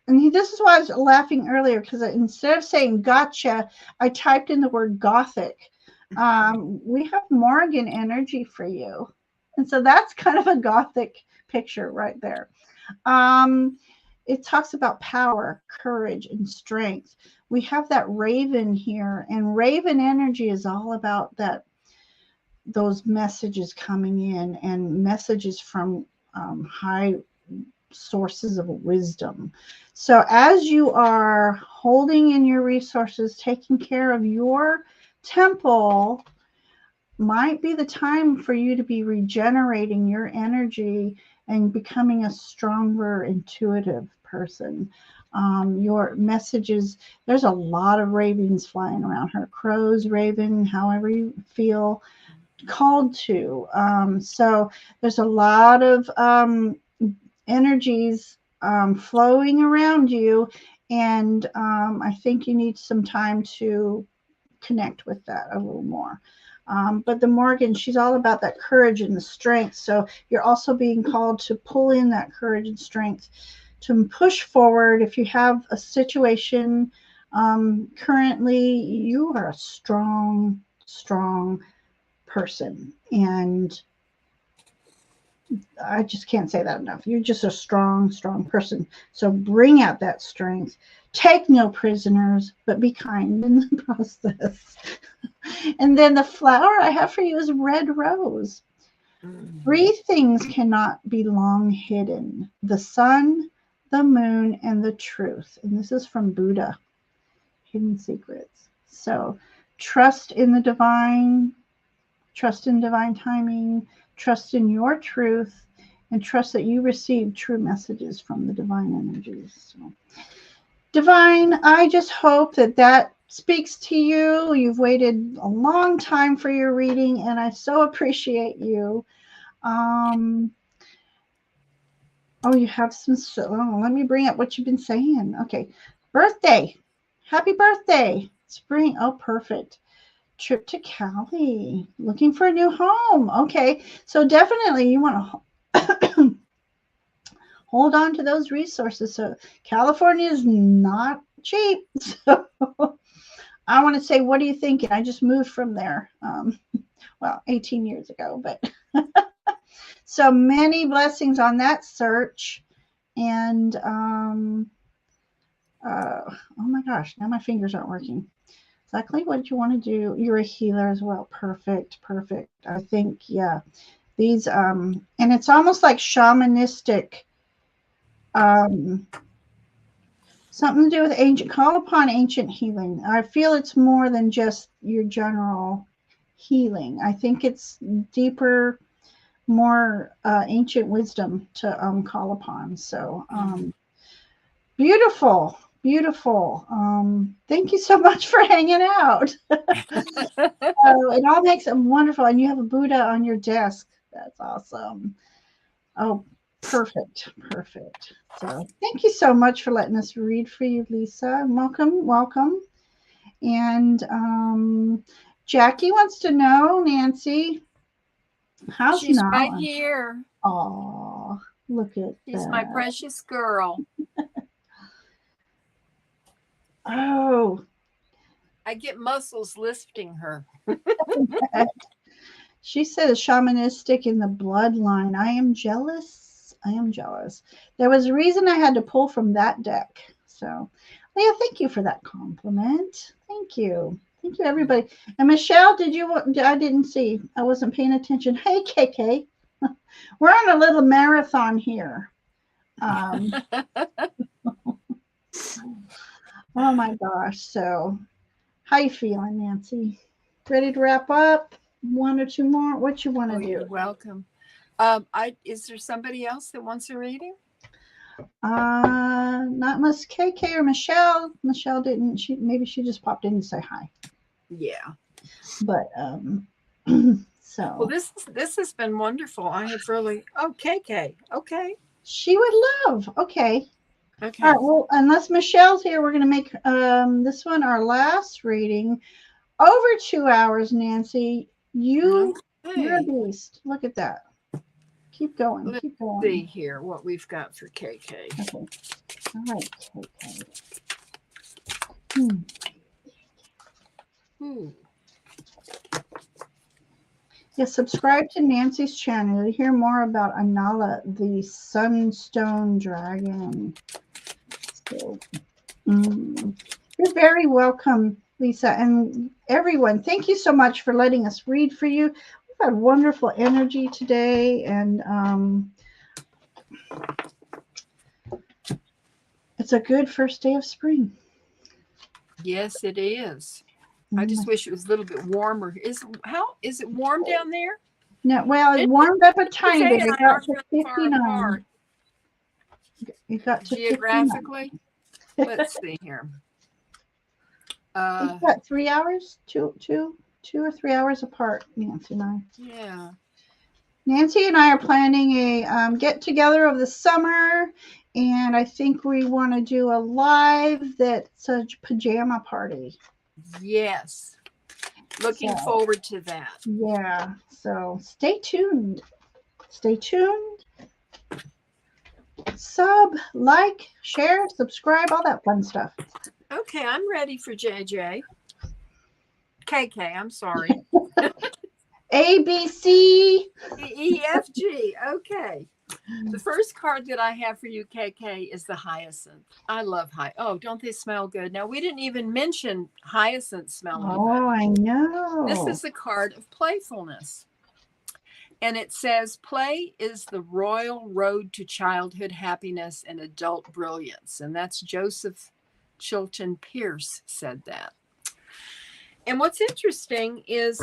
this is why I was laughing earlier, because instead of saying gotcha, I typed in the word Gothic. We have Morgan energy for you. And so that's kind of a Gothic picture right there. It talks about power, courage, and strength. We have that Raven here, and Raven energy is all about those messages coming in, and messages from high sources of wisdom. So as you are holding in your resources, taking care of your temple, might be the time for you to be regenerating your energy and becoming a stronger intuitive person. Your messages, there's a lot of ravens flying around her, crows, raven, however you feel called to. So there's a lot of energies flowing around you, and I think you need some time to connect with that a little more. But the Morgan, she's all about that courage and the strength. So you're also being called to pull in that courage and strength to push forward. If you have a situation currently, you are a strong person. And I just can't say that enough. You're just a strong person. So bring out that strength. Take no prisoners, but be kind in the process. And then the flower I have for you is red rose. Three things cannot be long hidden: the sun, the moon, and the truth. And this is from Buddha, Hidden Secrets. So trust in the divine, trust in divine timing, trust in your truth, and trust that you receive true messages from the divine energies. So, divine, I just hope that speaks to you. You've waited a long time for your reading, and I so appreciate you. You have let me bring up what you've been saying. Okay. Birthday. Happy birthday. Spring. Oh, perfect. Trip to Cali. Looking for a new home. Okay. So definitely you want to hold on to those resources. So California is not cheap. So I want to say, what are you thinking? I just moved from there. 18 years ago, but So many blessings on that search. And oh my gosh, now my fingers aren't working. Exactly what you want to do. You're a healer as well. Perfect, perfect. I think, yeah. These and it's almost like shamanistic, um something to do with ancient, call upon ancient healing. I feel it's more than just your general healing. I think it's deeper, more ancient wisdom to call upon. So beautiful, beautiful. Thank you so much for hanging out. It all makes it wonderful. And you have a Buddha on your desk. That's awesome. Oh, perfect, perfect. So thank you so much for letting us read for you, Lisa. Welcome, welcome. And Jackie wants to know, Nancy, how's She's right Nala? here. Oh, look at She's that. my precious girl. Oh, I get muscles lifting her. she says shamanistic in the bloodline. I am jealous. I am jealous. There was a reason I had to pull from that deck. So, Leah, thank you for that compliment. Thank you. Thank you, everybody. And Michelle, did you? I didn't see. I wasn't paying attention. Hey, KK. We're on a little marathon here. Oh my gosh. So, how you feeling, Nancy? Ready to wrap up? One or two more? What you want to do? You're welcome. Is there somebody else that wants a reading? Not Miss KK or Michelle. Michelle didn't. Maybe she just popped in to say hi. Yeah. But so. Well, this has been wonderful. I have really. Oh, KK. Okay. She would love. Okay. Okay. All right. Well, unless Michelle's here, we're gonna make this one our last reading. Over 2 hours, Nancy. You're a beast. Look at that. Keep going. Let's keep going. See here what we've got for KK. Okay. All right, KK. Yeah, subscribe to Nancy's channel to hear more about Anala, the Sunstone Dragon. So, you're very welcome, Lisa, and everyone. Thank you so much for letting us read for you. We've had wonderful energy today, and it's a good first day of spring. Yes, it is. I just wish it was a little bit warmer. Is it warm down there? No, well, it warmed up a tiny bit. It got to 59. It got to geographically. 59. Let's see here. It's got 3 hours, two or 3 hours apart, Nancy and I. Yeah. Nancy and I are planning a get together of the summer, and I think we want to do a live that's a pajama party. Yes. Looking forward to that. Yeah. So stay tuned. Stay tuned. Sub, like, share, subscribe, all that fun stuff. Okay, I'm ready for JJ. KK, I'm sorry. A, B, C, E, F, G. Okay. The first card that I have for you, KK, is the hyacinth. I love hyacinth. Oh, don't they smell good? Now, we didn't even mention hyacinth smelling good. Oh, I know. This is the card of playfulness. And it says, play is the royal road to childhood happiness and adult brilliance. And that's Joseph Chilton Pierce said that. And what's interesting is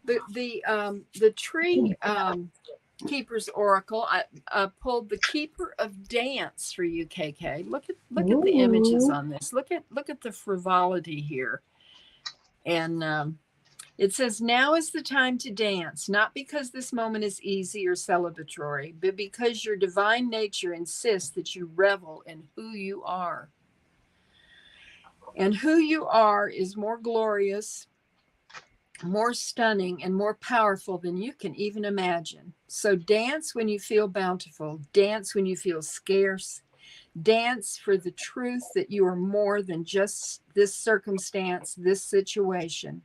the tree keeper's oracle. I pulled the keeper of dance for you, KK. Look at the images on this. Look at the frivolity here. And it says, now is the time to dance, not because this moment is easy or celebratory, but because your divine nature insists that you revel in who you are. And who you are is more glorious, more stunning, and more powerful than you can even imagine. So dance when you feel bountiful. Dance when you feel scarce. Dance for the truth that you are more than just this circumstance, this situation.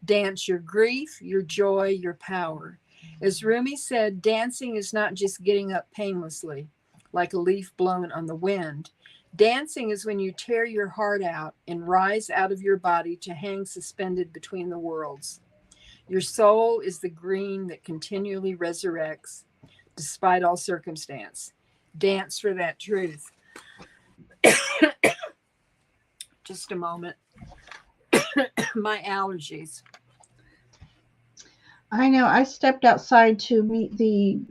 Dance your grief, your joy, your power. As Rumi said, dancing is not just getting up painlessly, like a leaf blown on the wind. Dancing is when you tear your heart out and rise out of your body to hang suspended between the worlds. Your soul is the green that continually resurrects despite all circumstance. Dance for that truth. Just a moment. My allergies. I know. I stepped outside to meet the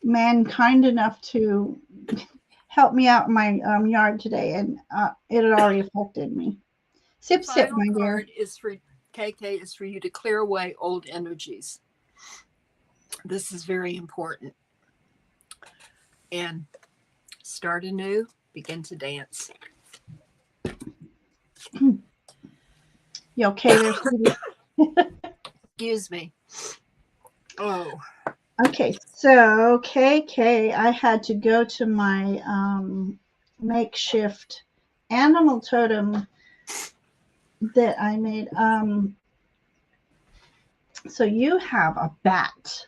man kind enough to help me out in my yard today, and it had already affected me. Sip, sip, my dear. Card is for KK is for you to clear away old energies. This is very important. And start anew, begin to dance. You okay there? Excuse me. Oh. Okay, so KK, I had to go to my makeshift animal totem that I made. So you have a bat.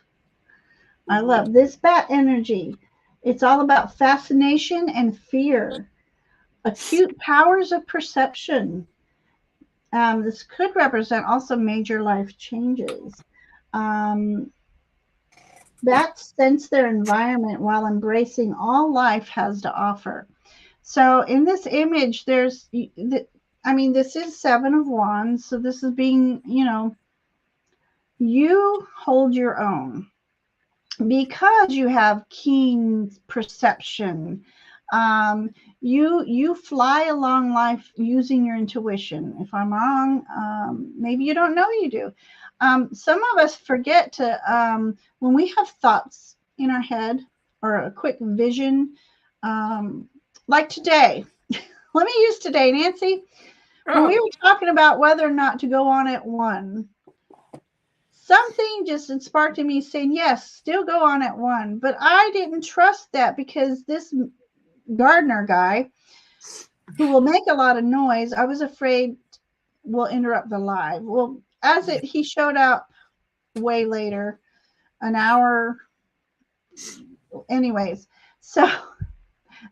I love this bat energy. It's all about fascination and fear, acute powers of perception. This could represent also major life changes. Bats sense their environment while embracing all life has to offer. So in this image, this is Seven of Wands. So this is being, you hold your own because you have keen perception. You fly along life using your intuition. If I'm wrong, maybe you don't know you do. Some of us forget to, when we have thoughts in our head or a quick vision, like today. Let me use today, Nancy. When we were talking about whether or not to go on at 1, something just sparked in me saying, yes, still go on at 1. But I didn't trust that because this gardener guy who will make a lot of noise, I was afraid will interrupt the live. Well, he showed up way later, an hour. Anyways, so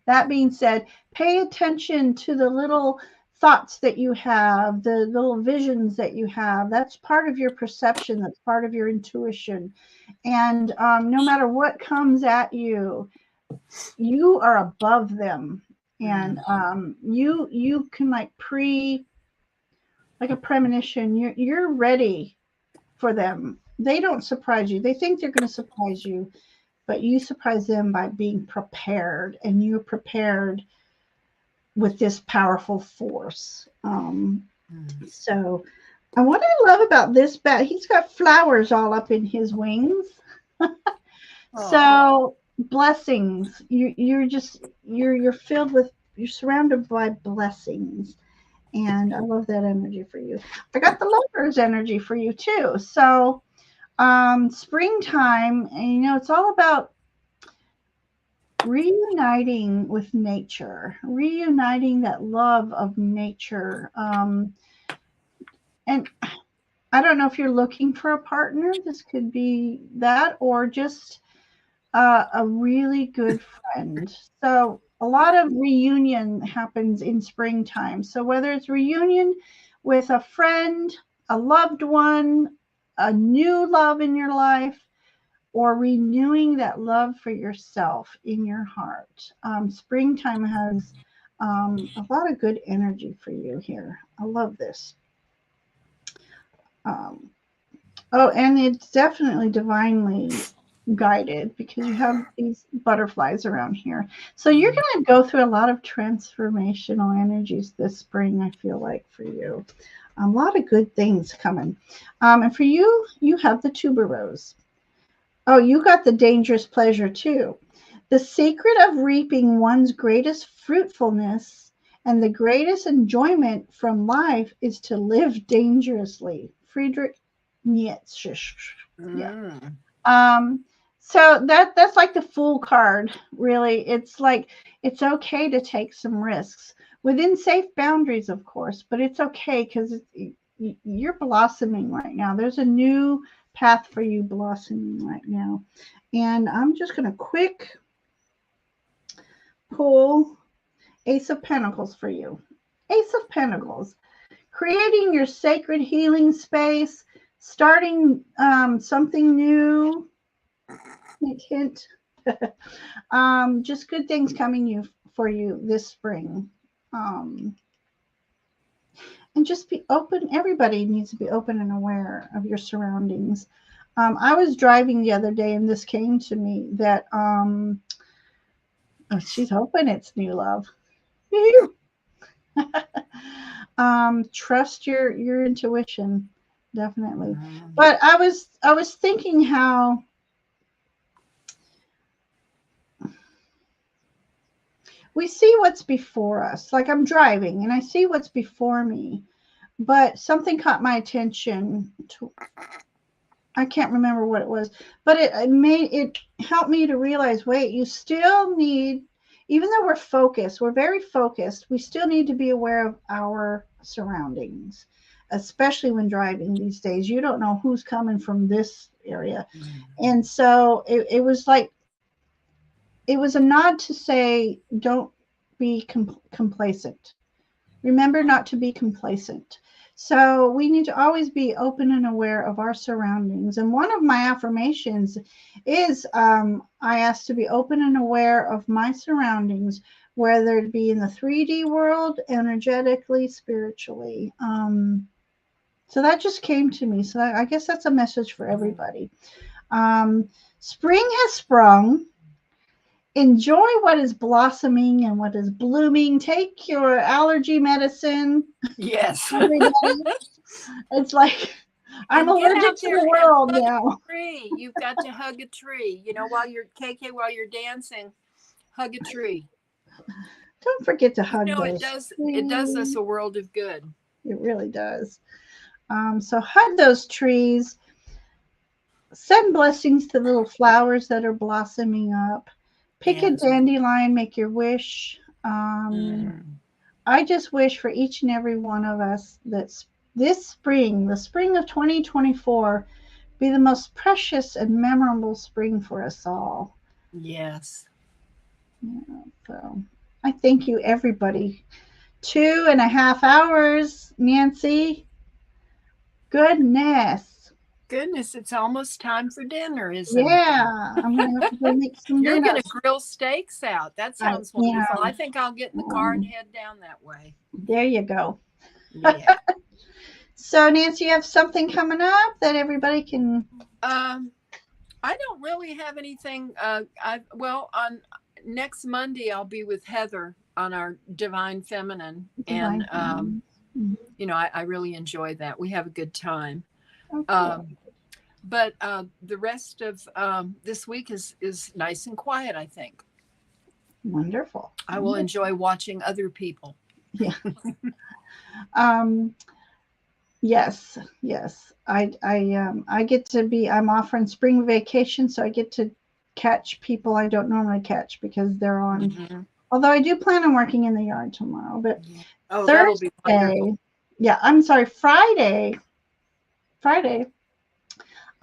that being said, pay attention to the little thoughts that you have, the little visions that you have. That's part of your perception. That's part of your intuition. And no matter what comes at you, you are above them. And you can like a premonition. You're ready for them. They don't surprise you. They think they're going to surprise you, but you surprise them by being prepared, and you're prepared with this powerful force. So, and what I love about this bat, he's got flowers all up in his wings. So blessings. You're filled with, you're surrounded by blessings. And I love that energy for you. I got the Lover's energy for you too. So springtime, and it's all about reuniting with nature, reuniting that love of nature. And I don't know if you're looking for a partner. This could be that, or just a really good friend. So a lot of reunion happens in springtime. So whether it's reunion with a friend, a loved one, a new love in your life, or renewing that love for yourself in your heart. Springtime has a lot of good energy for you here. I love this. And it's definitely divinely guided because you have these butterflies around here. So you're going to go through a lot of transformational energies this spring, I feel like, for you. A lot of good things coming. And for you, you have the tuberose. Oh, you got the dangerous pleasure too. The secret of reaping one's greatest fruitfulness and the greatest enjoyment from life is to live dangerously. Friedrich Nietzsche. Yeah. So that's like the Fool card, really. It's like it's okay to take some risks within safe boundaries, of course, but it's okay because you're blossoming right now. There's a new path for you blossoming right now. And I'm just going to quick pull Ace of Pentacles for you. Ace of Pentacles. Creating your sacred healing space, starting something new. Hint, hint. Just good things coming for you this spring. And just be open. Everybody needs to be open and aware of your surroundings. I was driving the other day and this came to me that oh, she's hoping it's new love. Trust your intuition, definitely. But I was thinking how we see what's before us. Like I'm driving and I see what's before me, but something caught my attention. I can't remember what it was, but it helped me to realize, wait, you still need, even though we're focused, we're very focused, we still need to be aware of our surroundings, especially when driving these days. You don't know who's coming from this area. And so it was like, it was a nod to say, don't be complacent. Remember not to be complacent. So we need to always be open and aware of our surroundings. And one of my affirmations is I ask to be open and aware of my surroundings, whether it be in the 3D world, energetically, spiritually. So that just came to me. So I guess that's a message for everybody. Spring has sprung. Enjoy what is blossoming and what is blooming. Take your allergy medicine. Yes. It's like I'm allergic to the world now. Tree. You've got to hug a tree. You know, while you're dancing, hug a tree. Don't forget to hug those. It does us a world of good. It really does. So hug those trees. Send blessings to the little flowers that are blossoming up. Pick a dandelion, make your wish. I just wish for each and every one of us that this spring, the spring of 2024, be the most precious and memorable spring for us all. Yes. Yeah, so I thank you, everybody. 2.5 hours, Nancy. Goodness, it's almost time for dinner, isn't it? Yeah, I'm gonna have to go make some dinner. You're gonna grill steaks out. That sounds wonderful. I think I'll get in the car and head down that way. There you go. Yeah. So Nancy, you have something coming up that everybody can? I don't really have anything. On next Monday I'll be with Heather on our Divine Feminine, and you know, I really enjoy that. We have a good time. Okay. But the rest of this week is nice and quiet, I think. Wonderful. I will enjoy watching other people. Yeah. Yes. I get to be, I'm off on spring vacation, so I get to catch people I don't normally catch because they're on. Although I do plan on working in the yard tomorrow, but Thursday, that'll be wonderful. Yeah, I'm sorry, Friday,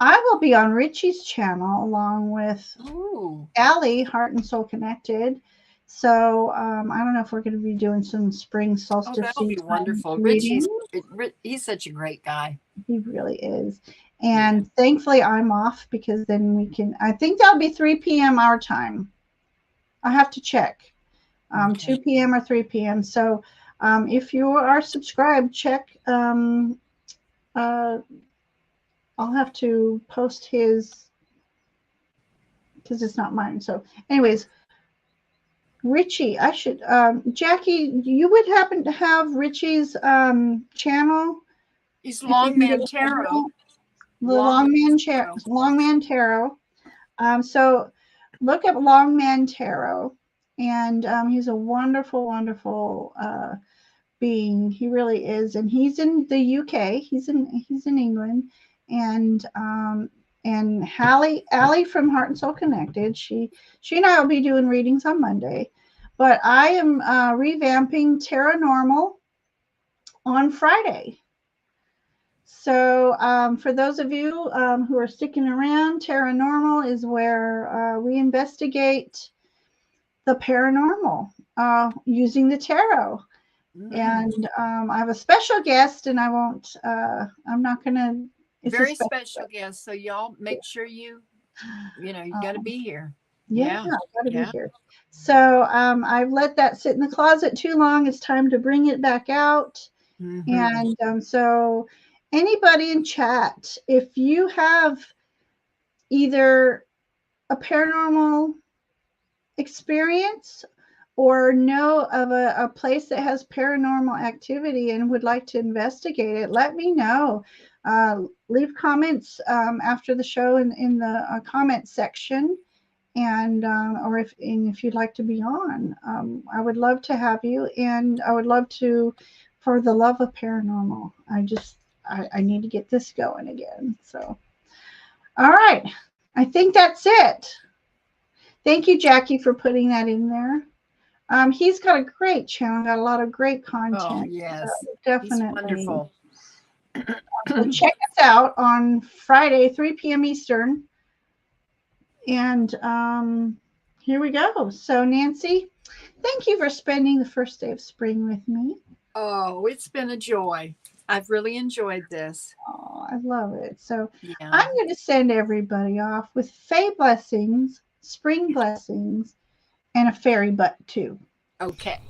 I will be on Richie's channel along with Allie, Heart and Soul Connected. So I don't know if we're going to be doing some spring solstice. That'll be wonderful. Richie's he's such a great guy. He really is. And thankfully I'm off because then we can, I think that'll be 3 p.m. our time. I have to check. 2 p.m. or 3 p.m. So if you are subscribed, check. I'll have to post his because it's not mine. So anyways, Richie, I should, Jackie, you would happen to have Richie's channel? He's Longman Tarot. The Longman Tarot. So look up Longman Tarot, and he's a wonderful, wonderful being. He really is, and he's in the UK. He's in England, and Allie from Heart and Soul Connected. She and I will be doing readings on Monday, but I am revamping Paranormal on Friday. So for those of you who are sticking around, Paranormal is where we investigate the paranormal using the tarot. And I have a special guest, and I'm not going to. Very special guest. So y'all make sure you got to be here. Yeah, got to be here. So I've let that sit in the closet too long. It's time to bring it back out. And so anybody in chat, if you have either a paranormal experience or know of a place that has paranormal activity and would like to investigate it, let me know. Leave comments after the show in the comment section, and or if you'd like to be on, I would love to have you, and I would love to, for the love of paranormal. I need to get this going again. So, all right, I think that's it. Thank you, Jackie, for putting that in there. He's got a great channel, got a lot of great content. Oh, yes. So definitely. He's wonderful. So check us out on Friday, 3 p.m. Eastern. And here we go. So, Nancy, thank you for spending the first day of spring with me. Oh, it's been a joy. I've really enjoyed this. Oh, I love it. So I'm going to send everybody off with Fae blessings, spring blessings, and a fairy butt too. Okay.